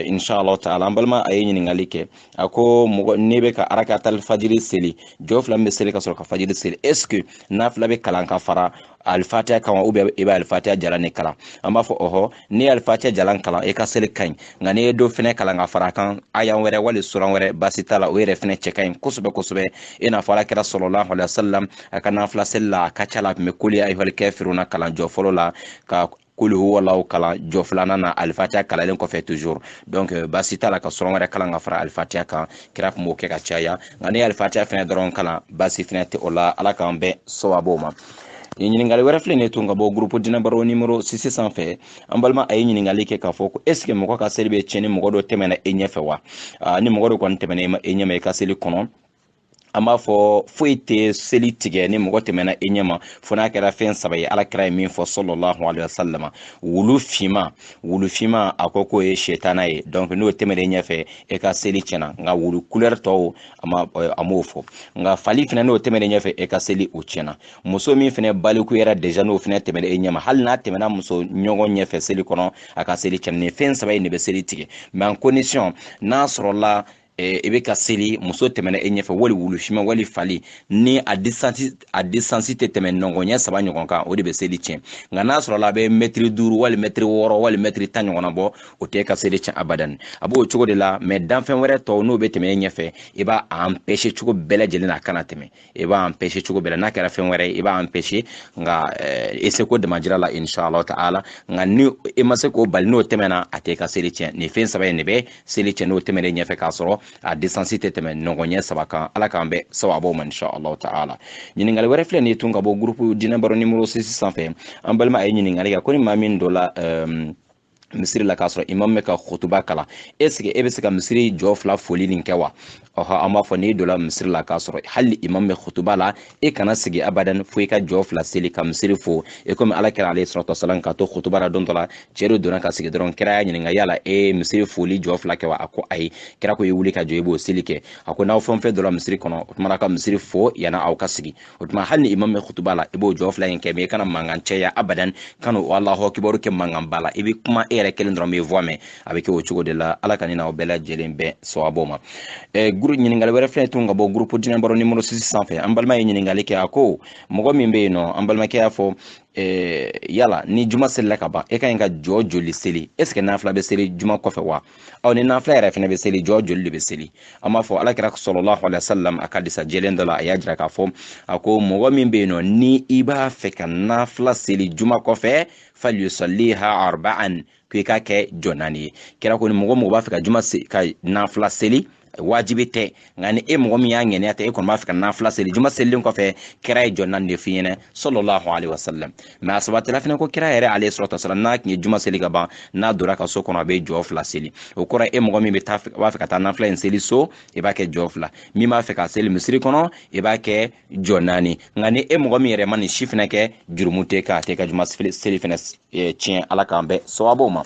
inshallah ta'ala an balima a ye ɲininkali kɛ a ko mɔgɔ ne bɛ ka arakatal fajiri seli jɔ fila min bɛ seli ka sɔrɔ ka fajiri seli est ce que n'a fila bɛ kalan ka fara al-fatiha kan ou bien i b'a al-fatiha jalan ne kalan an b'a fɔ ɔhɔ ni al-fatiha jalan kalan i ka seli ka ɲi nka n'i ye dɔ fɛnɛ kalan ka fara kan ayan wɛrɛ wali suran wɛrɛ basi t'a la o yɛrɛ fɛnɛ cɛ ka ɲi kosɛbɛ kosɛbɛ i n'a fɔ alakira sallallahu alaihi wasallam a ka nafila seli la a ka ca la a tun bɛ kuli ayyuhal kafiruna kalan jɔ fɔlɔ la ka kuli huwallahu kalan jɔ filanan na al-fatiha kalalen kɔfɛ toujours donc basi t'a la ka suran wɛrɛ kalan ka fara al-fatiha kan kira tun b'o kɛ ka caya nka ni al-fatiha fɛnɛ dɔrɔn kalan basi fɛnɛ tɛ o la ala k'an bɛɛ sababu ma ɲininkali wɛrɛ filɛ nin ye tun ka bɔ groupe dinabaro numéro 6 sanfɛ an balima a ye ɲininkali kɛ k'a fɔ ko est ce que mɔgɔ ka seli bɛ tiɲɛ ni mɔgɔ dɔ tɛmɛna e ɲɛfɛ wa ni mɔgɔ dɔ kɔni tɛmɛna e ɲɛma i ka seli kɔnɔ an b'a fɔ foyi tɛ seli tigɛ ni mɔgɔ tɛmɛna e ɲɛma fo n'a kɛra fɛn saba ye alakira ye min fɔ sallallahu alaihi wasallam wulu finma a ko k'o ye shetana ye donc n'o tɛmɛna e ɲɛfɛ e ka seli tiɲɛna nka wulu couleur tɔw a m'o fɔ nka fali fɛnɛ n'o tɛmɛna e ɲɛfɛ e ka seli o tiɲɛna muso min fɛnɛ balikuyara déjà n'o fɛnɛ tɛmɛna e ɲɛma hali n'a tɛmɛna muso ɲɔgɔn ɲɛfɛ seli kɔnɔ a ka seli tiɲɛna nin fɛn saba in de bɛ seli tigɛ mais en condition n'a sɔrɔla i bɛ ka seli muso tɛmɛna e ɲɛfɛ wali wulufinma wali fali ni a distance tɛ tɛmɛ nɔgɔɲɛ 3 ɲɔgɔn kan o de bɛ seli tiɲɛ nka n'a sɔrɔla a bɛ mètre 5 wali mètre 6 wali mètre 10 ɲɔgɔn na bɔ o tɛ ka seli tiɲɛ abadan a b'o cogo de la mais danfɛn wɛrɛ tɔw n'o bɛ tɛmɛ e ɲɛfɛ i b'a empêcher cogo bɛɛ lajɛlen na a kana tɛmɛ i b'a empêcher cogo bɛɛ la n'a kɛra fɛn wɛrɛ i b'a empêcher nka i se ko damajira la inshallah ta'ala nka ni i ma se k'o bali n'o tɛmɛna a tɛ ka seli tiɲɛ nin fɛn saba in de bɛ seli tiɲɛ n'o tɛmɛna e ɲɛfɛ k'a sɔrɔ a distance tɛ tɛmɛ nɔgɔɲɛ 3 kan ala k'an bɛ sababu ma inshallah ta'ala ɲininkali wɛrɛ filɛ nin ye tun ka bɔ groupe dinabaro numéro 6 sanfɛ an balima a ye ɲininkali kɛ ko ni maa min dɔ la misiri la k'a sɔrɔ imam bɛ ka khutuba kalan est ce que e bɛ se ka misiri jɔ 2 foli nin kɛ wa ɔhɔ an b'a fɔ n'i donna misiri la k'a sɔrɔ hali imam bɛ khutuba la e kana sigi abadan fo i ka jɔ 2 seli ka misiri fo e komi alakira alayhi salatu wasalam ka to khutuba la don dɔ la cɛ dɔ donna ka sigi dɔrɔn kira y'a ɲininka yala misiri foli jɔ 2 kɛ wa a ko ayi kira ko i wuli ka jɔ i b'o seli kɛ a ko n'aw fɛn fɛn donna misiri kɔnɔ o tuma ka misiri fo yana aw ka sigi o tuma hali ni imam bɛ khutuba la i b'o jɔ 2 in kɛ mais i kana mankan cɛya abadan kana o Allahu akibaru kɛ mankan ba la i bɛ kuma e yɛrɛ kelen dɔrɔn bɛ voix mɛn a bɛ kɛ o cogo de la ala ka ni n'aw bɛɛ lajɛlen bɛn sababu ma groupe ɲininkali wɛrɛ filɛ tun ka bɔ groupe dinabaro numéro 6 sanfɛ an balima ye ɲininkali kɛ a ko mɔgɔ min bɛ yen nɔ an balimakɛ y'a fɔ yala ni juma selila ka ban e ka ɲi ka jɔ joli seli est ce que nafila bɛ seli juma kɔfɛ wa ni nafila yɛrɛ fɛnɛ bɛ seli jɔ joli de bɛ seli an b'a fɔ alakira sallallahu alaihi wasallam a ka hadisa jɛlen dɔ la a y'a jira k'a fɔ a ko mɔgɔ min bɛ yen nɔ ni i b'a fɛ ka nafila seli juma kɔfɛ falyusalliha arba'an ko i ka kɛ jɔ 4 ye kira ko ni mɔgɔ b'a fɛ ka nafila seli wajibi tɛ nka ni e mɔgɔ min y'a ŋɛniya ta e kɔni b'a fɛ ka nafila seli juma selilen kɔfɛ kira ye jɔ 4 de f'i ɲɛna sallallahu alaihi wasallam mais a sabatila fɛnɛ ko kira yɛrɛ alayhi salatu wasalam n'a tun ye juma seli ka ban n'a donna ka so kɔnɔ a bɛ jɔ 2 seli o kɔrɔ e mɔgɔ min b'a fɛ ka taa nafila in seli so i b'a kɛ jɔ 2 min b'a fɛ ka seli misiri kɔnɔ i b'a kɛ jɔ 4 nka ni e mɔgɔ min yɛrɛ ma nin si fɛnɛ kɛ jurumu tɛ k'a tɛ ka juma seli fɛnɛ tiɲɛ ala k'an bɛɛ sababu ma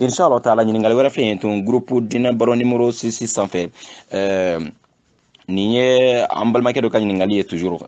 inshallah taala ɲininkali wɛrɛ filɛ yen tun groupe dinabaro numéro 6 sanfɛ nin ye an balimakɛ dɔ ka ɲininkali ye toujours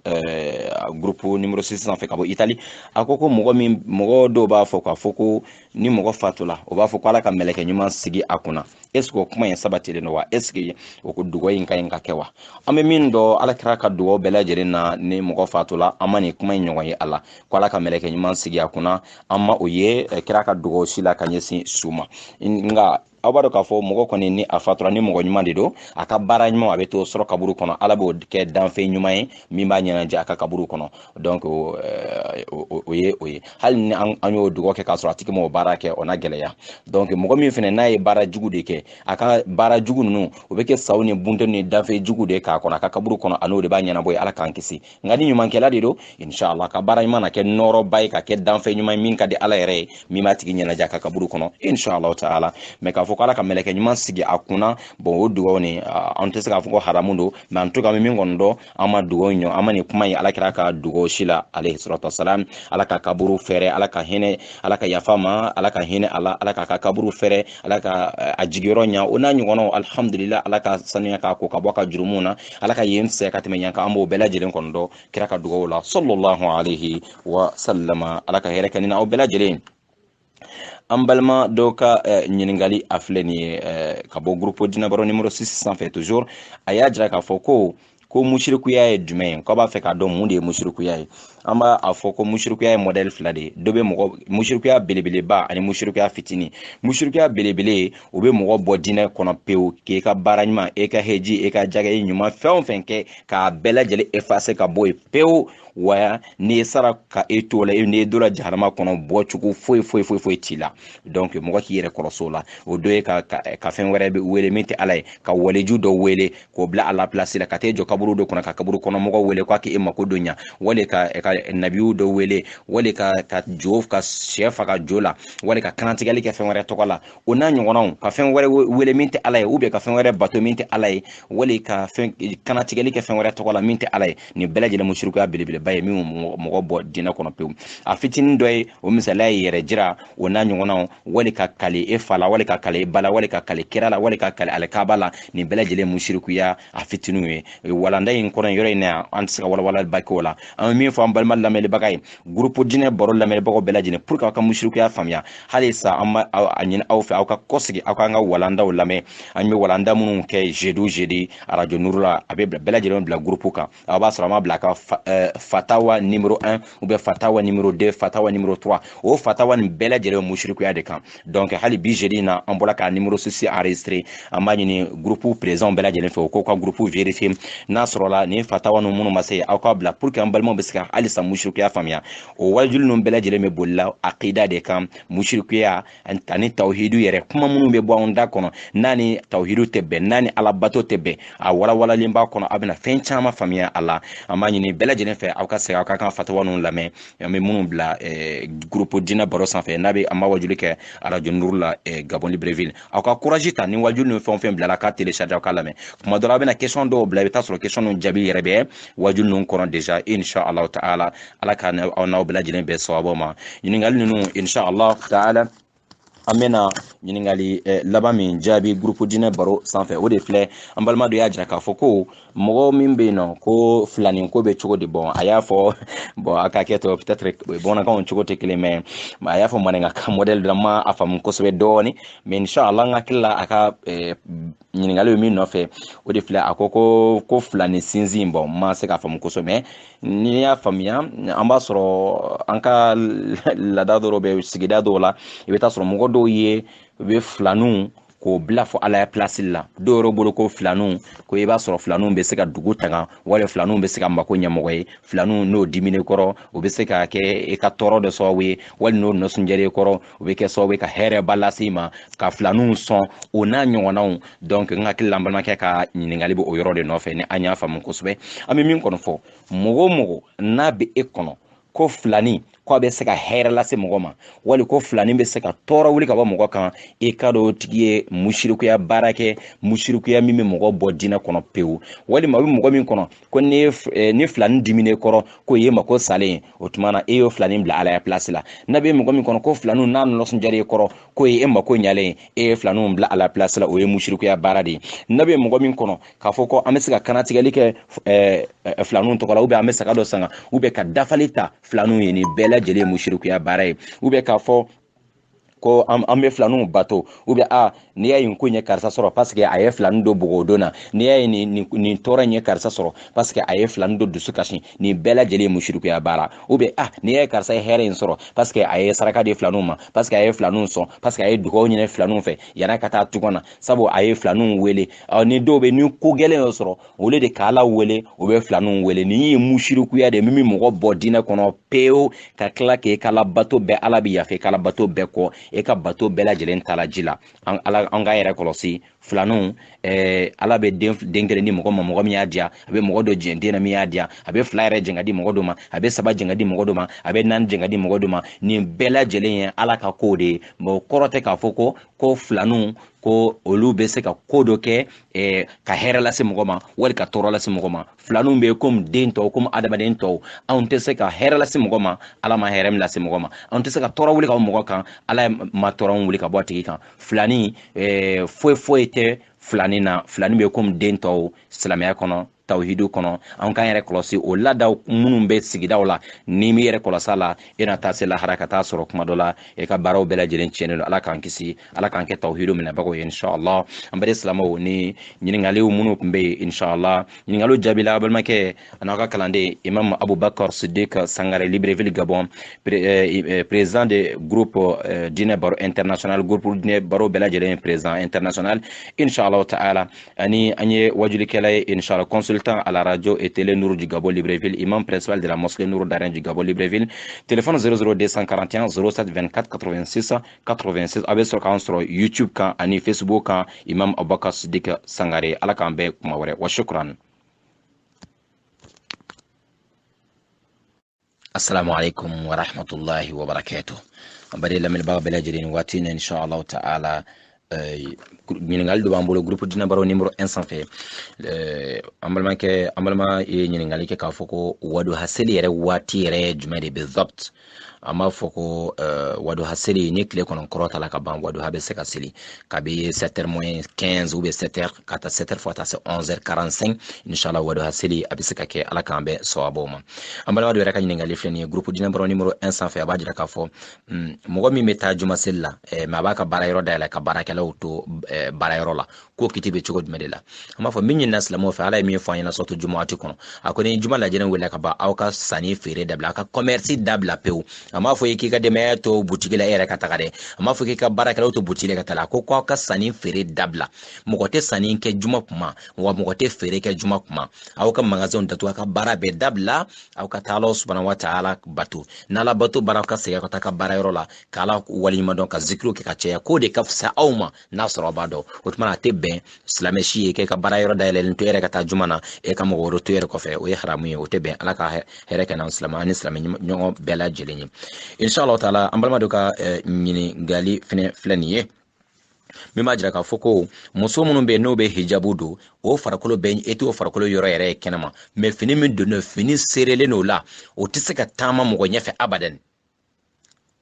groupe numéro 6 sanfɛ ka bɔ Italie a ko mɔgɔ dɔw b'a fɔ k'a fɔ ko ni mɔgɔ fatula o b'a fɔ ko ala ka mɛlɛkɛ ɲuman sigi a kunna est ce que o kuma in sabatilen don wa est ce que o ko dugawu in ka ɲi ka kɛ wa an bɛ min dɔn ala kira ka dugawu bɛɛ lajɛlen na ni mɔgɔ fatula an ma nin kuma in ɲɔgɔn ye a la ko ala ka mɛlɛkɛ ɲuman sigi a kunna an ma o ye kira ka dugawu si la ka ɲɛsin su ma nka aw b'a dɔn k'a fɔ mɔgɔ kɔni ni a fatura ni mɔgɔ ɲuman de don a ka baara ɲuman a bɛ to sɔrɔ kaburu kɔnɔ ala b'o kɛ danfɛn ɲuman ye min b'a ɲɛnajɛ a ka kaburu kɔnɔ donc o ye hali ni an y'o dugawu kɛ k'a sɔrɔ a tigi ma o baara kɛ o na gɛlɛya donc mɔgɔ min fɛnɛ n'a ye baara jugu de kɛ a ka baara jugu ninnu o bɛ kɛ saw ni bunte ni danfɛn jugu de k'a kɔnɔ a ka kaburu kɔnɔ a n'o de b'a ɲɛnabɔ ye ala k'an kisi nka ni ɲumankɛla de don inshallah ka baara ɲuman na kɛ nɔrɔba ye ka kɛ danfɛn ɲuman min ka di ala yɛrɛ ye min b'a tigi ɲɛnajɛ a ka kaburu kɔnɔ inshallah ta'ala mais k'a fɔ ko ala ka mɛlɛkɛ ɲuman sigi a kunna bon o dugawu ni an tɛ se k'a fɔ ko haramu don mais en tout cas min kɔni dɔn an ma dugawu ɲɔ an ma nin kuma ye ala kira ka dugawu si la alayhi salatu wasalam ala ka kaburu fɛrɛ ala ka hinɛ ala ka yafa ma ala ka hinɛ ala ka kaburu fɛrɛ ala ka a jigiyɔrɔ ɲa o n'a ɲɔgɔnnaw alhamdulillah ala ka sanuya k'a ko ka bɔ ka jurumu na ala ka yen fisaya ka tɛmɛ yan kan an b'o bɛɛ lajɛlen kɔni dɔn kira ka dugawu la sallallahu alayhi wa sallama ala ka hɛrɛ kɛ ni na aw bɛɛ lajɛlen an balima dɔw ka ɲininkali a filɛ nin ye ka bɔ groupe dinabaro numéro 6 sanfɛ toujours a y'a jira k'a fɔ ko musirikuya ye jumɛn ye k'a b'a fɛ k'a dɔn mun de ye musirikuya ye an b'a fɔ ko mushrikuya ye modèle fila de dɔ bɛ mɔgɔ mushrikuya belebeleba ani mushrikuya fitini mushrikuya belebele o bɛ mɔgɔ bɔ diinɛ kɔnɔ pewu k'e ka baara ɲuman e ka heji e ka jagaye ɲuman fɛn o fɛn kɛ k'a bɛɛ lajɛlen effacer ka bɔ yen pewu wa n'i sara ka e to la n'i donna jahanama kɔnɔ bɔcogo foyi t'i la donc mɔgɔ k'i yɛrɛ kɔlɔsi o la o dɔ ye ka fɛn wɛrɛ wele min tɛ ala ye ka waleju dɔ wele k'o bila a la place la ka t'e jɔ kaburu dɔ kɔnɔ ka kaburu kɔnɔ mɔgɔ wele k'a k'e mako don ɲa wali ka nabiyu dɔ wele wali ka jo ka sɛ faga jo la wali ka kantigɛli kɛ fɛn wɛrɛ tɔgɔ la o n'a ɲɔgɔnnaw ka fɛn wɛrɛ wele min tɛ ala ye ou bien ka fɛn wɛrɛ bato min tɛ ala ye wali ka kanatigɛli kɛ fɛn wɛrɛ tɔgɔ la min tɛ ala ye nin bɛɛ lajɛlen mushrikuya belebeleba ye min mɔgɔ bɔ diinɛ kɔnɔ pewu a fitinin dɔ ye o misaliya ye yɛrɛ jira o n'a ɲɔgɔnnaw wali ka kale e fa la wali ka kale e ba la wali ka kale kira la wali ka kale alikaba la nin bɛɛ lajɛlen mushrikuya a fitininw ye walanda in kɔnɔ yɔrɔ in na an tɛ se ka walawalaba kɛ o la an bɛ min fɔ an balima lamɛnlibaga ye groupe diinɛ baro lamɛnbagaw bɛɛ lajɛlen pour que aw ka mushrikuya faamuya hali sa an b'a a ɲini aw fɛ aw ka kɔsegi aw k'an ka walandaw lamɛn an bɛ walanda minnu kɛ jeudi radio Nuru la a bɛ bɛɛ lajɛlen bila groupe kan aw b'a sɔrɔ an b'a bila ka fatawa numéro 1 ou bien fatawa numéro 2 fatawa numéro 3 o fatawa nin bɛɛ lajɛlen bɛ mushrikuya de kan donc hali bi jeudi in na an bɔra ka numéro 6 enregistré an b'a ɲini groupe présent bɛɛ lajɛlen fɛ o k'o ka groupe vérifier n'a sɔrɔla nin fatawa ninnu minnu ma se aw k'a bila pour que an balimaw bɛ se ka halisa mushrikuya faamuya o wajulu ninnu bɛɛ lajɛlen bɛ bolila aqida de kan mushrikuya ani tawhidu yɛrɛ kuma minnu bɛ bɔ anw da kɔnɔ n'a ni tawhidu tɛ bɛn n'a ni alabato tɛ bɛn a walawalalen b'a kɔnɔ a bɛna fɛn caman faamuya a la an b'a ɲini bɛɛ lajɛlen fɛ aw ka segin aw ka kan fatawa ninnu lamɛn an bɛ minnu bila groupe diinɛ baro sanfɛ n'a bɛ an b'a wajuli kɛ radio Nuru la Gabon Libreville aw ka courage ta ni wajulu ni fɛn o fɛn bilala k'a télécharger aw k'a lamɛn kuma dɔ la a bɛna question dɔw bila i bɛ taa sɔrɔ question ninnu jaabi yɛrɛ bɛ wajulu ninnu kɔnɔ déjà inshallah ta'ala ala ka aw n'aw bɛɛ lajɛlen bɛn sababu ma ɲininkali ninnu inshallah ta'ala an bɛna ɲininkali laban min jaabi groupe diinɛ baro sanfɛ o de filɛ an balima dɔ y'a jira k'a fɔ ko mɔgɔ min bɛ yen nɔ ko filanin ko bɛ cogo di bɔn a y'a fɔ bɔn a ka kɛ to peut-être bamanankanw cogo tɛ kelen mais a y'a fɔ maninka modèle dɔ ma a faamu kosɛbɛ dɔɔni mais inshallah an hakili la a ka ɲininkali bɛ min nɔfɛ o de filɛ a ko ko filanin sinsin bɔn ma se k'a faamu kosɛbɛ mais n'i y'a faamuya an b'a sɔrɔ an ka laada dɔw bɛ sigida dɔw la i bɛ taa sɔrɔ mɔgɔ dɔw ye u bɛ filaninw k'o bila fɔ ala ya place la dɔw yɛrɛ bolo ko filaninw ko i b'a sɔrɔ filaninw bɛ se ka dugu tanga wali filaninw bɛ se ka mako ɲɛmɔgɔ ye filaninw n'o dimine kɔrɔ o bɛ se ka kɛ i ka tɔɔrɔ dɔ sababu ye wali n'o nɔsunjɛri kɔrɔ o bɛ kɛ sababu ye ka hɛrɛba lase i ma ka filaninw sɔn o n'a ɲɔgɔnnaw donc n hakili la n balimakɛ ka ɲininkali bɛ o yɔrɔ de nɔfɛ ni an y'a faamu kosɛbɛ an bɛ min kɔni fɔ mɔgɔ o mɔgɔ n'a bɛ e kɔnɔ ko filanin ko a bɛ se ka hɛrɛ lase mɔgɔ ma wali ko filanin bɛ se ka tɔɔrɔ wuli ka bɔ mɔgɔ kan i ka dɔn o tigi ye musirikuya baara kɛ musirikuya min bɛ mɔgɔ bɔ diinɛ kɔnɔ pewu walima a bɛ mɔgɔ min kɔnɔ ko ni filanin dimine kɔrɔ ko ye mako salen o tuma na e y'o filanin bila ala ya place la n'a bɛ mɔgɔ min kɔnɔ ko filaninw n'a nɔsɔnjara e kɔrɔ ko ye e mako ɲalen e ye filaninw bila ala place la o ye musirikuya baara de ye n'a bɛ mɔgɔ min kɔnɔ k'a fɔ ko an bɛ se ka kanatigɛli kɛ filaninw tɔgɔ la ou bien an bɛ saga dɔ sanga ou bien ka dafali ta filaninw ye nin bɛɛ lajɛlen ye musirikuya baara ye ou bien k'a fɔ ko an bɛ filaninw bato ou bien n'i y'a ye nin ko in ye karisa sɔrɔ parce que a ye filanin dɔ bugɔ o don na n'i y'a ye nin tɔɔrɔ in ye karisa sɔrɔ parce que a ye filanin dɔ dusu kasi nin bɛɛ lajɛlen ye musirikuya baara ou bien n'i y'a ye karisa ye hɛrɛ in sɔrɔ parce que a ye saraka di filaninw ma parce que a ye filaninw sɔn parce que a ye dugawu ɲini filaninw fɛ yan'a ka taa tunga na sabu a ye filaninw wele ni dɔw bɛ ni ko gɛlɛn y'o sɔrɔ olu de k'ala wele o bɛ filaninw wele nin ye musirikuya de min bɛ mɔgɔ bɔ diinɛ kɔnɔ pewu ka tila k'e k'ala bato bɛɛ ala bɛ yafa k'ala bato bɛɛ kɔ e ka bato bɛɛ lajɛlen ta la ji la an ka yɛrɛ kɔlɔsi filaninw ala bɛ den kelen di mɔgɔ ma mɔgɔ min y'a diya a bɛ mɔgɔ dɔ jɛn den na min y'a diya a bɛ fila yɛrɛ jɛn ka di mɔgɔ dɔ ma a bɛ saba jɛn ka di mɔgɔ dɔ ma a bɛ naani jɛn ka di mɔgɔ dɔ ma nin bɛɛ lajɛlen ye ala ka ko de ye o kɔrɔ tɛ k'a fɔ ko filaninw ko olu bɛ se ka ko dɔ kɛ ka hɛrɛ lase mɔgɔ ma wali ka tɔɔrɔ lase mɔgɔ ma filaninw bɛ komi den tɔw komi adamaden tɔw anw tɛ se ka hɛrɛ lase mɔgɔ ma ala ma hɛrɛ min lase mɔgɔ ma anw tɛ se ka tɔɔrɔ wuli ka bɔ mɔgɔ kan ala ma tɔɔrɔ wuli ka bɔ a tigi kan filanin foyi tɛ filanin na filanin bɛ komi den tɔw silamɛya kɔnɔ tawhidu kono an kan yɛrɛ kɔlɔsi o ladaw minnu bɛ sigidaw la ni mi yɛrɛ kɔlɔsa la e na taa se lahara ka taa sɔrɔ kuma dɔ la e ka baaraw bɛɛ lajɛlen tiɲɛnen don ala k'an kisi ala k'an kɛ tawhidu minɛbagaw ye inshallah an bɛ silamɛw ni ɲininkaliw minnu tun bɛ yen inshallah ɲininkaliw jaabila balimakɛ an'aw ka kalanden imam abubakar siddiq sangare libreville gabon président de groupe dinɛ baro international groupe dinɛ baro bɛɛ lajɛlen président international inshallah ta'ala ani an ye wajulikɛla ye inshallah consultant à la radio et télé Nour du Gabon Libreville imam principal de la mosquée Nour d'Aren du Gabon Libreville téléphone 00241 07 24 86 86 a bɛ sɔrɔ k'an sɔrɔ YouTube kan ani Facebook kan imam abubakar siddiq sangare ala k'an bɛɛ kuma wɛrɛ wa shukran. Assalamu alaikum wa rahmatullahi wa barakatuh. Bari lamil ba bela jirin watina inshallah ta'ala ɲininkali dɔ b'an bolo groupe dinɛ baro numéro 1 sanfɛ an balima ye ɲininkali kɛ k'a fɔ ko wadu haseli yɛrɛ waati yɛrɛ jumɛn de bɛ zabt an b'a fɔ ko wadu haseli ni tile kɔnɔ kɔrɔta la ka ban wadu ha bɛ se ka seli kabi 7h-15 ou bien 7h ka taa 7h fo ka taa se 11h45 inshallah wadu haseli a bɛ se ka kɛ ala k'an bɛɛ sawabaw ma an balima dɔ yɛrɛ ka ɲininkali filɛ nin ye groupe dinɛ baro numéro 1 sanfɛ a b'a jira k'a fɔ mɔgɔ min bɛ taa juma seli la mais a b'a ka baara yɔrɔ dayɛlɛ ka baarakɛlaw to baarayɔrɔ la ko kiti bɛ cogo jumɛn de la an b'a fɔ min ɲinina silamɛw fɛ ala ye min fɔ an ɲɛna sɔrɔtu jumuati kɔnɔ a ko ni juma lajɛlen wele ka ban aw ka sanni feere dabila aw ka commerce dabila pewu a m'a fɔ k'i ka denbaya to butigi la e yɛrɛ ka taga dɛ a m'a fɔ k'i ka baarakɛlaw to butigi la ka taga ko k'aw ka sanni feere dabila mɔgɔ tɛ sanni kɛ juma kuma wa mɔgɔ tɛ feere kɛ juma kuma aw ka magasinw datugu aw ka baara bɛɛ dabila aw ka taa Ala subhanahu wa ta'ala bato n'ala bato baara ka segin ka taa ka baarayɔrɔ la k'ala waleɲuman dɔn ka zikiriw kɛ ka caya k'o de ka fisa aw ma n'a sɔrɔ aw b'a dɔn o tuma a tɛ bɛn silamɛ si ye k'e ka baarayɔrɔ dayɛlɛlen to e yɛrɛ ka taa juma na e ka mɔgɔ wɛrɛ to yɛrɛ kɔfɛ o ye haramu ye o tɛ bɛn ala ka hɛrɛ kɛ n'an silamɛ ani silamɛ ɲɔgɔn bɛɛ lajɛlen ye inshallah taala an balima dɔ ka ɲininkali fɛnɛ filɛ nin ye min b'a jira k'a fɔ ko muso minnu bɛ yen n'o bɛ hijabu don o farikolo bɛ e t'o farikolo yɔrɔ yɛrɛ ye kɛnɛma mais fini min don fini seerelen n'o la o tɛ se ka taama mɔgɔ ɲɛfɛ abadan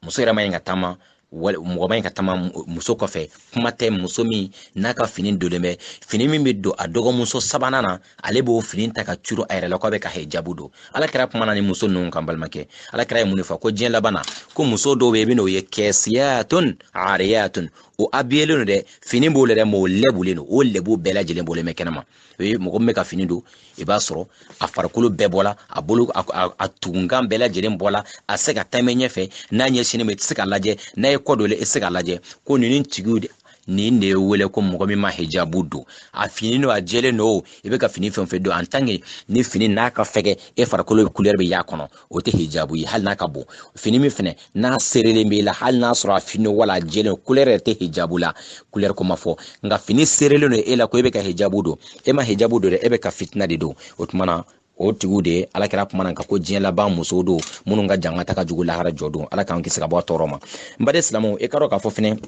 muso yɛrɛ ma ɲi ka taama mɔgɔ ma ɲi ka taama muso kɔfɛ kuma tɛ muso min n'a ka fini donnen bɛ fini min bɛ don a dɔgɔmuso sabanan na ale b'o fini ta ka curu a yɛrɛ la k'a bɛ ka hijabu don ala kɛra kuma na ni muso ninnu kan balimakɛ ala kɛra ye mun de fɔ ko diɲɛ laban na ko muso dɔw bɛ yen i bɛ n'o ye kɛsiyatun ariyatun o abiyelen don dɛ fini b'o la dɛ mais o lɛbulen don o lɛbu bɛɛ lajɛlen bɔlen bɛ kɛnɛma o ye mɔgɔ min bɛ ka fini don i b'a sɔrɔ a farikolo bɛɛ bɔla a bolo a tugunkan bɛɛ lajɛlen bɔla a se ka tɛmɛ ɲɛfɛ n'a ɲɛsinnen bɛ i tɛ se ka lajɛ n'a ye kɔ dɔ la i tɛ se ka lajɛ ko nin tigiw nin de ye wele ko mɔgɔ min ma hijabu don a fini no a jɛlen no i bɛ ka fini fɛn fɛn don en tant que ni fini n'a ka fɛgɛ e farikolo couleur bɛ y'a kɔnɔ o tɛ hijabu ye hali n'a ka bon fini min fɛnɛ n'a serelen b'i la hali n'a sɔrɔ a fini wala a jɛlen couleur yɛrɛ tɛ hijabu la couleur ko ma fɔ nka fini serelen do e la ko e bɛ ka hijabu don e ma hijabu don dɛ e bɛ ka fitina de don o tuma na o tigiw de ala kɛra kuma na ka ko diɲɛ laban musow don minnu ka janga ta ka jugu lahara jɔ don ala k'an kisi ka bɔ a tɔɔrɔ ma n baden silamɛw e ka dɔn k'a fɔ fɛnɛ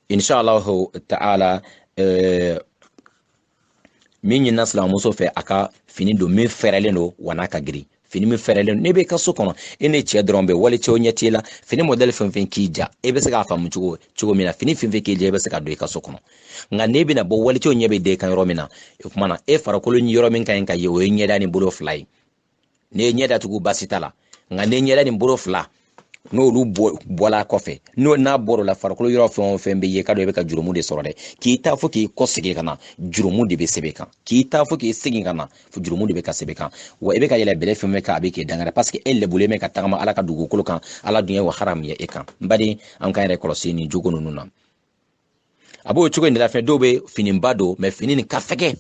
inshallah ta'ala min ɲinina silamɛmuso fɛ a ka fini don min fɛrɛlen don wa n'a ka girin fini min fɛrɛlen ne bɛ ka so kɔnɔ e ne cɛ dɔrɔn bɛ wali cɛw ɲɛ t'i la fini modèle fɛn fɛn k'i ja e bɛ se k'a faamu cogo min na fini fɛn fɛn k'i ja e bɛ se ka don i ka so kɔnɔ nka n'e bɛna bɔ wali cɛw ɲɛ bɛ den kan yɔrɔ min na o tuma na e farikolo yɔrɔ min ka ɲi ka ye o ye ɲɛda ni bolo fila ye ne ye ɲɛda tugu basi t'a la nka ne ɲɛda ni bolo fila n'olu bɔla kɔfɛ n'a bɔr'o la farikolo yɔrɔ fɛn o fɛn bɛ ye ka dɔn i bɛ ka jurumu de sɔrɔ dɛ k'i ta fo k'i kɔ segin ka na jurumu de bɛ sɛbɛn kan k'i ta fo k'i segin ka na jurumu de bɛ ka sɛbɛn kan wa i bɛ ka yɛlɛ bɛlɛ fɛn fɛn kan a bɛ k'i dangara parce que e lɛbulen bɛ ka tagama ala ka dugukolo kan ala dun ye wa haram ye e kan n baden an k'an yɛrɛ kɔlɔsi nin jogo ninnu na a b'o cogo in de la fɛnɛ dɔw bɛ finiba don mais fini nin ka fɛgɛ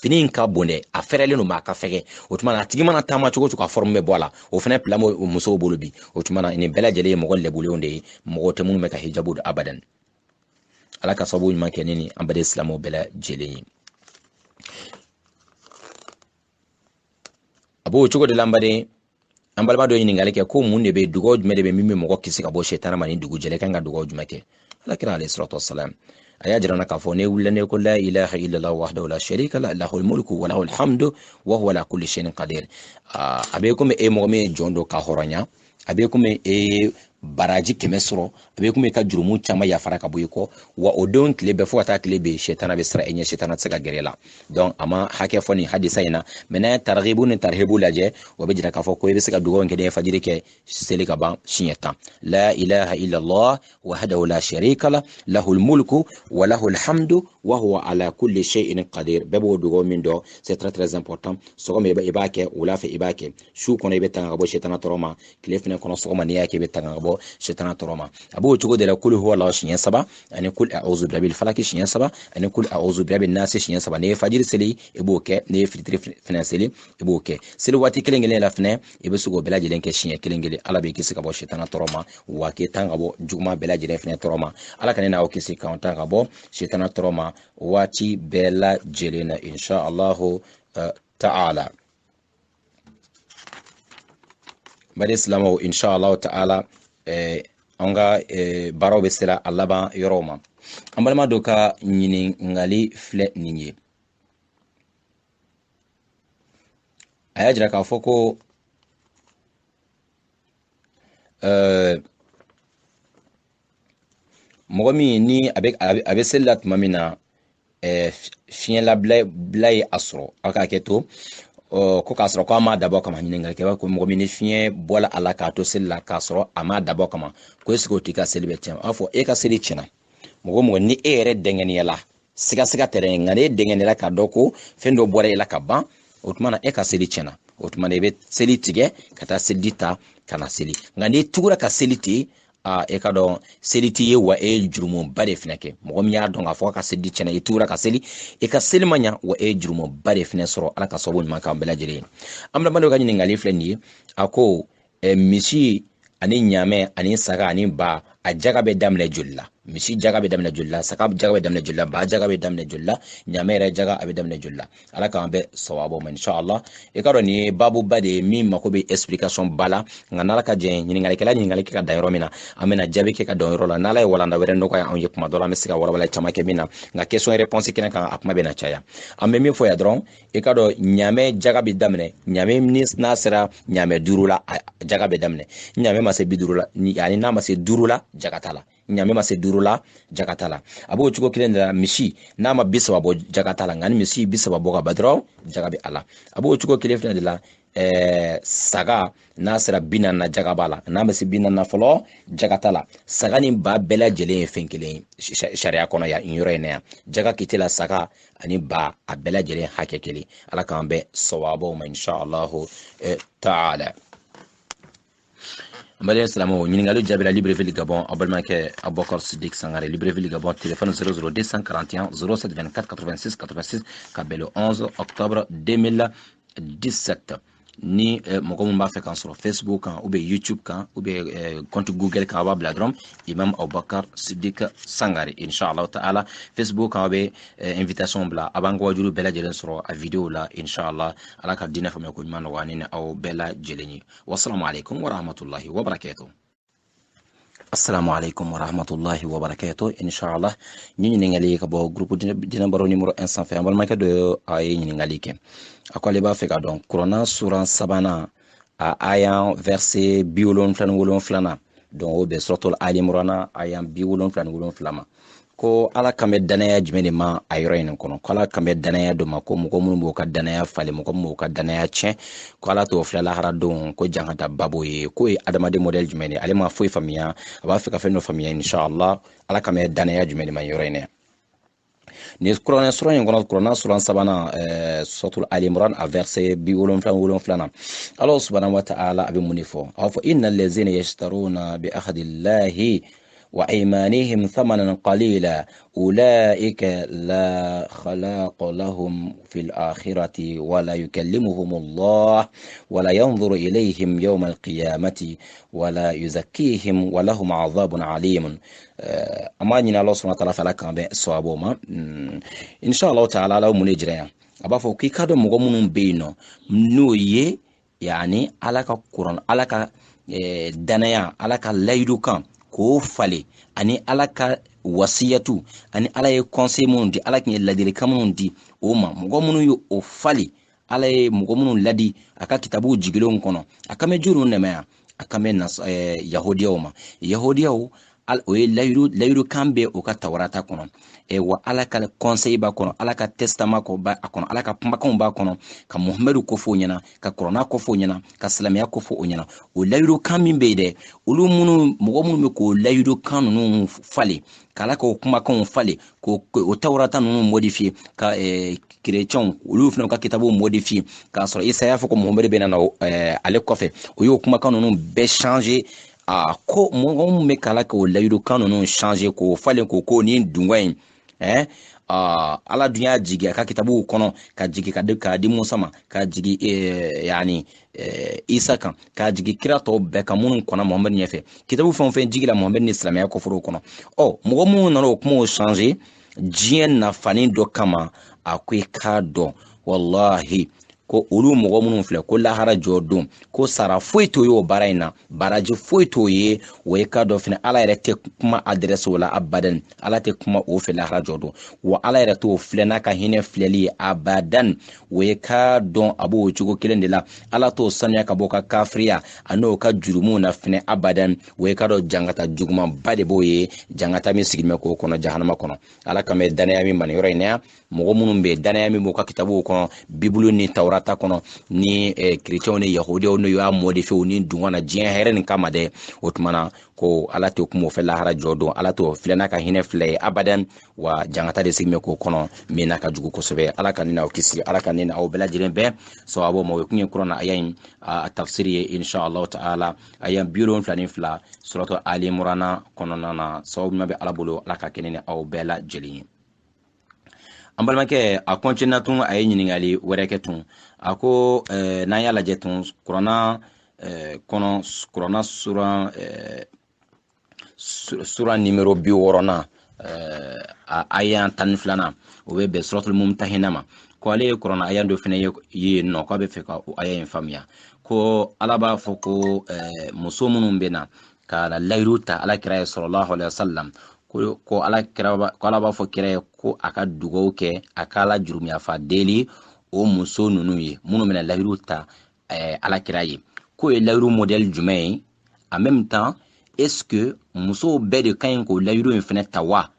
fini in ka bon dɛ a fɛrɛlen don ma a ka fɛgɛ o tuma na a tigi mana taama cogo cogo a forme bɛ bɔ a la o fɛnɛ plan musow bolo bi o tuma na nin bɛɛ lajɛlen ye mɔgɔ lɛbulenw de ye mɔgɔ tɛ minnu bɛ ka hijabu don abadan ala ka sababu ɲuman kɛ ne ni an baden silamɛw bɛɛ lajɛlen ye a b'o cogo de la an baden an balima dɔ ɲininkali kɛ ko mun de bɛ dugawu jumɛn de bɛ min bɛ mɔgɔ kisi ka bɔ sɛtana ma ni dugu jɛlen kan ka dugawu jumɛn kɛ ala kira alayhi salatu wassalam a y'a jira na k'a fɔ ne wulila ne ko la ilaha illallah wahdahu la sharika la lahul mulku wa lahul hamdu wa huwa ala kulli shay'in qadir a bɛ komi e mɔgɔ min ye jɔn dɔ ka hɔrɔnya a bɛ komi e baraji kɛmɛ sɔrɔ a bɛ komi ka jurumu caman yafara ka bɔ i kɔ wa o don tile bɛɛ fo ka taa tile bɛ shetana bɛ siran e ɲɛ shetana tɛ se ka gɛrɛ la donc a ma hakɛ fɔ nin hadisa in na mais n'a ye targhibu ni tarhibu lajɛ o bɛ jira k'a fɔ ko i bɛ se ka dugawu kɛ n'i ye fajiri kɛ seli ka ban siɲɛ 10 la ilaha illallah wahdahu la sharika lah lahul mulku wa lahul hamdu wa huwa ala kulli shay'in qadir bɛɛ b'o dugawu min dɔn c'est très important sɔgɔma i b'a kɛ wula fɛ i b'a kɛ su kɔnɔ i bɛ tanga ka bɔ shetana tɔɔrɔ ma tile fɛnɛ kɔnɔ sɔgɔma n'i y'a kɛ i bɛ tanga ka bɔ shetana tɔɔrɔ ma a b'o cogo de la kul huwa Allahu siɲɛ 3 ani kul a'udhu birabbil falaki siɲɛ 3 ani kul a'udhu birabbin nasi siɲɛ 3 n'i ye fajiri seli i b'o kɛ n'i ye fitiri fɛnɛ seli i b'o kɛ seli waati kelen kelen la fɛnɛ i bɛ se k'o bɛɛ lajɛlen kɛ siɲɛ kelen kelen ala b'i kisi ka bɔ shetana tɔɔrɔ ma wa k'i tanga ka bɔ juguman bɛɛ lajɛlen fɛnɛ tɔɔrɔ ma ala ka ne n'aw kisi k'an tanga ka bɔ shetana tɔɔrɔ ma waati bɛɛ lajɛlen na insha Allahu ta'ala bari silamɛw insha Allahu ta'ala an ka baaraw bɛ sera a laban yɔrɔw ma an balima dɔ ka ɲiningali filɛ nin ye a y'a jira k'a fɔ ko mɔgɔ min ni a bɛ seli la tuma min na fiɲɛlabila ye a sɔrɔ aw k'a kɛ to ko k'a sɔrɔ ko a ma dabɔ kama ɲininkali kɛ ko mɔgɔ min ni fiɲɛ bɔla a la k'a to seli la k'a sɔrɔ a ma dabɔ kama ko est-ce que o t'i ka seli bɛ tiɲɛ a fɔ e ka seli tiɲɛna mɔgɔ mɔgɔ ni e yɛrɛ dɛngɛniya la siga tɛrɛ nka n'e dɛngɛniyala k'a dɔn ko fɛn dɔ bɔra e la ka ban o tuma na e ka seli tiɲɛna o tuma na i bɛ seli tigɛ ka taa seli ta ka na seli nka n'i tugura ka seli ten e ka dɔn seli t'i ye wa e ye jurumuba de fɛnɛ kɛ mɔgɔ min y'a dɔn k'a fɔ ka seli tiɲɛna i tugura ka seli e ka seli ma ɲa wa e ye jurumuba de fɛnɛ sɔrɔ ala ka sababu ɲuman k'an bɛɛ lajɛlen ye an bɛna ka ɲininkali filɛ nin ye a ko misi ani ɲaamɛ ani saga ani ba a jaga bɛ daminɛ joli la misi jaga bɛ daminɛ joli la saga jaga bɛ daminɛ joli la ba jaga bɛ daminɛ joli la ɲaamɛ yɛrɛ jaga a bɛ daminɛ joli la ala k'an bɛ sawaba ma inshallah i ka dɔn nin ye babuba de ye min mako bɛ explication ba la nka n'ala ka jɛn ɲininkalikɛla ɲininkali kɛ ka dan yɔrɔ min na an bɛna jaabi kɛ ka dan yɔrɔ la n'ala ye walanda wɛrɛ nɔgɔya anw ye kuma dɔ la an bɛ se ka walawala caman kɛ min na nka question réponse kɛnɛ kan a kuma bɛ na caya an bɛ min fɔ yan dɔrɔn i ka dɔn ɲaamɛ jaga bɛ daminɛ ɲaamɛ n'a sera ɲaamɛ 5 la jaga bɛ daminɛ ɲaamɛ ma se 50 la ani n'a ma se 5 la jaga t'a la ɲaamɛ ma se 5 la jaga t'a la a b'o cogo kelen de la misi n'a ma 30 bɔ jaga t'a la nka ni misi 30 bɔ ka ban dɔrɔn jaga bɛ a la a b'o cogo kelen fɛnɛ de la saga n'a sera 40 na jaga b'a la n'a ma se 40 na fɔlɔ jaga t'a la saga ni ba bɛɛ lajɛlen ye fɛn kelen ye sariya kɔnɔ yan yɔrɔ in na yan jaga kite la saga ani ba a bɛɛ lajɛlen hakɛ kelen ala k'an bɛ sawabaw ma inshallahu ta'ala Mbali Salamo, Ningalou Jabela Libreville Gabon, Abelmanke Abokar Sidik Sangare, Libreville Gabon, téléphone 00241 07 24 86 86, Kabelo 11 octobre 2017. Ni mɔgɔ min b'a fɛ k'an sɔrɔ Facebook kan ou bien YouTube kan ou bien compte Google kan a b'a bila dɔrɔn Imam Abubakar Sidik Sangare inshallah ta'ala Facebook kan a bɛ invitation bila a b'an ka wajulu bɛɛ lajɛlen sɔrɔ a video la inshallah ala ka diinɛ faamuya ko ɲuman nɔgɔya ni aw bɛɛ lajɛlen ye wassalamu alaikum wa rahmatullahi wa barakatuh. Assalamu alaikum wa rahmatullahi wa barakatuh. Inshallah ni ɲininkali ka bɔ groupe Dinɛ Baro numéro 1 sanfɛ an balimakɛ dɔ a ye ɲininkali kɛ a ko ale b'a fɛ ka dɔn kuranna sura 3nan a ayan verset 77 donc o bɛ suratul Ali Imran ayan 77 ma ko ala kan bɛ danaya jumɛn de ma a yɔrɔ in kɔnɔ ko ala kan bɛ danaya dɔ ma ko mɔgɔ minnu b'o ka danaya falen mɔgɔ minnu b'o ka danaya tiɲɛ ko ala t'o filɛ lahara don ko jan ka taa babo ye ko ye adamaden modèle jumɛn de ale ma foyi faamuya a b'a fɛ ka fɛn dɔ faamuya inshallah ala kan bɛ danaya jumɛn de ma yɔrɔ in na ni kuranɛ sura in kɔnɔ kuranɛ sura 3nan suratul Ali Imran a verset 77 na Allah subhanahu wa ta'ala a bɛ mun de fɔ a b'a fɔ innal ladzina yashtaruna bi ahdillahi وأيمانهم ثمنا قليلا أولئك لا خلاق لهم في الآخرة ولا يكلمهم الله ولا ينظر إليهم يوم القيامة ولا يزكيهم ولهم عذاب عليم أما نينا الله سبحانه وتعالى فلا كان بسوابو ما إن شاء الله تعالى لو منجرين أبا فوكي كادو مغمون بينو نوي يعني على القرآن على دنيا على لايدو كان ko fale ani ala ka wasiyatu ani ala ye conseil minnu di ala kun ye ladilikan minnu di o ma mɔgɔ minnu ye o fale ala ye mɔgɔ minnu ladi a ka kitabu jigilenw kɔnɔ a ka mɛ juru nɛmɛ akame na yahudiyaw ma yahudiyaw o ye layiru kan bɛ o ka tawrata kɔnɔ wa ala ka conseil b'a kɔnɔ ala ka testament ko b'a kɔnɔ ala ka kumakanw b'a kɔnɔ ka muhamadu ko fɔ o ɲɛna ka kurana ko fɔ o ɲɛna ka silamɛya ko fɔ o ɲɛna o layiru kan min bɛ yen dɛ olu mɔgɔ minnu bɛ k'o layiru kan ninnu falen k'ala k'o kumakanw falen k'o tawrata ninnu modifier ka chrétiens olu fana ka kitabu modifier k'a sɔrɔ isa y'a fɔ ko muhamadu bɛ na ale kɔfɛ o y'o kumakan ninnu bɛɛ changer ko mɔgɔ min bɛ k'ala k'o layiru kan ninnu changer k'o falen k'o nin dungwa in ala dun y'a jigi a ka kitabuw kɔnɔ ka jigi k'a di Musa ma ka jigi yani Isa kan ka jigi kira tɔw bɛɛ kan minnu kɔnna Muhamadu ɲɛfɛ kitabu fɛn o fɛn jigila Muhamadu ni silamɛya kɔfɛrɛw kɔnɔ mɔgɔ minnu nana o kumaw changer diɲɛ nafanin dɔ kama a ko i k'a dɔn wallahi ko olu mɔgɔ minnu filɛ ko lahara jɔ don ko sara foyi t'o ye o baara in na baraji foyi t'o ye o ye ka dɔ fɛnɛ ala yɛrɛ tɛ kuma adresse o la abadan ala tɛ kuma o fɛ lahara jɔ don wa ala yɛrɛ t'o filɛ n'a ka hinɛ filɛli ye abadan o ye ka dɔn a b'o cogo kelen de la ala t'o sanuya ka bɔ ka kafiriya a n'o ka jurumuw na fɛnɛ abadan o ye ka dɔn jangata jugumanba de b'o ye jangata min sigilen bɛ k'o kɔnɔ jahanama kɔnɔ ala ka mɛ danaya min mani yɔrɔ in na mɔgɔ minnu bɛ danaya min b'o ka kitabuw kɔnɔ bibulu ni tawrata kɔnɔ ni chrétiens ni yahudiyaw ni y'a modifier ni dunga na diɲɛ hɛrɛ nin kama dɛ o tumana ko ala t'o kuma o fɛ lahara jɔ don ala t'o filɛ n'a ka hinɛ filɛ ye abadan wa jangata de sigilen bɛ k'o kɔnɔ min n'a ka jugu kosɛbɛ ala ka ni n'aw kisi ala ka ni n'aw bɛɛ lajɛlen bɛɛ sababu ma o ye kun ye kuranna aya in a tafsiri ye inshallah ta'ala aya 72 suratu ali imran kɔnɔna na sababu ma bɛ ala bolo ala ka kɛnɛ ni aw bɛɛ lajɛlen ye an balimakɛ a continue tun a ye ɲininkali wɛrɛ kɛ tun a ko n'an y'a lajɛ tun kuranna kɔnɔ kuranna sura numéro 60 a aya 12 o bɛ bɛn suratul mumtahina ma ko ale ye kuranna aya dɔ fɛnɛ ye nɔ k'a bɛ fɛ ka o aya in faamuya ko ala b'a fɔ ko muso minnu bɛ na ka layiru ta ala kira ye sallallahu alaihi wasallam ko ala b'a fɔ kira ye ko a ka dugawu kɛ a ka ala jurumiyafa deli o muso ninnu ye minnu bɛna layiru ta ala kira ye ko ye layiru modèle jumɛn ye en même temps est-ce que muso bɛɛ de ka ɲi k'o layiru in fɛnɛ ta wa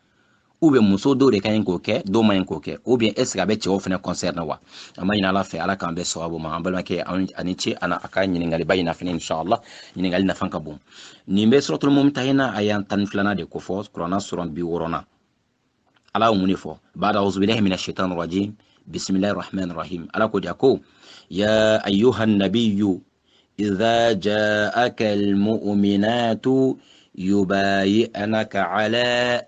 ou bien muso dɔw de ka ɲi k'o kɛ dɔw ma ɲi k'o kɛ ou bien est-ce que a bɛ cɛw fɛnɛ concerne wa an b'a ɲini ala fɛ ala k'an bɛɛ sababu ma an balimakɛ ani ce a ka ɲininkaliba in na fɛnɛ inshallah ɲininkali nafa ka bon nin bɛ suratul mumtahina aya 12 de ko fɔ kuranna sura 60 ala y'o mun de fɔ ba'da a'udhu billahi minash shaitanir rajim bismillahir rahmanir rahim ala ko ja ko ya ayyuhan nabiyyu idha ja'aka almu'minatu yubayi'naka ala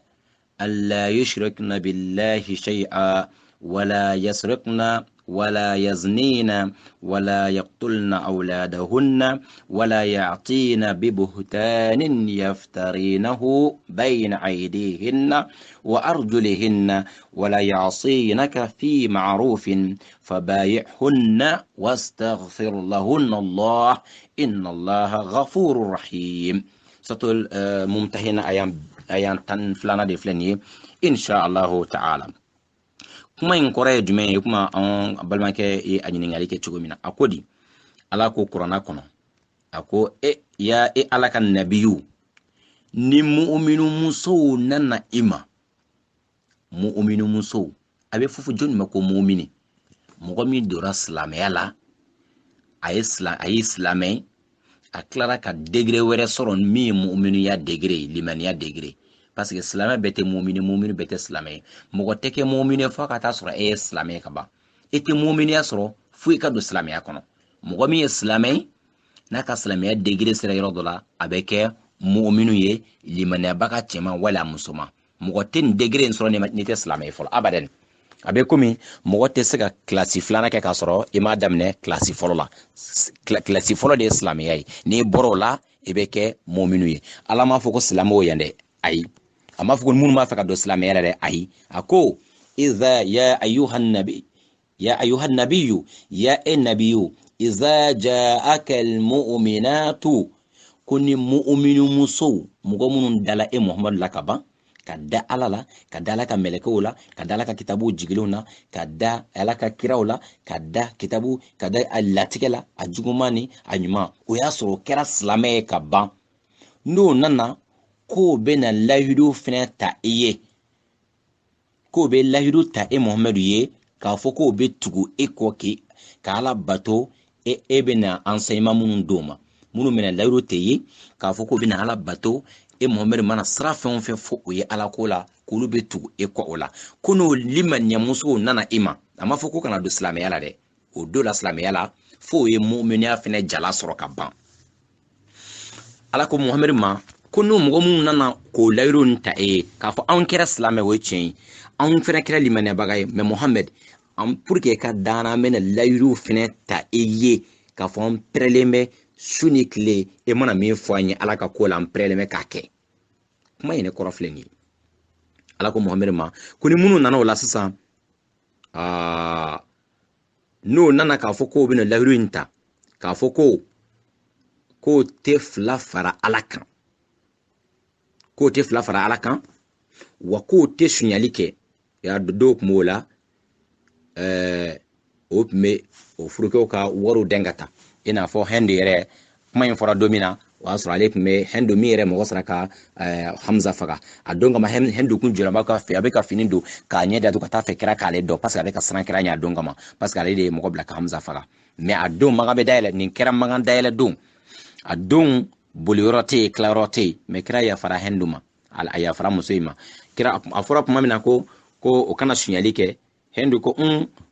ألا يشركن بالله شيئا ولا يسرقن ولا يزنين ولا يقتلن أولادهن ولا يعطين ببهتان يفترينه بين أيديهن وأرجلهن ولا يعصينك في معروف فبايعهن واستغفر لهن الله إن الله غفور رحيم ستل ممتهن ayan 12 de filɛ nin ye inshallah ta'ala kuma in kɔrɔ ye jumɛn ye kuma an balimakɛ ye a ɲininkali kɛ cogo min na a ko di ala ko kuranna kɔnɔ a ko ya ala ka nabiyu ni mu'minu musow nana i ma mu'minu musow a bɛ fɔ jɔnni ma ko mu'mini mɔgɔ min dora silamɛya la a ye silamɛ a tilara ka degré wɛrɛ sɔrɔ min ye mu'miniya degré limaniya degré parce que silamɛ bɛɛ tɛ mu'mini bɛɛ tɛ silamɛ mɔgɔ tɛ kɛ mu'mini fo ka taa sɔrɔ e ye silamɛ ka ban e tɛ mu'miniya sɔrɔ fo i ka don silamɛya kɔnɔ mɔgɔ min ye silamɛ n'a ka silamɛya degré sera yɔrɔ dɔ la a bɛ kɛ mu'minu ye limaniyabaga cɛman wala musoman mɔgɔ tɛ nin degré in sɔrɔ ni tɛ silamɛ fɔlɔ abadan a bɛ komi mɔgɔ tɛ se ka kilasi filanan kɛ k'a sɔrɔ i m'a daminɛ kilasi fɔlɔ la kilasi fɔlɔ de ye silamɛya ye n'i bɔra o la i bɛ kɛ mɔminu ye ala m'a fɔ ko silamɛw yan dɛ ayi a m'a fɔ ko minnu b'a fɛ ka don silamɛya la dɛ ayi a ko iza ya ayyuhan nabiyyu ya nabiyyu iza ja'aka almu'minatu ko ni mu'minu musow mɔgɔ minnu dala e Muhamadu la ka ban ka da Ala la, ka da Ala ka melekew la, ka da Ala ka kitabu jigilenw na, ka da Ala ka kiraw la, ka da kitabu, ka da a latigɛ la, a juguman ni a ɲuman. O y'a sɔrɔ o kɛra silamɛ ye ka ban. N'o nana k'o bɛna lahidu fɛnɛ ta i ye, k'o bɛ lahidu ta e Muhamadu ye, k'a fɔ k'o bɛ tugu e kɔ ka Ala bato, e bɛna enseignement minnu d'o ma, minnu bɛna lahidu tɛ ye, k'a fɔ k'o bɛna Ala bato, e Muhamadu mana sira fɛn o fɛn fɔ o ye Ala ko la, k'olu bɛ tugu e kɔ o la. Ko n'o limaniyamusow nana i ma, a ma fɔ ko kana don silamɛya la dɛ, o don la silamɛya la fo o ye mu'miniya fɛnɛ jala sɔrɔ ka ban. Ala ko Muhamadu ma ko n'o mɔgɔ minnu nana k'o layiru ta e k'a fɔ anw kɛra silamɛ, o ye tiɲɛ ye, anw fɛnɛ kɛra limaniyabaga ye, mais Muhamadu pour que ka daana an bɛna layiru fɛnɛ ta e ye k'a fɔ an pɛrɛlen bɛ su ni tile e mana min fɔ an ye Ala ka ko la an pɛrɛlen bɛ k'a kɛ. Kuma in ne kɔrɔ filɛ nin ye. Ala ko Muhamadu ma ko ni minnu nana o la sisan, n'o nana k'a fɔ k'o bɛna layiru in ta, k'a fɔ k'o tɛ fila fara Ala kan, k'o tɛ fila fara Ala kan, wa k'o tɛ suɲali kɛ. Ya dɔw tun b'o la, o tun bɛ o furukɛw ka wariw dɛn ka taa, i n'a fɔ Hindu yɛrɛ, kuma in fɔra don min na, o y'a sɔrɔ ale tun bɛ Hindu min yɛrɛ mɔgɔ sara ka Hamza faga. A don kama Hindu kun jɔra ka fɛ, a bɛ ka fini don k'a ɲɛ datugu ka taa fɛ kira k'ale dɔn, parce que ale ka siran kira ɲɛ a don kama, parce que ale de ye mɔgɔ bila ka Hamza faga. Mais a don magan bɛ dayɛlɛ, nin kɛra magan dayɛlɛ don. A don boliyɔrɔ tɛ yen, tilayɔrɔ tɛ yen, mais kira yafara Hindu ma, a yafara muso in ma. Kira a fɔra tuma min na ko o kana suɲɛli kɛ, Hindu ko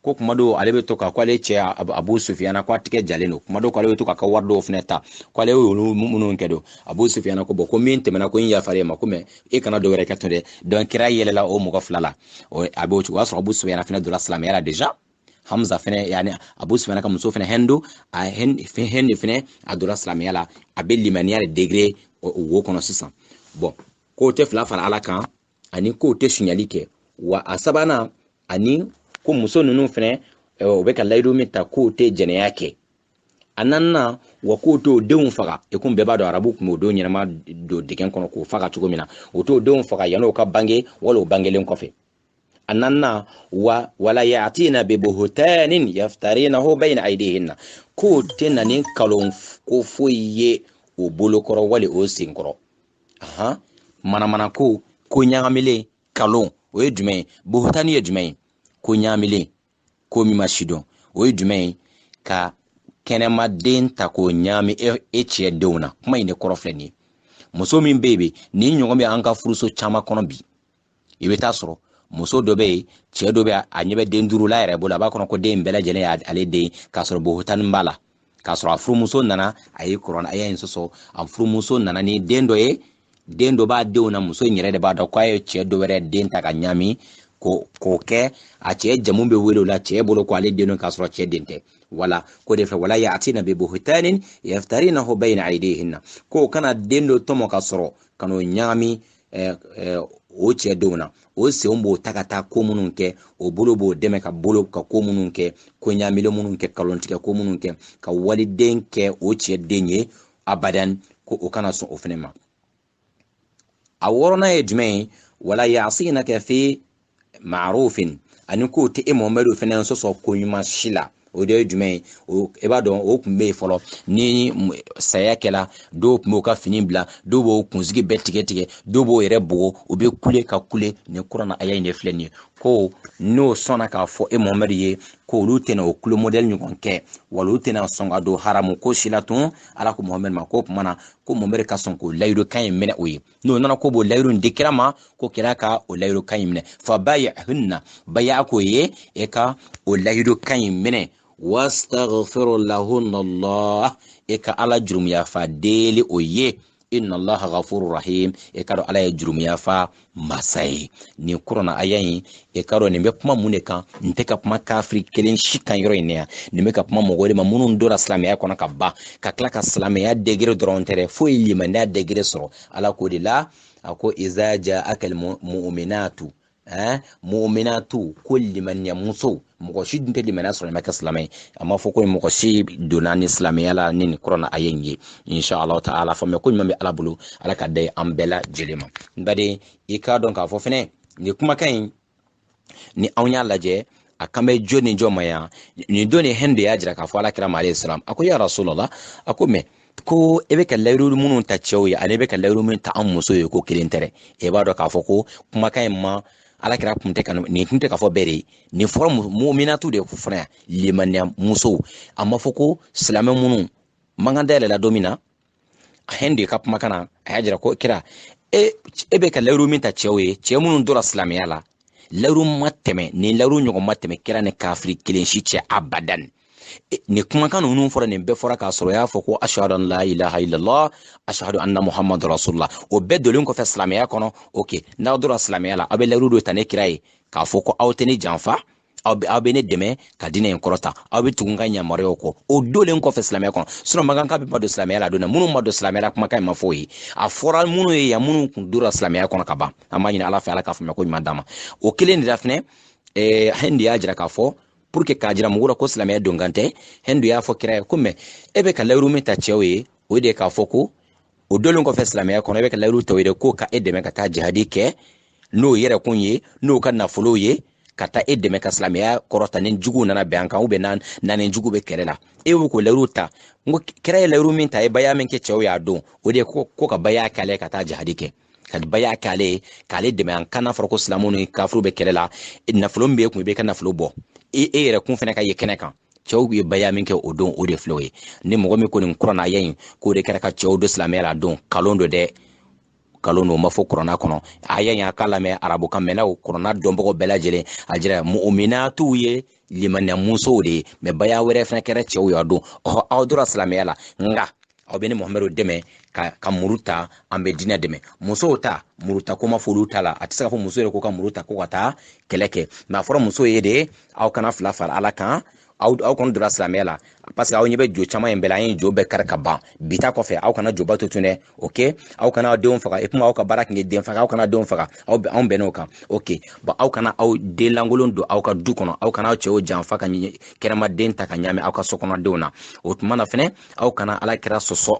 ko kuma dɔw ale bɛ to ka ko ale cɛ Abu Sufiyana ko a tigɛ jalen don, kuma dɔw ko ale bɛ to ka wari dɔw fɛnɛ ta, ko ale y'olu minnu kɛ don. Abu Sufiyana ko bon ko min tɛmɛna ko in yafara e ma, ko mais e kana dɔ wɛrɛ kɛ tun dɛ. Donc kira yɛlɛla o mɔgɔ fila la, o y'a sɔrɔ Abu Sufiyana fɛnɛ donna silamɛya la déjà. Hamza fɛnɛ yani Abu Sufiyana ka muso fɛnɛ Hindu fɛnɛ a donna silamɛya la, a bɛ limaniya de degré wo kɔnɔ sisan. Bon k'o tɛ fila fara Ala kan, ani k'o tɛ suɲɛli kɛ, wa a sabanan ani ko muso ninnu fɛnɛ o bɛ ka layidu min ta k'o tɛ jɛnɛya kɛ. A naaninan wa k'o t'o denw faga, e kun bɛɛ b'a dɔn arabu kun b'o denw ɲɛnama don dingɛ kɔnɔ k'o faga cogo min na, o t'o denw faga yan'o ka bange wala o bangelen kɔfɛ. A naaninan wala ya'tina bi buhtanin yaftarinahu bayna aydihinna, k'o tɛ na ni kalon ko foyi ye o bolokɔrɔ wali o senkɔrɔ. Manamana ko ɲagamilen kalon, o ye jumɛn ye? Buhtani ye jumɛn ye? Ko ɲagamilen, ko min ma sidɔn, o ye jumɛn ye? Ka kɛnɛmaden ta k'o ɲagami e cɛ denw na. Kuma in de kɔrɔ filɛ nin ye. Muso min bɛ yen ni ɲɔgɔn bɛ an ka furuso caman kɔnɔ bi, i bɛ taa sɔrɔ muso dɔ bɛ yen, cɛ dɔ bɛ a ɲɛ bɛ den duuru la yɛrɛ bolo, a b'a kɔnɔ ko den bɛɛ lajɛlen y'ale den, k'a sɔrɔ buhtani b'a la, k'a sɔrɔ a furumuso nana a ye kuranɛ aya in sɔsɔ, a furumuso nana ni den dɔ ye, den dɔ b'a denw na, muso in yɛrɛ de b'a dɔn k'a ye cɛ dɔ wɛrɛ den ta ka ɲami k'o kɛ a cɛ jamu bɛ wele o la, cɛ bolo ko ale den don k'a sɔrɔ cɛ den tɛ. Wala ko de fɛ wala ya'tina bi buhtanin yaftarinahu bayna aydihinna, ko kana den dɔ tɔmɔ ka sɔrɔ ka n'o ɲagami o cɛ denw na, o senw b'o ta ka taa ko minnu kɛ, o bolo b'o dɛmɛ ka ko minnu kɛ, ko ɲamile minnu kɛ, kalontigɛ ko minnu kɛ, ka waliden kɛ o cɛ den ye abadan, ko o kana sɔn o fɛnɛ ma. A wɔɔrɔnan ye jumɛn ye? Wala ya'sinaka fi ma'rufin, ani k'o tɛ e Muhamadu fɛnɛ sɔsɔ ko ɲuman si la. O de ye jumɛn ye? I b'a dɔn o tun bɛ yen fɔlɔ, ni saya kɛla dɔw tun b'o ka fini bila, dɔw b'o kunsigi bɛɛ tigɛ, dɔw b'o yɛrɛ bugɔ, o bɛ kule ka kule. Ni kuranɛ aya in de filɛ nin ye, ko n'o sɔnna k'a fɔ e Muhamadu ye ko olu tɛna o kulo modèle ɲɔgɔn kɛ, wala olu tɛna sɔn ka don haramu ko si la tun. Ala ko Muhamadu ma ko tuma na ko Muhamadu ka sɔn k'o layidu kan in minɛ o ye. N'o nana ko b'o layidu in di kira ma, ko kira ka o layidu kan in minɛ. Fa bay'ahunna, baya k'o ye e ka o layidu kan in minɛ. Wastaghfiru lahunna Allah, e ka Ala jurumyafa deli o ye. Inna Allaha ghafurur rahim, e ka dɔn Ala ye jurumyafa masa ye. Nin kuranɛ aya in e ka dɔn nin bɛ kuma mun de kan? N tɛ ka kuma kafiri kelen si kan yɔrɔ in yan. Nin bɛ ka kuma mɔgɔw de ma minnu donna silamɛya kɔnɔ ka ban, ka tila ka silamɛya degré dɔrɔn tɛ, foyi limaniya degré sɔrɔ. Ala ko de la, a ko iza ja'akal mu'minatu mu'minatu ko limaniya muso mɔgɔ si dun tɛ limaniya sɔrɔ ma kɛ silamɛ ye a ma fɔ ko mɔgɔ si donna ni silamɛya la ni nin kuranna a ye nin ye inshallah ta'ala faamuya ko ɲuman bɛ ala bolo ala ka da an bɛɛ lajɛlen ma n baden i k'a dɔn k'a fɔ fɛnɛ nin kumakan in ni anw y'a lajɛ a kan bɛ jɔ ni jɔ ma yan nin don ni hɛn de y'a jira k'a fɔ alakira ma alayhi salam a ko ya rasulallah a ko mɛ ko e bɛ ka layiru minnu ta cɛw ye ani bɛ ka layiru min ta an muso ye ko kelen tɛ dɛ e b'a dɔn k'a fɔ ko kumakan in ma alakira kun tɛ ka nin kun tɛ ka fɔ bɛɛ de ye nin fɔra mu'minatu de ko fana limaniya musow a ma fɔ ko silamɛ minnu mankan dayɛlɛla don min na a hɛn de ka kumakan na a y'a jira ko kira e bɛ ka layiru min ta cɛw ye cɛ minnu dora silamɛya la layiru ma tɛmɛ ni layiru ɲɔgɔn ma tɛmɛ kira ni kafiri kelen si cɛ abadan ni kumakan ninnu fɔra nin bɛɛ fɔra k'a sɔrɔ y'a fɔ ko ashhadu an la ilaha illallah ashhadu anna muhammadu rasulullah o bɛɛ dolen kɔfɛ silamɛya kɔnɔ ok n'aw dora silamɛya la aw bɛ layiru dɔ ta ne kira ye k'a fɔ ko aw tɛ ne janfa aw bɛ ne dɛmɛ ka diinɛ in kɔrɔta aw bɛ tugu n ka yamaruyaw kɔ o dolen kɔfɛ silamɛya kɔnɔ sinon mankankan bɛ ma don silamɛya la don na minnu ma don silamɛya la kumakan in ma fɔ ye a fɔra minnu ye yan minnu kun dora silamɛya kɔnɔ ka ban an b'a ɲini ala fɛ ala k'a faamuya ko ɲuman d'a ma o kelen de la fɛnɛ hɛn de y'a jira k'a fɔ pour que k'a jira mɔgɔw la ko silamɛya donkan tɛ hɛn de y'a fɔ kira ye ko mɛ e bɛ ka layiru min ta cɛw ye o de ye k'a fɔ ko o dolen kɔfɛ silamɛya kɔnɔ e bɛ ka layiru ta o ye ko ka e dɛmɛ ka taa jihadi kɛ n'o yɛrɛ kun ye n'o ka nafolo ye ka taa e dɛmɛ ka silamɛya kɔrɔta ni juguw nana bɛn an kan na ni jugu bɛ kɛlɛ la e y'o ko layiru ta n ko kira ye layiru min ta e baya min kɛ cɛw y'a don o de ye ko ka baya k'ale ka taa jihadi kɛ ka baya k'ale k'ale dɛmɛ an kana fɔra ko silamɛw ni kafiriw bɛ kɛlɛ la nafolo min bɛ e kun i bɛ ka nafolo bɔ e yɛrɛ kun fana ka ye kɛnɛ kan cɛw ye baya min kɛ o don o de filɛ o ye ni mɔgɔ min ko nin kuranaya in k'o de kɛra ka cɛw don silamɛya la don kalon dɔ dɛ kalon no ma fɔ kuranna kɔnɔ aya in a k'a lamɛn arabu kan mɛnna o kuranna dɔnbagaw bɛɛ lajɛlen a jira mu'minatuw ye limaniya musow de ye mɛ baya wɛrɛ fana kɛra cɛw y'a don aw dora silamɛya la nka aw bɛ ni muhamadu dɛmɛ ka muru ta an bɛ diinɛ dɛmɛ musow ta muru ta ko ma fɔ olu ta la a tɛ se ka fɔ muso yɛrɛ ko ka muru ta ko ka taa kɛlɛ kɛ mɛ a fɔra muso ye de aw kana fila fara ala kan aw kɔni dora silamɛya la parce que aw ɲɛ bɛ jo caman in bɛɛ la an ye jo bɛɛ kari ka ban bi ta kɔfɛ aw kana joba to tun dɛ ok aw kana denw faga et puis aw ka baara tun ye den faga aw kana denw faga anw bɛnn'o kan ok bon aw kana aw den lankolon don aw ka du kɔnɔ aw kana aw cɛw janfa ka kɛnɛma den ta ka ɲaami aw ka sokɔnɔdenw na o tuma na fɛnɛ aw kana ala kɛra sɔsɔ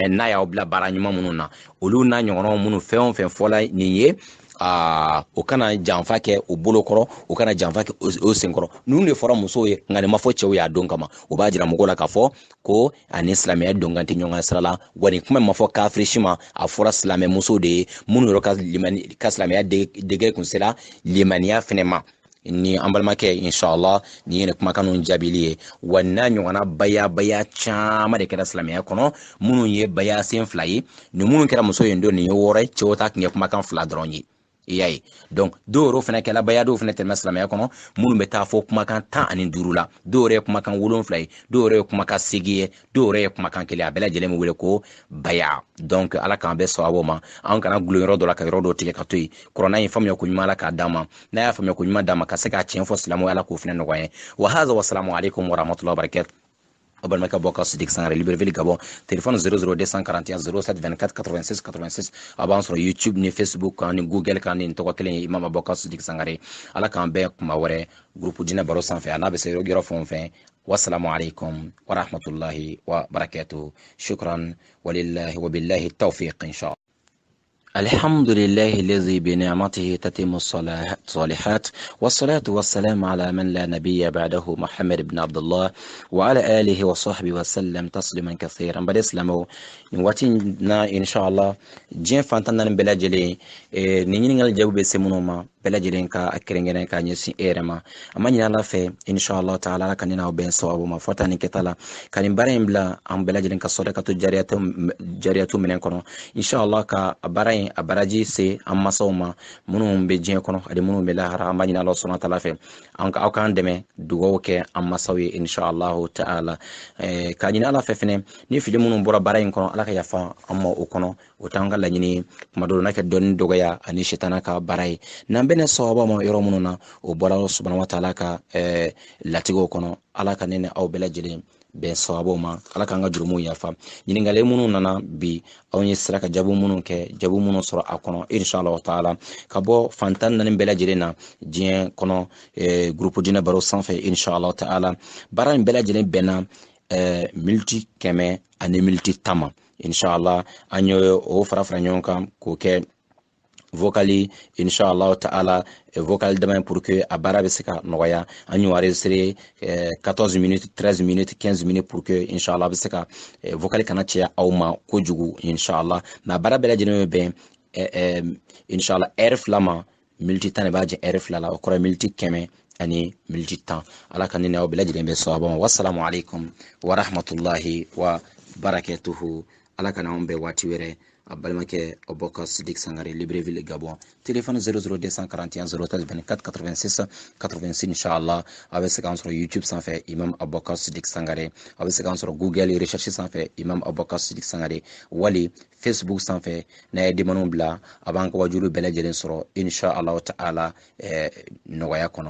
n'a y'aw bila baara ɲuman minnu na olu n'a ɲɔgɔnnaw minnu fɛn o fɛn fɔla nin ye o kana janfa kɛ o bolo kɔrɔ o kana janfa kɛ o senkɔrɔ ninnu de fɔra musow ye nka nin ma fɔ cɛw y'a don kama o b'a jira mɔgɔw la k'a fɔ ko ani silamɛya donkan tɛ ɲɔgɔn sira la wa nin kuma ma fɔ kafiri si ma a fɔra silamɛ musow de ye minnu yɛrɛ ka silamɛya dege kun sera limaniya fɛnɛ ma ni an balimakɛ inshallah ni ye kumakan ninnu jaabili ye wa n'a ɲɔgɔnna baya caman de kɛra silamɛya kɔnɔ minnu ye baya sen fila ye ni minnu kɛra muso ye don nin ye wɔɔrɔ ye cɛw ta tun ye kumakan fila dɔrɔn ye i y'a ye donc dɔw yɛrɛ fana kɛla baya dɔw fana tɛmɛ silamɛya kɔnɔ minnu bɛ taa fɔ kumakan 15 la dɔw yɛrɛ ye kumakan 7 ye dɔw yɛrɛ ye kumakan 8 ye dɔw yɛrɛ ye kumakan 1 a bɛɛ lajɛlen bɛ wele ko baya donc ala k'an bɛɛ sababu ma an kana gulo yɔrɔ dɔ la ka yɔrɔ dɔ tigɛ ka to yen kuranna in faamuya ko ɲuman ala k'a d'an ma n'a y'a faamuya ko ɲuman d'an ma ka se k'a tiɲɛ fɔ silamɛw ala k'o fana nɔgɔya wa hadha wa salamu alaikum wa rahmatullahi wa barakatuh Abonnement Boka Sidik Sangare Libreville Gabon téléphone 00241 07 24 86 86 avant sur YouTube ni Facebook ni Google kan ni tɔgɔ kelen Imam Boka Sidik Sangare ala k'an bɛɛ kuma wɛrɛ groupe Dinɛ Baro sanfɛ a n'a bɛ se yɔrɔ fɛn fɛn wassalamu alaikum wa rahmatullahi wa barakatuh shukran walillahi wa billahi tawfiq inshallah الحمد لله الذي بنعمته تتم الصالحات والصلاة والسلام على من لا نبي بعده محمد بن عبد الله وعلى آله وصحبه وسلم تسليما كثيرا بعد إسلامه واتنا إن شاء الله جين فانتنا بلاجلي نينين الجواب بسمونما بلاجلين كا أكرنجنا كا نيسي إيرما أما نيالا في إن شاء الله تعالى كننا وبين صواب ما فتاني كتلا كان بارين بلا أم بلاجلين كصدقة جارية من كنا إن شاء الله كبارين abaraji se an masaw ma minnu bɛ diɲɛ kɔnɔ ani minnu bɛ lahara an b'a ɲini Ala subhanahu wa taala fɛ aw k'an dɛmɛ dugawu kɛ an masaw ye inshallah ta'ala ka ɲini Ala fɛ fɛnɛ ni fili minnu bɔra baara in kɔnɔ Ala ka yafa an ma o kɔnɔ o t'an ka laɲini kuma dɔw la kɛ dɔɔni dɔgɔya ani sitana ka baara ye n'an bɛna sawaba ma yɔrɔ minnu na o bɔra Ala subhanahu wa taala ka latigɛw kɔnɔ ala ka ne ni aw bɛɛ lajɛlen bɛn sababu ma, ala k'an ka jurumu yafa. ɲininkali minnu nana bi aw ye sira ka jaabi minnu kɛ, jaabi minnu sɔrɔ a kɔnɔ inshallah taala ka bɔ fantan naani bɛɛ lajɛlen na diɲɛ kɔnɔ groupe Jinɛ Baro sanfɛ inshallah taala. baara in bɛɛ lajɛlen bɛnna miniti 100 ani miniti 10 ma inshallah. an ye o fara fara ɲɔgɔn kan k'o kɛ vocali inshallah taala, vocal dama pour que a baara bɛ se ka nɔgɔya. an y'o enregistré 14 minutes 13 minutes 15 minutes pour que inshallah bɛ se ka vocal kana caya aw ma kojugu inshallah. mais a baara bɛɛ lajɛlen bɛ bɛn inshallah heure 2 ma, miniti 10 de b'a jɛ heure 2 la, o kɔrɔ miniti 100 ani miniti 10. ala ka ne ni aw bɛɛ lajɛlen bɛ sawaba ma. wassalamu alaikum wa rahmatullahi wa barakatuhu. ala ka n'anw bɛɛ waati wɛrɛ. a balimakɛ Abubakar Sidik Sangare, Libreville, Gabon. téléphone 00241 013 24 86 86 inshallah. a bɛ se k'an sɔrɔ YouTube sanfɛ Imam Abubakar Sidik Sangare. a bɛ se k'an sɔrɔ Google recherche sanfɛ Imam Abubakar Sidik Sangare, wali Facebook sanfɛ. n'a ye demandé bila a b'an ka wajulu bɛɛ lajɛlen sɔrɔ inshallah taala nɔgɔya kɔnɔ.